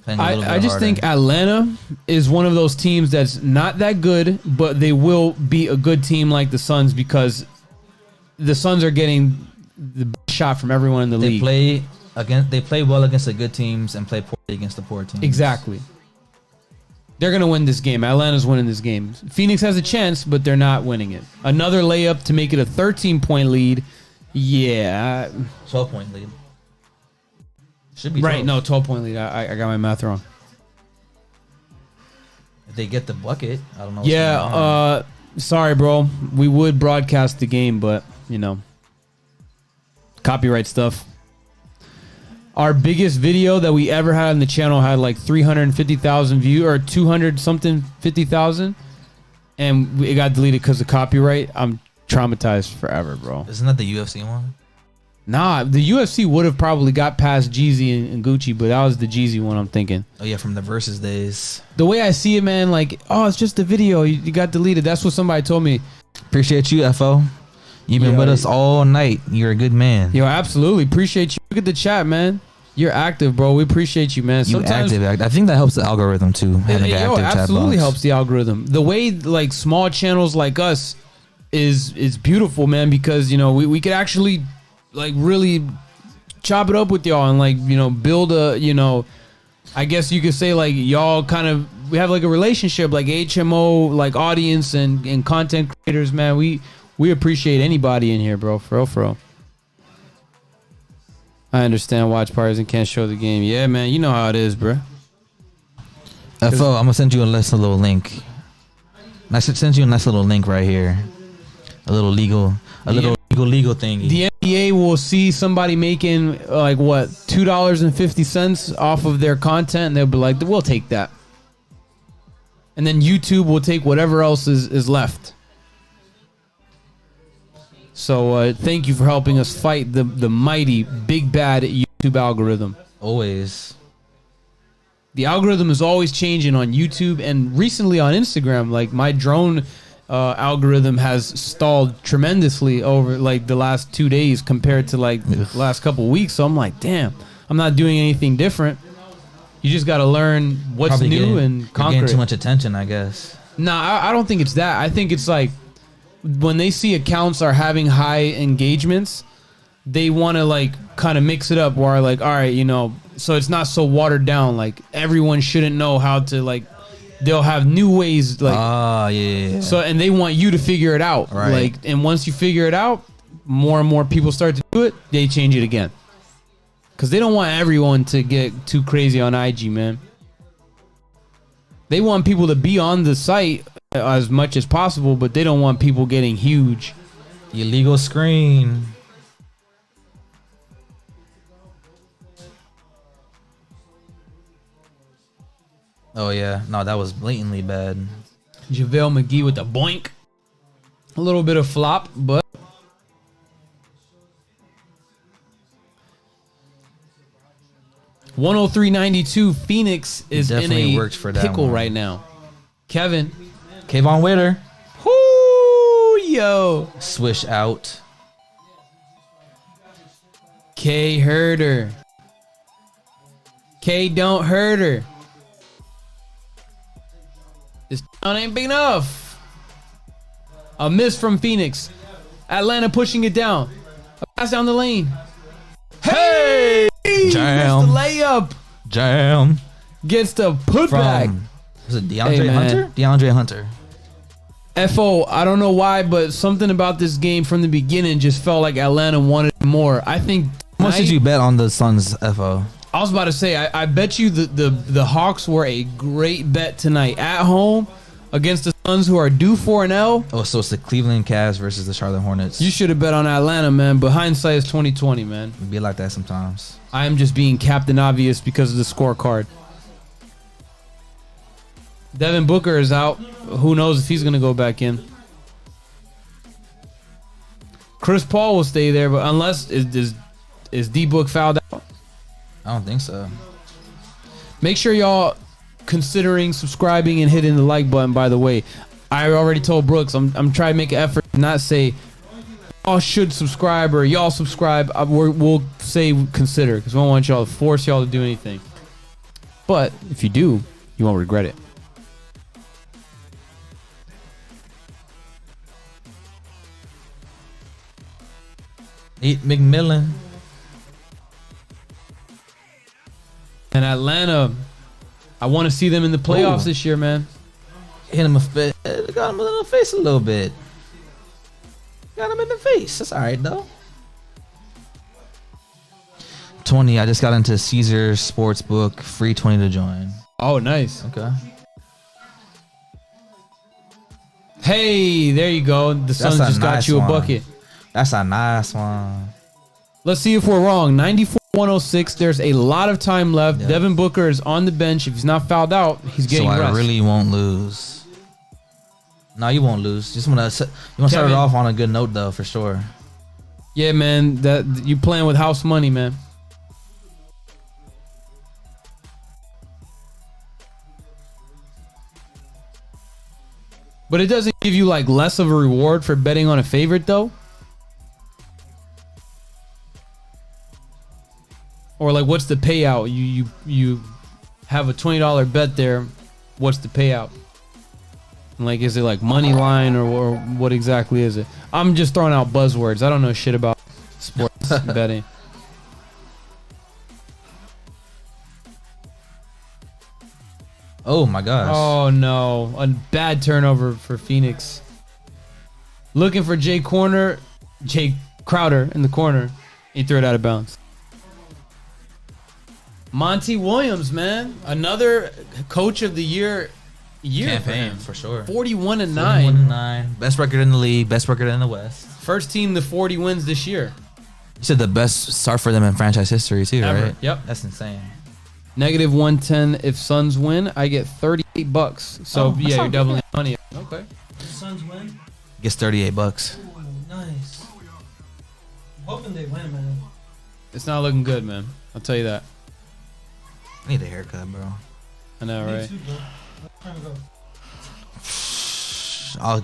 I just think Atlanta is one of those teams that's not that good, but they will be a good team like the Suns because the Suns are getting the best shot from everyone in the league. They play well against the good teams and play poorly against the poor teams. Exactly. They're going to win this game. Atlanta's winning this game. Phoenix has a chance, but they're not winning it. Another layup to make it a 13-point lead. Yeah. 12-point lead. Should be 12. Right, no, 12-point lead. I got my math wrong. If they get the bucket, I don't know what's going on. Yeah, sorry, bro. We would broadcast the game, but, you know, copyright stuff. Our biggest video that we ever had on the channel had like 350,000 views or 200-something 50,000, and it got deleted because of copyright. I'm traumatized forever, bro. Isn't that the UFC one? Nah, the UFC would have probably got past Jeezy and Gucci, but that was the Jeezy one I'm thinking. Oh yeah, from the Versus days. The way I see it, man, like, oh, it's just a video. You got deleted. That's what somebody told me. Appreciate you, FO. You've been with us all night. You're a good man. Yo, absolutely. Appreciate you. Look at the chat, man. You're active, bro. We appreciate you, man. Sometimes, you active. I think that helps the algorithm too. Having an active chat absolutely box helps the algorithm. The way like small channels like us is beautiful, man, because, you know, we could actually like really chop it up with y'all and, like, you know, build a, you know, I guess you could say, like, y'all kind of, we have like a relationship, like HMO, like audience and content creators, man. We appreciate anybody in here, bro. For real. I understand watch parties and can't show the game. Yeah, man, you know how it is, bro. FO, I'm gonna send you a nice little link. I should send you a nice little link right here. A little legal thingy. The NBA will see somebody making like what, $2.50 off of their content, and they'll be like, we'll take that. And then YouTube will take whatever else is left. So thank you for helping us fight the mighty big bad YouTube algorithm. Always. The algorithm is always changing on YouTube and recently on Instagram. Like my drone algorithm has stalled tremendously over like the last 2 days compared to like the last couple weeks. So I'm like, damn, I'm not doing anything different. You just got to learn what's Probably new and conquer getting it. too much attention, I guess. Nah, I don't think it's that. I think it's like when they see accounts are having high engagements, they want to like kind of mix it up where like, all right, you know, so it's not so watered down. Like everyone shouldn't know how to like, they'll have new ways like, yeah. So, and they want you to figure it out. Right. Like, and once you figure it out, more and more people start to do it, they change it again. Cause they don't want everyone to get too crazy on IG, man. They want people to be on the site as much as possible, but they don't want people getting huge. Illegal screen. Oh yeah, no, that was blatantly bad. JaVale McGee with the boink. A little bit of flop, but $103.92. Phoenix is in Definitely a worked for that pickle one. right now. Kevin. Kayvon Witter. Whoo, yo. Swish out. K hurt her. K don't hurt her. This town ain't big enough. A miss from Phoenix. Atlanta pushing it down. A pass down the lane. Hey! Jam. Gets the layup. Jam. Gets the putback. Was it DeAndre Hey, man. Hunter? DeAndre Hunter. FO, I don't know why, but something about this game from the beginning just felt like Atlanta wanted more. I think. How much did you bet on the Suns, FO? I was about to say, I bet you the Hawks were a great bet tonight at home against the Suns, who are due for an L. Oh, so it's the Cleveland Cavs versus the Charlotte Hornets. You should have bet on Atlanta, man. But hindsight is 2020, man. It'd be like that sometimes. I am just being Captain Obvious because of the scorecard. Devin Booker is out. Who knows if he's going to go back in. Chris Paul will stay there, but unless is D-Book fouled out? I don't think so. Make sure y'all considering subscribing and hitting the like button, by the way. I already told Brooks, I'm trying to make an effort to not say y'all should subscribe or y'all subscribe. We'll say consider, because we don't want y'all to force y'all to do anything. But if you do, you won't regret it. Nate McMillan. And Atlanta, I want to see them in the playoffs this year, man. Hit him got him in the face a little bit. Got him in the face. That's all right though. 20. I just got into Caesar Sportsbook. Free 20 to join. Oh, nice. Okay. Hey, there you go. The Suns just got you a bucket. That's a nice one. Let's see if we're wrong. 94-106. There's a lot of time left. Yep. Devin Booker is on the bench. If he's not fouled out, he's getting so I rest. really won't lose. No, you won't lose. You want to start it off on a good note though, for sure. Yeah, man. That you playing with house money, man. But it doesn't give you like less of a reward for betting on a favorite though. Or like, what's the payout? You have a $20 bet there. What's the payout? Like, is it like money line or what exactly is it? I'm just throwing out buzzwords. I don't know shit about sports betting. Oh my gosh. Oh no, a bad turnover for Phoenix. Looking for Jay Crowder in the corner. He threw it out of bounds. Monty Williams, man, another coach of the year Campaign for sure. 41 and 9. Best record in the league. Best record in the West. First team to 40 wins this year. You said the best start for them in franchise history too, Ever. right? Yep. That's insane. Negative 110 if Suns win. I get $38. So yeah, you're doubling money. Okay. The Suns win. Gets $38. Ooh, nice. I'm hoping they win, man. It's not looking good, man. I'll tell you that. I need a haircut, bro. I know, Me right? too, bro. What time to go?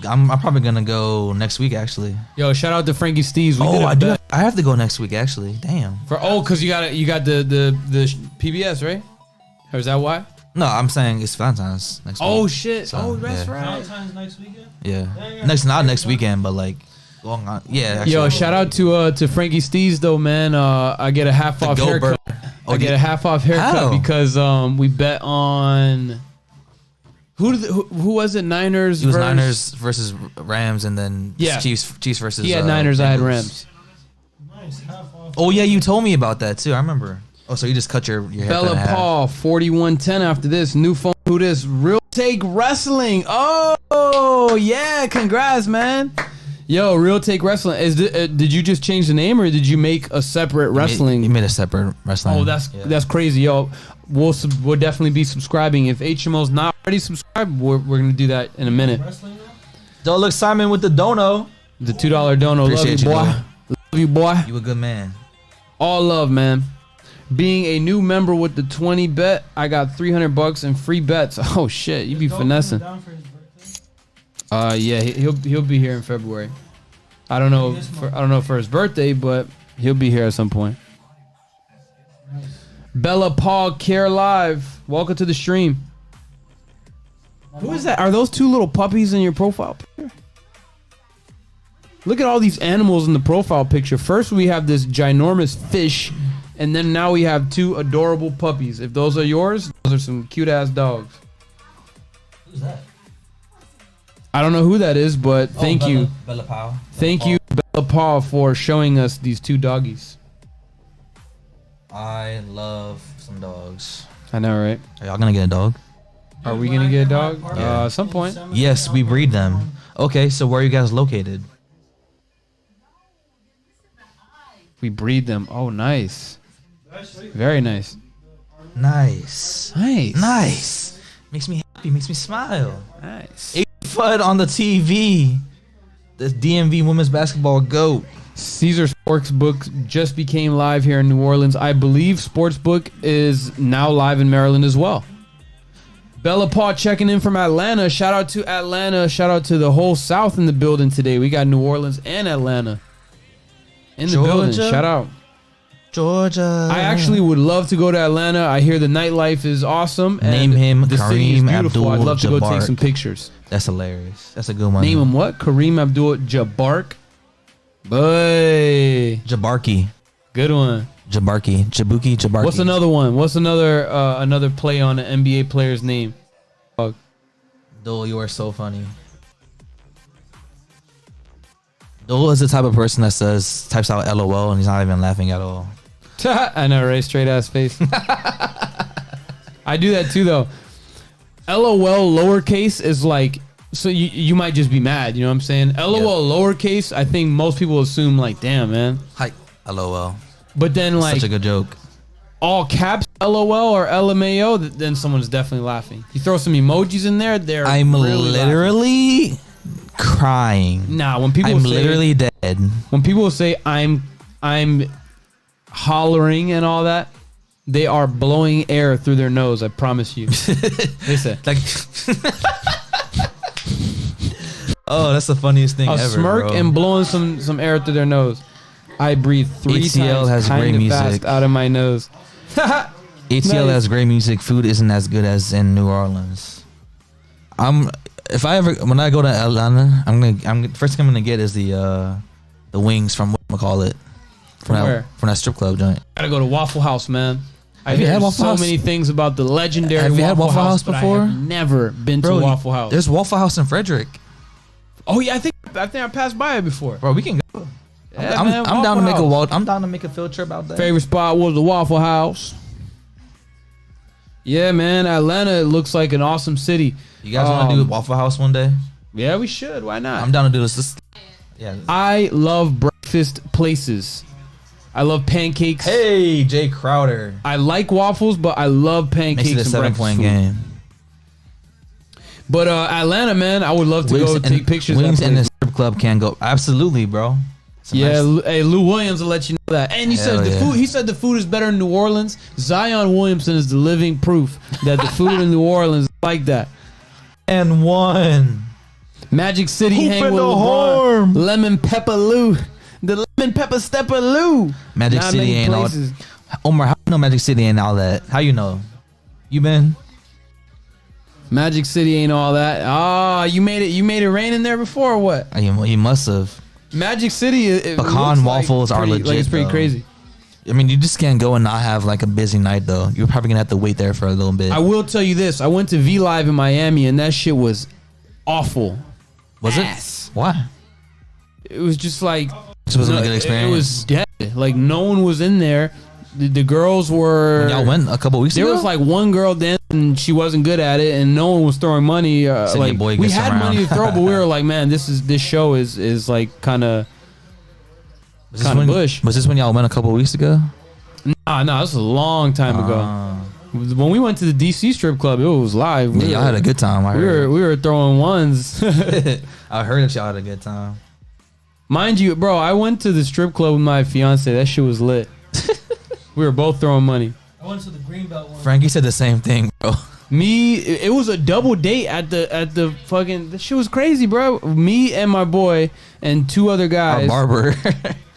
I'm probably gonna go next week actually. Yo, shout out to Frankie Steves. We did a I do. bet I have to go next week actually. Damn. cause you got the PBS, right? Or is that why? No, I'm saying it's Valentine's next week. Oh shit! So, Oh, that's yeah. right. Valentine's next weekend? Yeah. Yeah. Not next weekend, but like going on. Yeah. Actually. Yo, shout out to Frankie Steves though, man. I get a half off haircut. I get a half off haircut How? because we bet on who was it? Niners. It was versus, Niners versus Rams, and then Yeah. Chiefs versus. He had Niners. I had Bengals. Rams. Nice. Half off. Oh yeah, you told me about that too. I remember. Oh, so you just cut your haircut Bella in half. Paul 4110 after this new phone. Who this? Real Take Wrestling. Oh yeah, congrats, man. Yo, Real Take Wrestling. Did you just change the name or did you make a separate wrestling? You made a separate wrestling. Oh, that's crazy, yo. We'll definitely be subscribing. If HMO's not already subscribed, we're gonna do that in a minute. Wrestling now? Don't look Simon with the dono. The $2 dono. Appreciate Love you, you, boy. Lou. Love you, boy. You a good man. All love, man. Being a new member with the 20 bet, I got $300 in free bets. Oh shit, you be Dog finessing. coming down for his birthday? Yeah, he'll be here in February. I don't know for his birthday, but he'll be here at some point. Bella Paul Care Live, welcome to the stream. Who is that? Are those two little puppies in your profile picture? Look at all these animals in the profile picture. First we have this ginormous fish, and then now we have two adorable puppies. If those are yours, those are some cute ass dogs. Who's that? I don't know who that is, but thank you. Bella Powell. Thank you, Bella Paul, for showing us these two doggies. I love some dogs. I know, right? Are y'all gonna get a dog? Are we gonna get a dog? Yeah. At some point. Yes, we breed them. Okay, so where are you guys located? We breed them. Oh, nice. Very nice. Nice. Nice. Nice. Makes me happy. Makes me smile. Nice. FUD on the TV. The DMV women's basketball GOAT. Caesar Sportsbook just became live here in New Orleans. I believe Sportsbook is now live in Maryland as well. Bella Paul checking in from Atlanta. Shout out to Atlanta. Shout out to the whole South in the building today. We got New Orleans and Atlanta in the building. Shout out. Georgia. I actually would love to go to Atlanta. I hear the nightlife is awesome. And Name him the city is Kareem beautiful. I'd love to go take Abdul-Jabbar. some pictures. That's hilarious. That's a good one. Name him what? Kareem Abdul-Jabbar. Boy, Jabarki. good one. Jabuki. Jabarki. What's another one? What's another play on an NBA player's name? Dole, you are so funny. Dole is the type of person that types out LOL and he's not even laughing at all. I know, right? Straight ass face. I do that too, though. LOL lowercase is like, so you might just be mad. You know what I'm saying? LOL lowercase, I think most people assume like, damn, man. Hi. LOL. But then like Such a good joke. all caps LOL or LMAO, then someone's definitely laughing. You throw some emojis in there, they're I'm really laughing. literally crying. Nah, when people I'm say, literally dead. when people say I'm hollering and all that, they are blowing air through their nose. I promise you. They say Like, oh, that's the funniest thing a ever. smirk bro. and blowing some air through their nose. I breathe 3 ATL times has great kind of music. fast out of my nose. ATL Nice. has great music. Food isn't as good as in New Orleans. When I go to Atlanta, first thing I'm gonna get is the wings from whatchamacallit. From where? From that strip club joint. Gotta go to Waffle House, man. I Have you hear had Waffle so House? many things about the legendary Have you had Waffle Waffle House but before? I have never been to Waffle House. There's Waffle House in Frederick. Oh yeah, I think I passed by it before. Bro, we can go. Yeah, I'm man, down to make Waffle House. I'm down to make a field trip out there. Favorite spot was the Waffle House. Yeah, man, Atlanta looks like an awesome city. You guys want to do Waffle House one day? Yeah, we should. Why not? I'm down to do this. Yeah. I love breakfast places. I love pancakes. Hey, Jay Crowder. I like waffles, but I love pancakes Makes it a and 7-point breakfast food. game. But Atlanta, man, I would love to go take pictures. Wings at in the places. strip club can go. Absolutely, bro. Yeah, hey, Lou Williams will let you know that. And he Hell said the yeah. food. He said the food is better in New Orleans. Zion Williamson is the living proof that the food in New Orleans is like that. And one. Magic City Hoop hang in with the LeBron. horn. Lemon Pepper Lou. The Lemon Pepper Stepper Lou. Magic Not City many ain't places. all. Omar, how you know Magic City ain't all that? How you know? You been? Magic City ain't all that. Ah, you made it rain in there before or what? You must have. Magic City. It Pecan looks waffles are pretty, legit. Like it's pretty though. crazy. I mean, you just can't go and not have like a busy night though. You're probably gonna have to wait there for a little bit. I will tell you this. I went to V Live in Miami and that shit was awful. Was Ass. it? Why? It was just like This wasn't a good experience. It was dead. Like no one was in there. The girls were. Y'all went a couple weeks There ago. was like one girl dancing and she wasn't good at it, and no one was throwing money. Said your Like boy we gets had around. money to throw, but we were like, man, this show is like kind of Was this kinda when- bush. Was this when y'all went a couple weeks ago? nah. This was a long time ago. When we went to the DC strip club, it was live. Yeah, y'all had a good time. I We heard. were throwing ones. I heard that y'all had a good time. Mind you, bro, I went to the strip club with my fiance. That shit was lit. We were both throwing money. I went to the Greenbelt one. Frankie said the same thing, bro. It was a double date at the fucking. The shit was crazy, bro. Me and my boy and 2 other Our guys barber.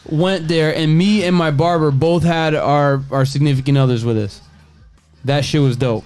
went there, and me and my barber both had our significant others with us. That shit was dope.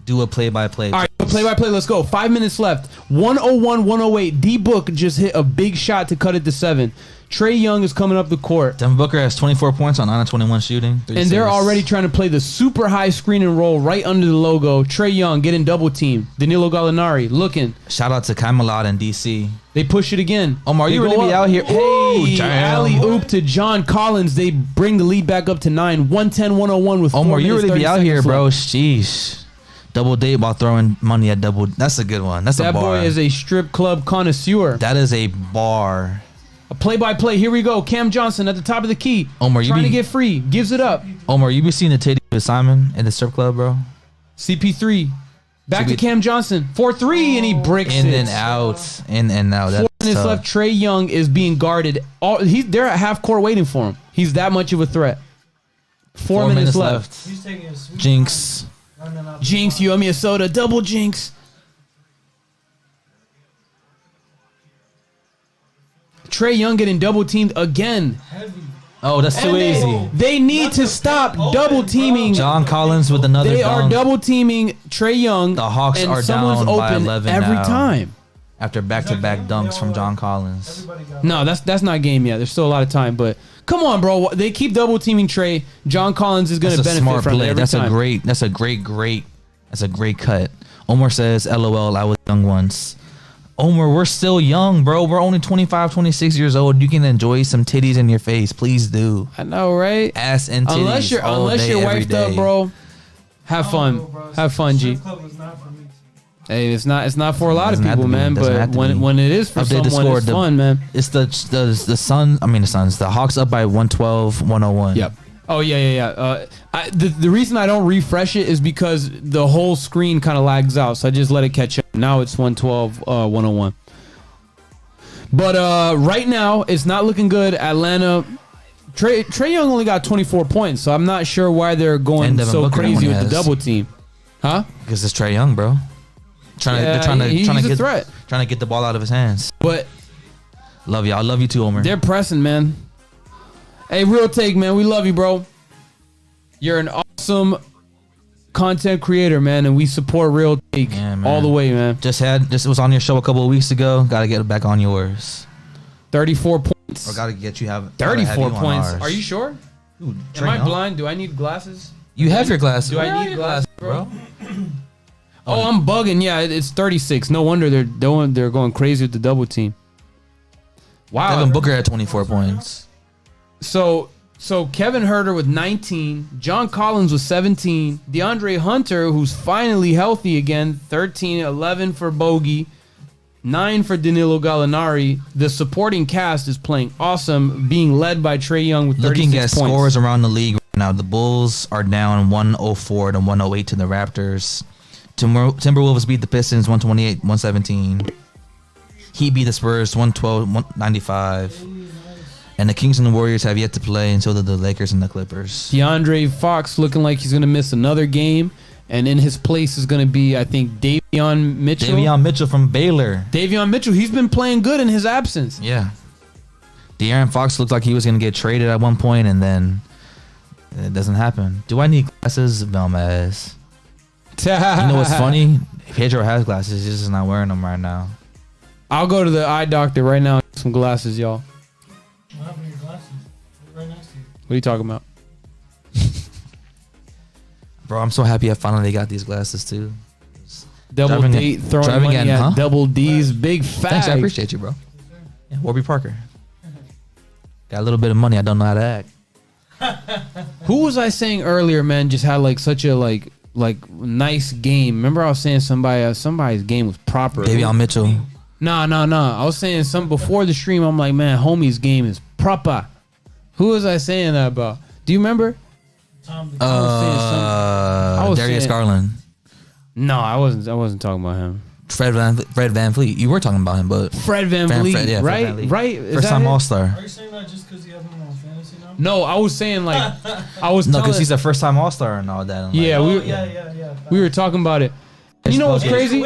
Do a play-by-play. All right, play by play. Let's go. 5 minutes left. 101-108. D Book just hit a big shot to cut it to 7. Trae Young is coming up the court. Devin Booker has 24 points on 9 of 21 shooting. And they're already trying to play the super high screen and roll right under the logo. Trae Young getting double teamed. Danilo Gallinari looking. Shout out to Camelot and DC. They push it again. Omar, They you really go be up. out here? Ooh, Hey, damn. alley oop to John Collins. They bring the lead back up to 9. 110-101 with 4 Omar, you minutes, really be 30 out here, seconds bro. left. Sheesh. Double date while throwing money at double. That's a good one. That's That a bar. boy is a strip club connoisseur. That is a bar. A play-by-play. Here we go. Cam Johnson at the top of the key. Omar, you trying be- to get free. Gives it up. Omar, you be seeing the titty with Simon in the strip club, bro? CP3. Back to CP Cam Johnson. 4-3, and he breaks In it. and out. In and out. 4 That's minutes tough. left. Trae Young is being guarded. They're at half court waiting for him. He's that much of a threat. 4 minutes left. He's taking a sweet Jinx. time, running out the Jinx, clock. you owe me a soda. Double Jinx. Trae Young getting double teamed again. Heavy. Oh, that's too And easy. They need That's to a stop big open, double bro. teaming. John Collins with another They are dunk double teaming Trae Young. The Hawks and are someone's down by open 11 every now. time. after back-to-back dunks from John Collins. Everybody got No, that's not game yet. There's still a lot of time, but come on, bro. They keep double teaming Trae. John Collins is going to That's a benefit smart from it play. every That's time. a great cut. Omar says, LOL, I was young once. Omar, we're still young, bro. We're only 25, 26 years old. You can enjoy some titties in your face. Please do. I know, right? Ass and titties Unless you're all day, every wifed up, day. bro. Have I fun. don't know, bro. Have fun, G. Strip club was not for me. Hey, it's not for a lot of Doesn't have people, to be. man. Doesn't But have to be. when it is for Update the someone, score. it's fun, man. It's the Suns. The Hawks up by 112, 101. Yep. Oh yeah. The reason I don't refresh it is because the whole screen kind of lags out, so I just let it catch up. Now it's 112, 101. But right now, it's not looking good. Atlanta. Trae Young only got 24 points, so I'm not sure why they're going so crazy with the double team. Huh? Because it's Trae Young, bro. They're trying to get the ball out of his hands. But love y'all. I love you too, Omer. they're pressing, man. Hey, Real Take, man. We love you, bro. You're an awesome content creator, man, and we support Real Take all the way, man. Just was on your show a couple of weeks ago. Got to get it back on yours. 34 points. Or got to get you 34 points. Are you sure? Dude, Am I blind? Do I need glasses? You have your glasses. Do I need glasses, bro? Oh, I'm bugging. Yeah, it's 36. No wonder they're going crazy with the double team. Wow. Devin Booker had 24 points. So Kevin Huerter with 19, John Collins with 17, DeAndre Hunter, who's finally healthy again, 13, 11 for Bogey, 9 for Danilo Gallinari. The supporting cast is playing awesome, being led by Trae Young with 36 Looking at points. scores around the league right now, the Bulls are down 104 to 108 to the Raptors. Timberwolves beat the Pistons 128-117. Heat beat the Spurs 112-95. And the Kings and the Warriors have yet to play, and so do the Lakers and the Clippers. DeAndre Fox looking like he's going to miss another game. And in his place is going to be, I think, Davion Mitchell. Davion Mitchell from Baylor. Davion Mitchell, he's been playing good in his absence. Yeah. De'Aaron Fox looked like he was going to get traded at one point, and then it doesn't happen. Do I need glasses? Belmez. You know what's funny? Pedro has glasses. He's just not wearing them right now. I'll go to the eye doctor right now and get some glasses, y'all. What happened to your glasses? They're right next to you. What are you talking about? Bro, I'm so happy I finally got these glasses too. Double D, throwing money at Double D's, big fat. Thanks, I appreciate you, bro. Yeah, Warby Parker. Got a little bit of money. I don't know how to act. Who was I saying earlier, man, just had like such a like nice game? Remember I was saying somebody's game was proper. Davion Mitchell. Nah. I was saying something before the stream. I'm like, man, homie's game is proper. Who was I saying that about? Do you remember? Darius Garland. No, I wasn't talking about him. Fred VanVleet. You were talking about him, but Fred VanVleet, yeah, right? Fred VanVleet. Right? First time All-Star. Are you saying that just because you have him on fantasy now? No, I was saying like because he's a first time All-Star and all that. Yeah, we were talking about it. You know what's crazy?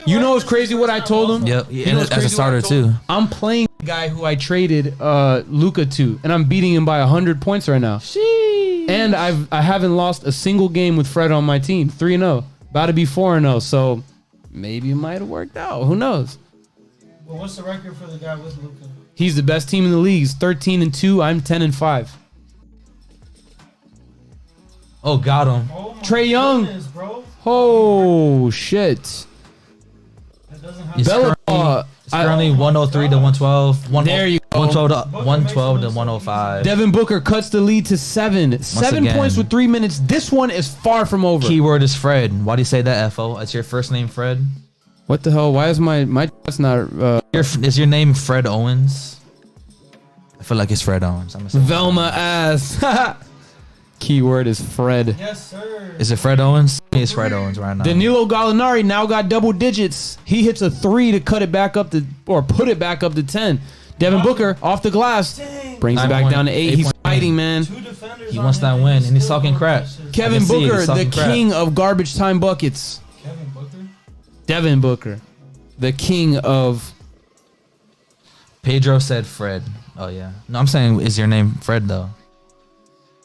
You know what's crazy? What I told him. Yep. You know as a starter too. I'm playing the guy who I traded Luka to, and I'm beating him by 100 points right now. Sheesh. And I haven't lost a single game with Fred on my team. 3-0, about to be 4-0. So maybe it might have worked out. Who knows? Well, what's the record for the guy with Luka? He's the best team in the league. He's 13-2. I'm 10-5. Oh, got him. Oh my Trae Young. goodness, bro. Oh shit. That doesn't have It's currently 103 to 112. There you go. 112 to 105. Devin Booker cuts the lead to 7. 7 again. points with 3 minutes. This one is far from over. Keyword is Fred. Why do you say that, FO? It's your first name, Fred? What the hell? Why is my that's not Is your name Fred Owens? I feel like it's Fred Owens. I'm gonna say Velma ass. Keyword is Fred. Yes, sir. Is it Fred Owens? It's Fred Owens right now. Danilo Gallinari now got double digits. He hits a 3 to cut it back up to, or put it back up to 10. Devin Booker off the glass brings it back down to 8. He's fighting, man. He wants that win, and he's talking crap. Kevin Booker, the king of garbage time buckets. Kevin Booker? Devin Booker, the king of. Pedro said Fred. Oh yeah. No, I'm saying is your name Fred though?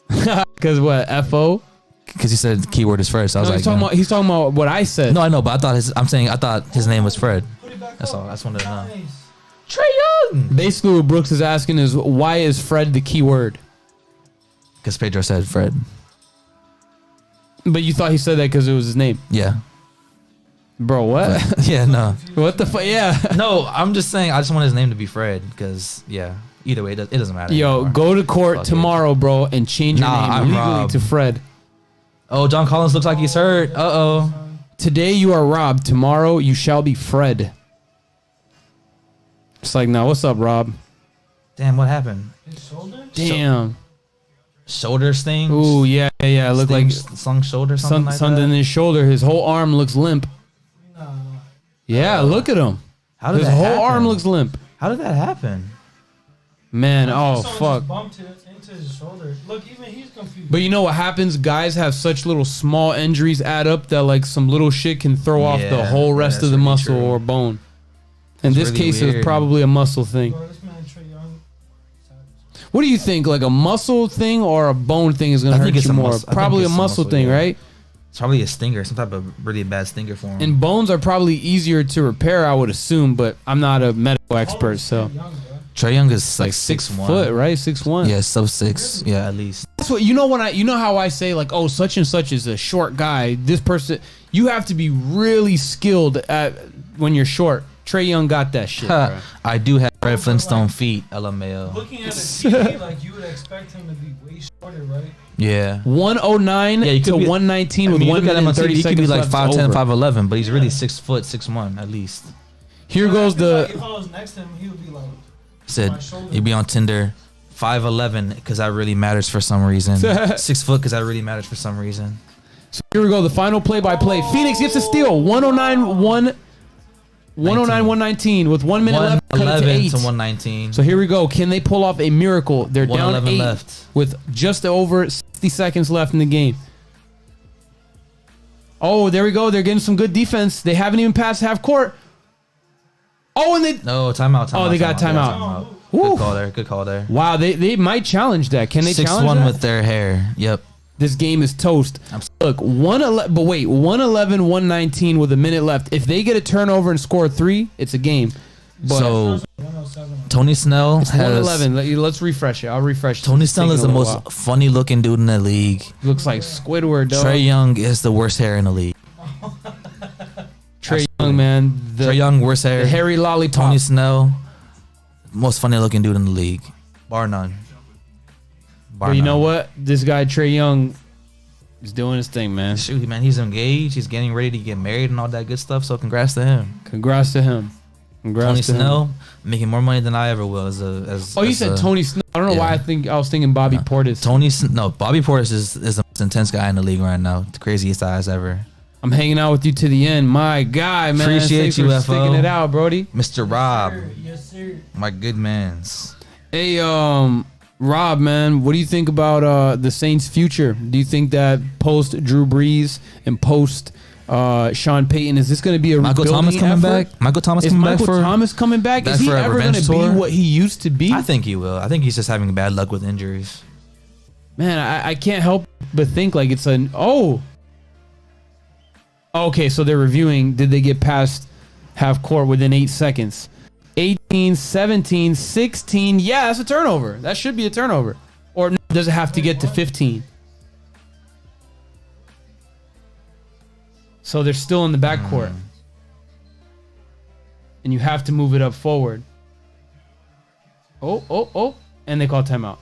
Because what? FO? Because he said keyword is Fred. So I was he's talking about what I said. No, I know, but I thought his name was Fred. That's all. I just wanted to know. Trae Young. Basically, what Brooks is asking is why is Fred the keyword? Because Pedro said Fred. But you thought he said that because it was his name. Yeah. Bro, what? Yeah, no. What the fuck? Yeah. No, I'm just saying I just want his name to be Fred because, yeah, either way, it doesn't matter. Yo, anymore. go to court tomorrow, bro, and change your name legally to Fred. Oh, John Collins looks like he's hurt. Uh-oh. Today you are Rob. Tomorrow you shall be Fred. It's like, now, what's up, Rob? Damn, what happened? His shoulder? Damn. Shoulder sting? Ooh, yeah. It looked like slung shoulder, something in his shoulder. His whole arm looks limp. No. Yeah, look at him. How did His that whole happen? arm looks limp. How did that happen? Man, oh Someone fuck. just bumped it into his shoulder. Look, even he's confused. But you know what happens? Guys have such little small injuries add up that like some little shit can throw off the Yeah, whole rest that's of the really muscle true. or bone. In It's this really case, it was weird. probably a muscle thing. Bro, this man Trae Young. What do you think? Like a muscle thing or a bone thing is gonna I hurt think it's you a more? mus- I think Probably a it's a muscle muscle, thing, yeah. right? It's probably a stinger, some type of really bad stinger for him. And bones are probably easier to repair, I would assume, but I'm not a medical expert, so Young, bro. Trae Young is like like 6 6'1". foot, right? 6'1". Yeah, sub 6. Yeah, at least. That's what you know when you know how I say like, oh, such and such is a short guy. This person, you have to be really skilled at when you're short. Trae Young got that shit. Bro. I do have Red Flintstone feet, LMAO. Looking at the TV, like you would expect him to be way shorter, right? Yeah. 109 Yeah, you to could be- 119 with you 1 look at minute him on and 30 TV, he could seconds be like left. 5'10", Over. 5'11", but he's really 6 foot, 6'1" at least. Here But goes I feel like the. if I was next to him, he would be like, Said my shoulder. you'd be on Tinder, 5'11" because that really matters for some reason. 6 foot because that really matters for some reason. So here we go. The final play-by-play. Phoenix gets a steal. 109-119 with 1 minute left. Cut it to 111 8. to 119. So here we go. Can they pull off a miracle? They're down 111 8 left. with just over 60 seconds left in the game. Oh, there we go. They're getting some good defense. They haven't even passed half court. Oh, and they. No, timeout. Oh, they got timeout. Good Woo. call there. Good call there. Wow, they might challenge that. Can they challenge 6'1" that? with their hair. Yep. This game is toast. Look, 111, but wait, 111, 119 with a minute left. If they get a turnover and score 3, it's a game. But So 107. Tony Snell has 111. Let's refresh it. I'll refresh it. Tony It's Snell taking is a the little most funny looking dude in the league. while. Looks like Squidward, dog. Trae Young is the worst hair in the league. Trae Young, man. The, Trae Young, worst hair. the hairy lollipop. Tony Snell, most funny looking dude in the league, bar none. Bar But you know none. what? This guy Trae Young is doing his thing, man. Shoot, man, he's engaged. He's getting ready to get married and all that good stuff. So congrats to him. Congrats to him. Congrats Tony to him. Snell making more money than I ever will. As Oh, you said Tony Snell. I don't know why yeah. I was thinking Bobby Portis. Bobby Portis is the most intense guy in the league right now. The craziest eyes ever. I'm hanging out with you to the end. My guy, man. Appreciate Thanks you, for FO. sticking it out, Brody. Mr. Rob, Yes, sir. my good mans. Hey, Rob, man, what do you think about the Saints' future? Do you think that post Drew Brees and post Sean Payton, is this going to be a Michael Thomas rebuilding coming effort? back. Michael Thomas Is coming Michael back for. Thomas coming back? Is he for a ever going to revenge be tour? what he used to be? I think he will. I think he's just having bad luck with injuries. Man, I can't help but think like it's an okay, so they're reviewing. Did they get past half court within 8 seconds? 18, 17, 16. Yeah, that's a turnover. That should be a turnover. Or does it have to get to 15? So they're still in the backcourt. And you have to move it up forward. Oh. And they call timeout.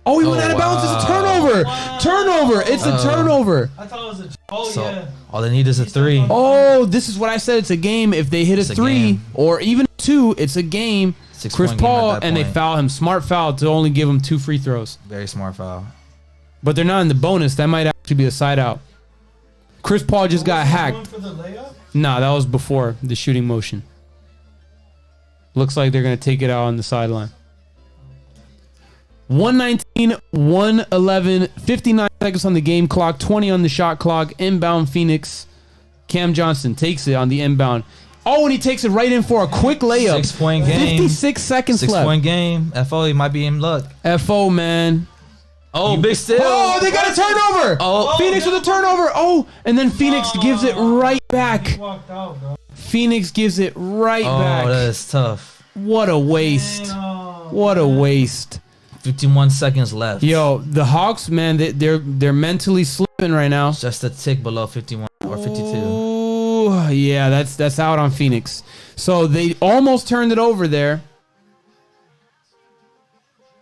Oh, he went out of bounds. It's a turnover. Wow. Turnover. It's a turnover. I thought it was a. So Yeah. all they need is a 3. Oh, this is what I said. It's a game. If they hit a It's a 3 game. or even 2, it's a game. 6-point Chris game Paul, at that and they point. foul him. Smart foul to only give him 2 free throws. Very smart foul. But they're not in the bonus. That might actually be a side out. Chris Paul just got Was he hacked. going for the layup? Nah, that was before the shooting motion. Looks like they're going to take it out on the sideline. 119, 111, 59 seconds on the game clock, 20 on the shot clock. Inbound Phoenix. Cam Johnson takes it on the inbound. Oh, and he takes it right in for a quick layup. 6-point game. 56 seconds left. 6-point game. FO, he might be in luck. FO, man. Oh, big steal. Oh, they got a turnover. Oh. Phoenix with a turnover. Oh, and then Phoenix gives it right back. He walked out, bro. Phoenix gives it right Oh, back. that is tough. What a waste. Damn. What a waste. 51 seconds left. Yo, the Hawks, man, they're mentally slipping right now. Just a tick below 51 or 52. Ooh, yeah, that's out on Phoenix. So they almost turned it over there.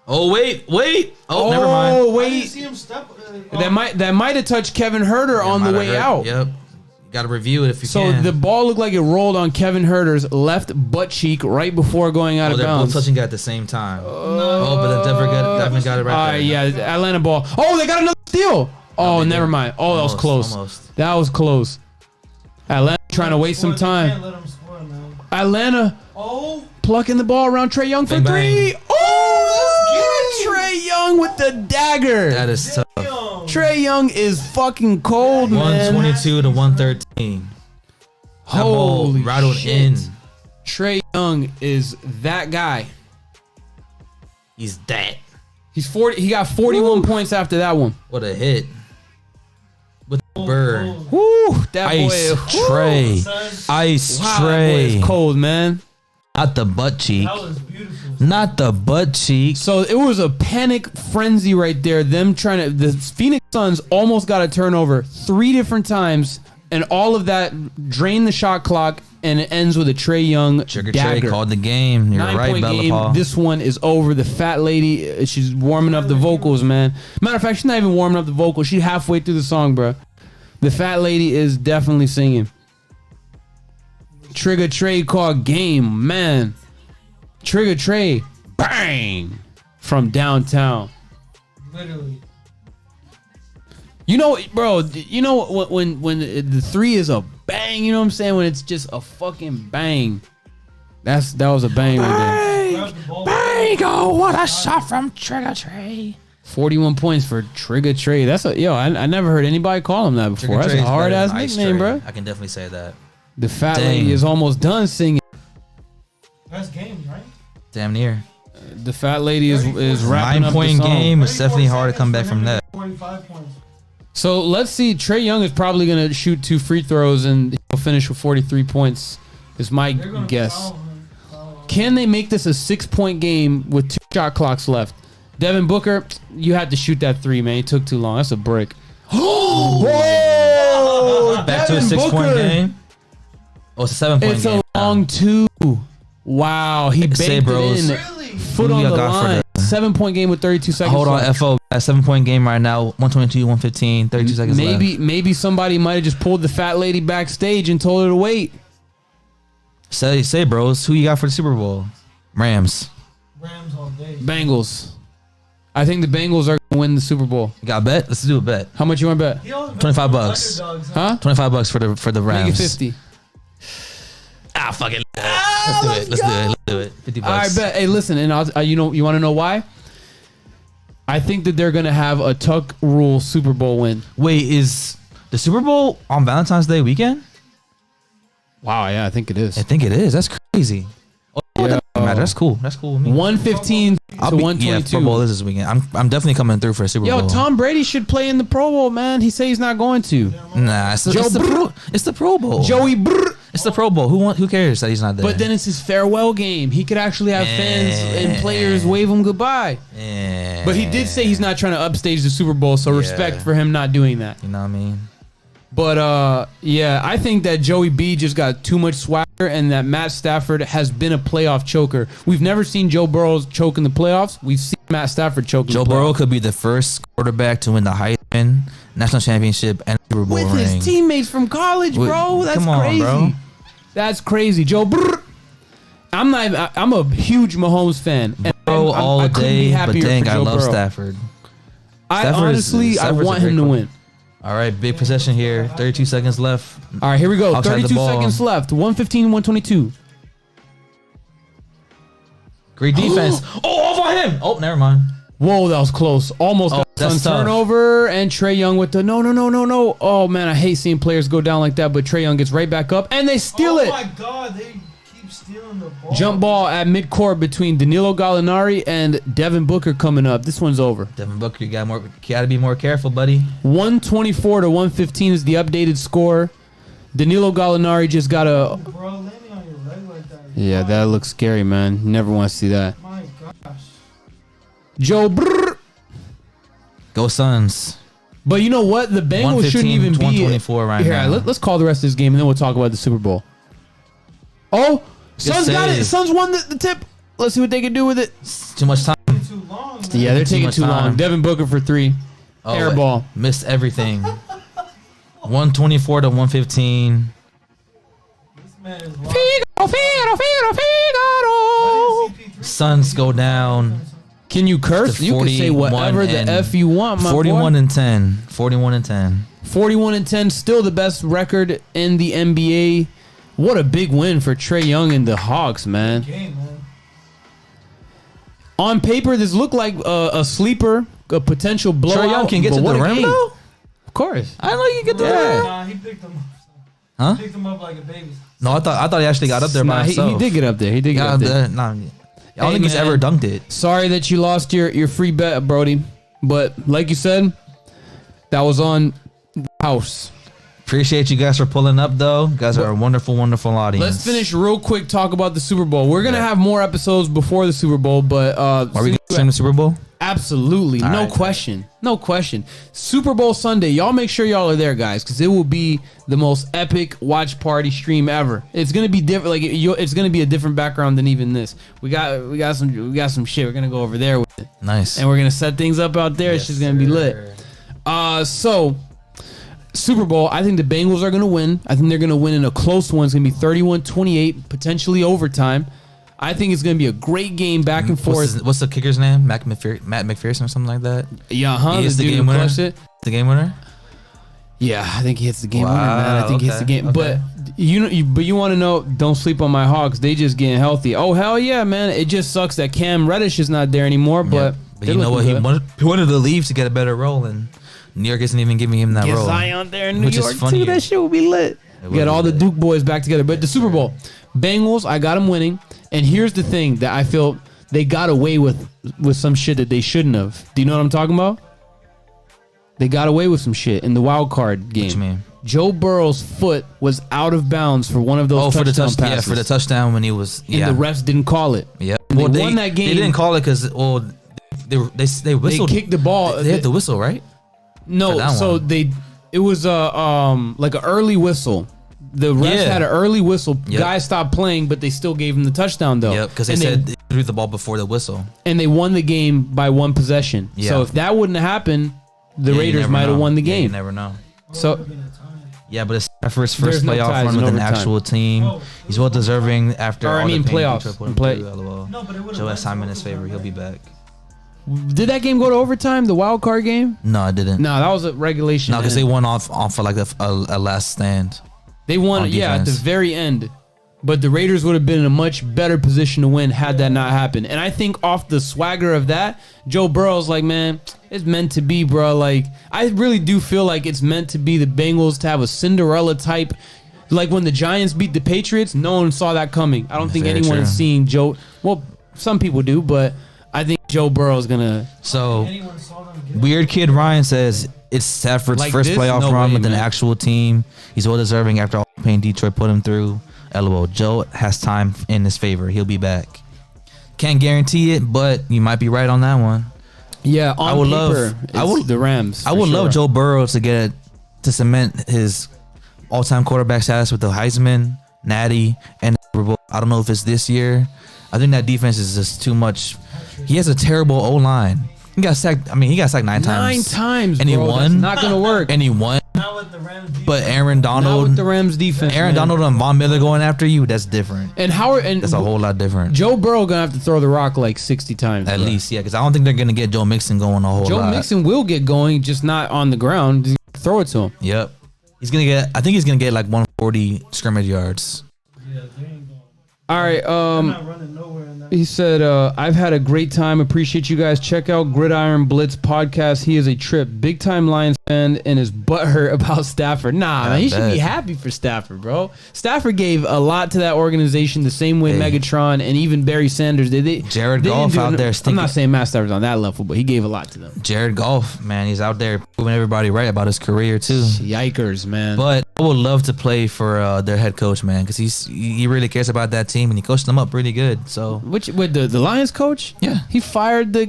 Oh, wait. Oh, never mind. Oh, I didn't wait. see him step. That might have touched Kevin Herter on the Might have way hurt. out. Yep. Got to review it if you So can. the ball looked like it rolled on Kevin Herter's left butt cheek right before going out of they're both bounds. touching it at the same time. But then Devin got it right there. Yeah, Atlanta ball. Oh, they got another steal. Oh, they never didn't. mind. Oh, that was Almost, close. almost. That was close. Atlanta trying to waste some They can't time. let him score, man. Atlanta Oh, plucking the ball around Trae Young for Bang, three. Oh, Trae Young with the dagger. That is tough. damn. Trae Young is fucking cold, man. 122 to 113. That ball Holy rattled shit. in. Trae Young is that guy. He's that. He's 40. He got 41 points after that one. What a hit. With the bird. Woo, that Ice boy. Tray. Son, Ice Wow, that boy Tray. is cold, man. Not the butt cheek. that was beautiful. Not the butt cheek. So it was a panic frenzy right there. Them trying to. The Phoenix Suns almost got a turnover 3 different times, and all of that drained the shot clock, and it ends with a Trae Young Trigger dagger. Trey called the game. You're right, 9-point Bella game. Paul. This one is over. The fat lady, she's warming up the vocals, man. Matter of fact, she's not even warming up the vocals. She's halfway through the song, bro. The fat lady is definitely singing. Trigger Trey called game, man. Trigger Trey, bang, from downtown. Literally. You know, bro. You know when the 3 is a bang. You know what I'm saying? When it's just a fucking bang. That was a bang right there. Grab the ball. Go, what a shot from Trigger Trey. 41 points for Trigger Trey. That's a I never heard anybody call him that before. That's a hard ass nickname, bro. I can definitely say that. The fat Dang. lady is almost done singing. That's game, right? Damn near. The fat lady is wrapping up the 9-point song. game. It's definitely 34 hard to come back seconds from for him that. to get 45 points. So let's see. Trae Young is probably gonna shoot 2 free throws and he'll finish with 43 points. Is my They're gonna guess. foul him. Can they make this a 6-point game with 2 shot clocks left? Devin Booker, you had to shoot that 3, man. It took too long. That's a brick. Whoa! Back to a Devin 6-point Booker. game. Oh, it's a 7-point It's game. a long 2. Wow, he Say, banked bros. it in. Really? Foot Who on y'all the got for line. 7-point game with 32 seconds. Hold on, left. FO. A 7-point game right now. 122, 115, 32 seconds left. Maybe somebody might have just pulled the fat lady backstage and told her to wait. Say, bros. Who you got for the Super Bowl? Rams. Rams all day. Bengals. I think the Bengals are going to win the Super Bowl. You got a bet? Let's do a bet. How much you want to bet? He always been 25 for bucks. underdogs, Huh? $25 for the Rams. Make it 50. Ah, fuck it. Let's do it. Let's do it. 50 bucks. All right, bet. Hey, listen, and you want to know why? I think that they're going to have a tuck rule Super Bowl win. Wait, is the Super Bowl on Valentine's Day weekend? Wow, yeah, I think it is. I think it is. That's crazy. Oh, Yeah. that doesn't matter. That's cool. That's cool with me. 115 to Yeah, Super 122. Bowl is this weekend. I'm definitely coming through for a Super Yo, Bowl. Tom Brady should play in the Pro Bowl, man. He said he's not going to. Nah, it's the Pro Bowl. Joey Brr. It's the Pro Bowl. Who cares that he's not there? But then it's his farewell game. He could actually have fans and players wave him goodbye. Yeah. But he did say he's not trying to upstage the Super Bowl, so Yeah. respect for him not doing that. You know what I mean? But yeah, I think that Joey B just got too much swagger, and that Matt Stafford has been a playoff choker. We've never seen Joe Burrow choke in the playoffs. We've seen Matt Stafford choke in Joe the playoffs. Burrow could be the first quarterback to win the Heisman, national championship, and Super Bowl with ring. his teammates from college, bro. That's Come on, crazy. bro. That's crazy, Joe. Brr. I'm a huge Mahomes fan. And Bro, I all couldn't be day, but happier dang, for I Joe love Burrow. Stafford. I Stafford's want a him great to quarterback. win. All right, big possession here. 32 seconds left. All right, here we go. Outside the 32 ball. seconds left. 115, 122. Great defense. Oh, off on him. Oh, never mind. Whoa, that was close. Almost got that's some tough. turnover, and Trae Young with the no. Oh, man, I hate seeing players go down like that, but Trae Young gets right back up, and they steal it. Oh my God, they keep stealing the ball. Jump ball at midcourt between Danilo Gallinari and Devin Booker coming up. This one's over. Devin Booker, you gotta be more careful, buddy. 124 to 115 is the updated score. Danilo Gallinari just got a... Bro, landing on your leg like that. Yeah, that looks scary, man. Never want to see that. My gosh. Joe Brr. Go Suns. But you know what? The Bengals shouldn't 115, even be... 124 right Here, now. let's call the rest of this game, and then we'll talk about the Super Bowl. Oh, Suns got it. save. Suns won the tip. Let's see what they can do with it. Too much time. Too long, man. Yeah, they're Too taking much too long. time. Devin Booker for 3. Oh, Air ball. Missed everything. 124 to 115. This man is long. Figaro. Why didn't CP3 Suns go down. Can you curse? You can say whatever the F you want, my 41 boy. and 10. 41 and 10. 41 and 10, still the best record in the NBA. What a big win for Trae Young and the Hawks, man. Game, man. On paper, this looked like a sleeper, a potential blowout. Trae Young can get but to what the a rim, game. though? Of course. I know you get to the Yeah. rim. Nah, he picked him up. Huh? He picked him up like a baby. No, I thought he actually got up there by Nah, himself. he did get up there. He did get Yeah, up there. nah, I don't think he's man. ever dunked it. Sorry that you lost your free bet, Brody. But like you said, that was on house. Appreciate you guys for pulling up, though. You guys are a wonderful, wonderful audience. Let's finish real quick. Talk about the Super Bowl. We're gonna have more episodes before the Super Bowl, but Are we going to stream the Super Bowl? absolutely, All no right. question, no question. Super Bowl Sunday, y'all make sure y'all are there, guys, because it will be the most epic watch party stream ever. It's gonna be different. Like it's gonna be a different background than even this. We got some shit. We're gonna go over there with it, Nice. and we're gonna set things up out there. It's just gonna be lit. So Super Bowl, I think the Bengals are going to win. I think they're going to win in a close one. It's going to be 31-28, potentially overtime. I think it's going to be a great game back and forth. What's the kicker's name? Matt McPherson or something like that? Yeah, huh? He is the dude game who winner? crushed it. The game winner? Yeah, I think he hits the game winner, Wow, man. I think he hits the okay, game. okay. But you want to know, don't sleep on my Hawks. They just getting healthy. Oh, hell yeah, man. It just sucks that Cam Reddish is not there anymore, but But you know what? He wanted to leave to get a better role, and New York isn't even giving him that Get role. Zion there in New Which is York, too. funnier. That shit will be lit. It We got will all be the lit. Duke boys back together. But the Super Bowl, Bengals, I got them winning. And here's the thing that I feel they got away with some shit that they shouldn't have. Do you know what I'm talking about? They got away with some shit in the wild card game. What you mean? Joe Burrow's foot was out of bounds for one of those For the touchdown touchdown, passes. for the touchdown when he was, and the refs didn't call it. yeah. They won that game. They didn't call it because they whistled. They kicked the ball. They had the whistle, right? For No, that so one. it was like an early whistle. The refs Yeah. had an early whistle. Yep. Guys stopped playing, but they still gave him the touchdown though. Yep, because they And said they threw the ball before the whistle. and they won the game by one possession. Yeah. So if that wouldn't have happened, the Yeah, you Raiders never might have know. won the Yeah, you game. never know. So Yeah, but it's Stafford's There's first no playoff ties run in with an overtime. actual team. Oh, He's well deserving after Or, I all mean, the pain playoffs. Detroit put him Play- through, LOL. No, but it would've Joe went has time in his overtime, favor. He'll right? be back. did that game go to overtime? The wild card game? No, I didn't. No, that was a regulation. No, because end. they won off for like a last stand. They won, on yeah, at the defense. very end. But the Raiders would have been in a much better position to win had that not happened. And I think off the swagger of that, Joe Burrow's like, man, it's meant to be, bro. Like, I really do feel like it's meant to be the Bengals to have a Cinderella type. Like when the Giants beat the Patriots, no one saw that coming. I don't think Very anyone true. is seeing Joe. Well, some people do, but I think Joe Burrow's gonna. So Anyone saw them get Weird Kid Ryan says it's Stafford's Like first this? playoff No run way, with an man. actual team. He's well deserving after all the pain Detroit put him through. LOL. Joe has time in his favor. He'll be back. Can't guarantee it, but you might be right on that one. Yeah, on I would paper, love- the Rams. I for would love sure. Joe Burrow to cement his all-time quarterback status with the Heisman, Natty, and Super Bowl. I don't know if it's this year. I think that defense is just too much. He has a terrible O-line. He got sacked. I mean, he got sacked 9 times. 9 times, And he bro. That's won? not gonna work. And he won. Not with the Rams defense. But Aaron Not with Donald, the Rams defense. Aaron man. Donald and Von Miller going after you, that's different. And Howard and That's a whole lot different. Joe Burrow gonna have to throw the rock like 60 times. At bro. least, yeah, because I don't think they're going to get Joe Mixon going a whole Joe lot. Mixon will get going, just not on the ground. Just throw it to him. Yep. I think he's going to get like 140 scrimmage yards. Yeah, they ain't going. All right. I'm not running nowhere in that. He said, I've had a great time. Appreciate you guys. Check out Gridiron Blitz podcast. He is a trip. Big time Lions fan and is butthurt about Stafford. Nah, man, he should bet. be happy for Stafford, bro. Stafford gave a lot to that organization the same way Hey. Megatron and even Barry Sanders did. Jared they Goff didn't do out it- there I'm stinking. not saying Matt Stafford's on that level, but he gave a lot to them. Jared Goff, man, he's out there proving everybody right about his career too. Yikers, man. But I would love to play for their head coach, man, because he really cares about that team and he coached them up pretty good. So With the Lions coach? Yeah. He fired he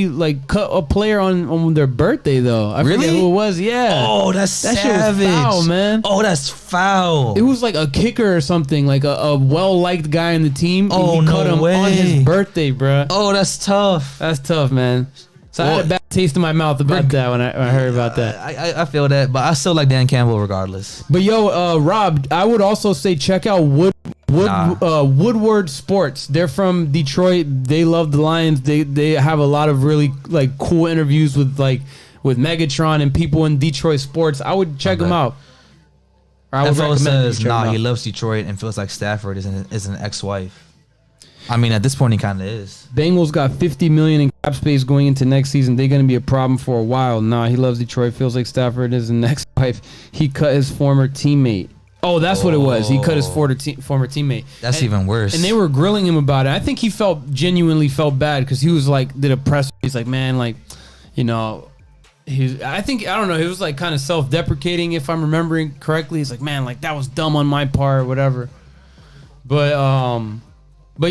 like cut a player on their birthday though. I Really? forget who it was. Yeah. oh, that's That shit was savage, foul, man. Oh, that's foul. It was like a kicker or something, like a well-liked guy in the team. and Oh, he no cut him way. on his birthday, bruh. Oh, that's tough. That's tough, man. So I had Well, a bad taste in my mouth about that when I heard about that. I feel that, but I still like Dan Campbell regardless. But yo, Rob, I would also say check out Woodward Sports. They're from Detroit. They love the Lions. They have a lot of really like cool interviews with Megatron and people in Detroit sports. I would check them out. That fellow says, he loves Detroit and feels like Stafford is an ex-wife. I mean, at this point, he kind of is. Bengals got $50 million in cap space going into next season. They're going to be a problem for a while. He loves Detroit. Feels like Stafford is an ex-wife. He cut his former teammate. Oh, that's what it was. He cut his former teammate. That's even worse. And they were grilling him about it. I think he genuinely felt bad because he was like, did a press. He's like, man, like, you know, I don't know. He was like kind of self-deprecating, if I'm remembering correctly. He's like, man, like that was dumb on my part, whatever. But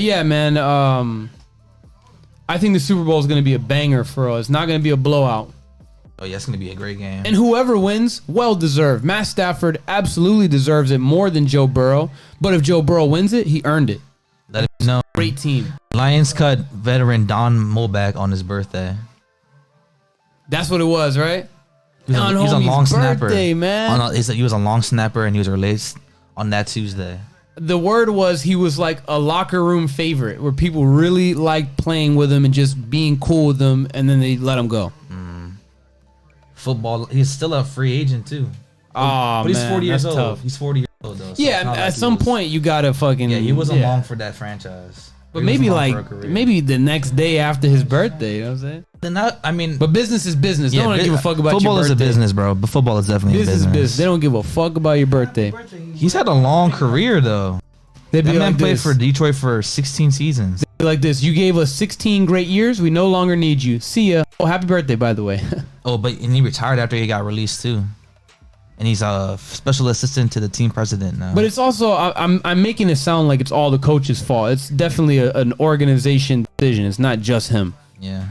yeah, man. I think the Super Bowl is going to be a banger for us. It's not going to be a blowout. Oh yeah, it's going to be a great game. And whoever wins, well deserved. Matt Stafford absolutely deserves it more than Joe Burrow. But if Joe Burrow wins it, he earned it. Let him know. Great team. Lions cut veteran Don Mulback on his birthday. That's what it was, right? He was a long birthday, snapper. Man. He was a long snapper, and he was released on that Tuesday. The word was he was like a locker room favorite, where people really liked playing with him and just being cool with him, and then they let him go. Football, he's still a free agent too. Oh, but he's 40 years old. Tough. He's 40 years old though. So yeah, at some point you gotta fucking. Yeah, he wasn't long for that franchise. But maybe the next day after his birthday, you know what I'm saying? But business is business. They don't give a fuck about your birthday. Football is a business, bro. But football is definitely a business. They don't give a fuck about your birthday. He's had a long career though. That man played for Detroit for 16 seasons. They'd be like this: you gave us 16 great years. We no longer need you. See ya. Oh, happy birthday, by the way. And he retired after he got released too. And he's a special assistant to the team president now. But it's also I'm making it sound like it's all the coach's fault. It's definitely an organization decision. It's not just him. Yeah.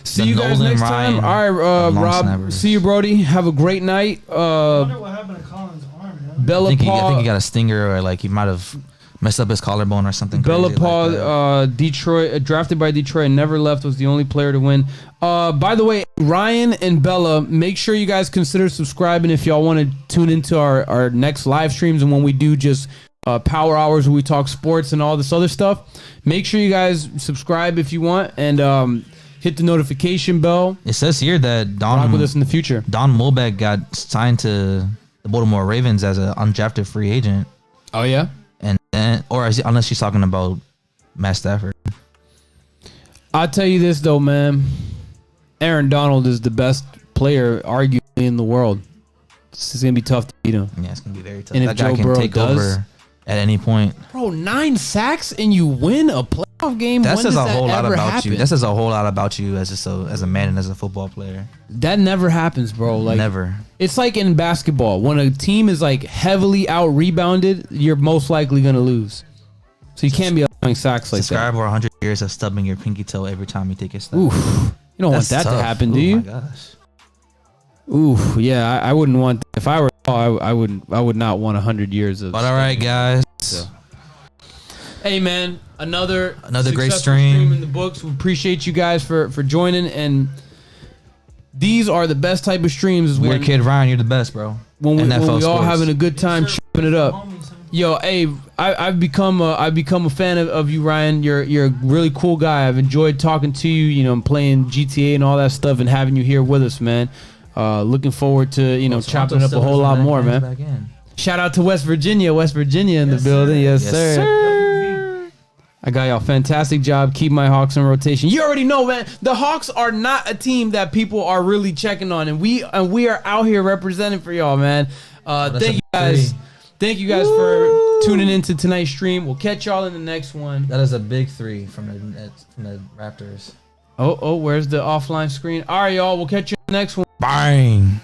See you guys next time. All right, Rob. Snappers. See you, Brody. Have a great night. I wonder what happened to Colin's arm, man. Bella I think he got a stinger, or like he might have messed up his collarbone or something. Bella crazy Paul, like Detroit, drafted by Detroit and never left, was the only player to win. By the way, Ryan and Bella, make sure you guys consider subscribing if y'all want to tune into our next live streams and when we do just power hours where we talk sports and all this other stuff. Make sure you guys subscribe if you want and hit the notification bell. It says here that rock with us in the future. Don Mulback got signed to the Baltimore Ravens as an undrafted free agent. Oh yeah. Unless she's talking about Matt Stafford. I'll tell you this though, man. Aaron Donald is the best player, arguably, in the world. This is gonna be tough to beat him. Yeah, it's gonna be very tough. And that guy can take over at any point. Bro, 9 sacks and you win a playoff game. That says a whole lot about happen? you. That says a whole lot about you as a man and as a football player. That never happens, bro. Like never. It's like in basketball. When a team is like heavily out rebounded, you're most likely gonna lose. So you can't be allowing sacks like that. Subscribe for 100 years of stubbing your pinky toe every time you take a step. Oof. You don't want that to happen, do you? Oh my gosh. Ooh, yeah, I wouldn't want. If I were, I would not want 100 years of. But all right, guys. So. Hey, man, another great stream in the books. We appreciate you guys for joining, and these are the best type of streams. Weird Kid Ryan, you're the best, bro. When we all having a good time chopping it up. Yo, hey, I've become a fan of you, Ryan. You're a really cool guy. I've enjoyed talking to you. You know, I'm playing GTA and all that stuff, and having you here with us, man. Looking forward to chopping it up a whole lot more, man. Shout out to West Virginia in the building. Yes, sir. I got y'all fantastic job. Keep my Hawks in rotation. You already know, man. The Hawks are not a team that people are really checking on, and we are out here representing for y'all, man. Thank you guys. Thank you guys for tuning into tonight's stream. We'll catch y'all in the next one. That is a big 3 from the Raptors. Oh, where's the offline screen? All right, y'all. We'll catch you in the next one. Bang.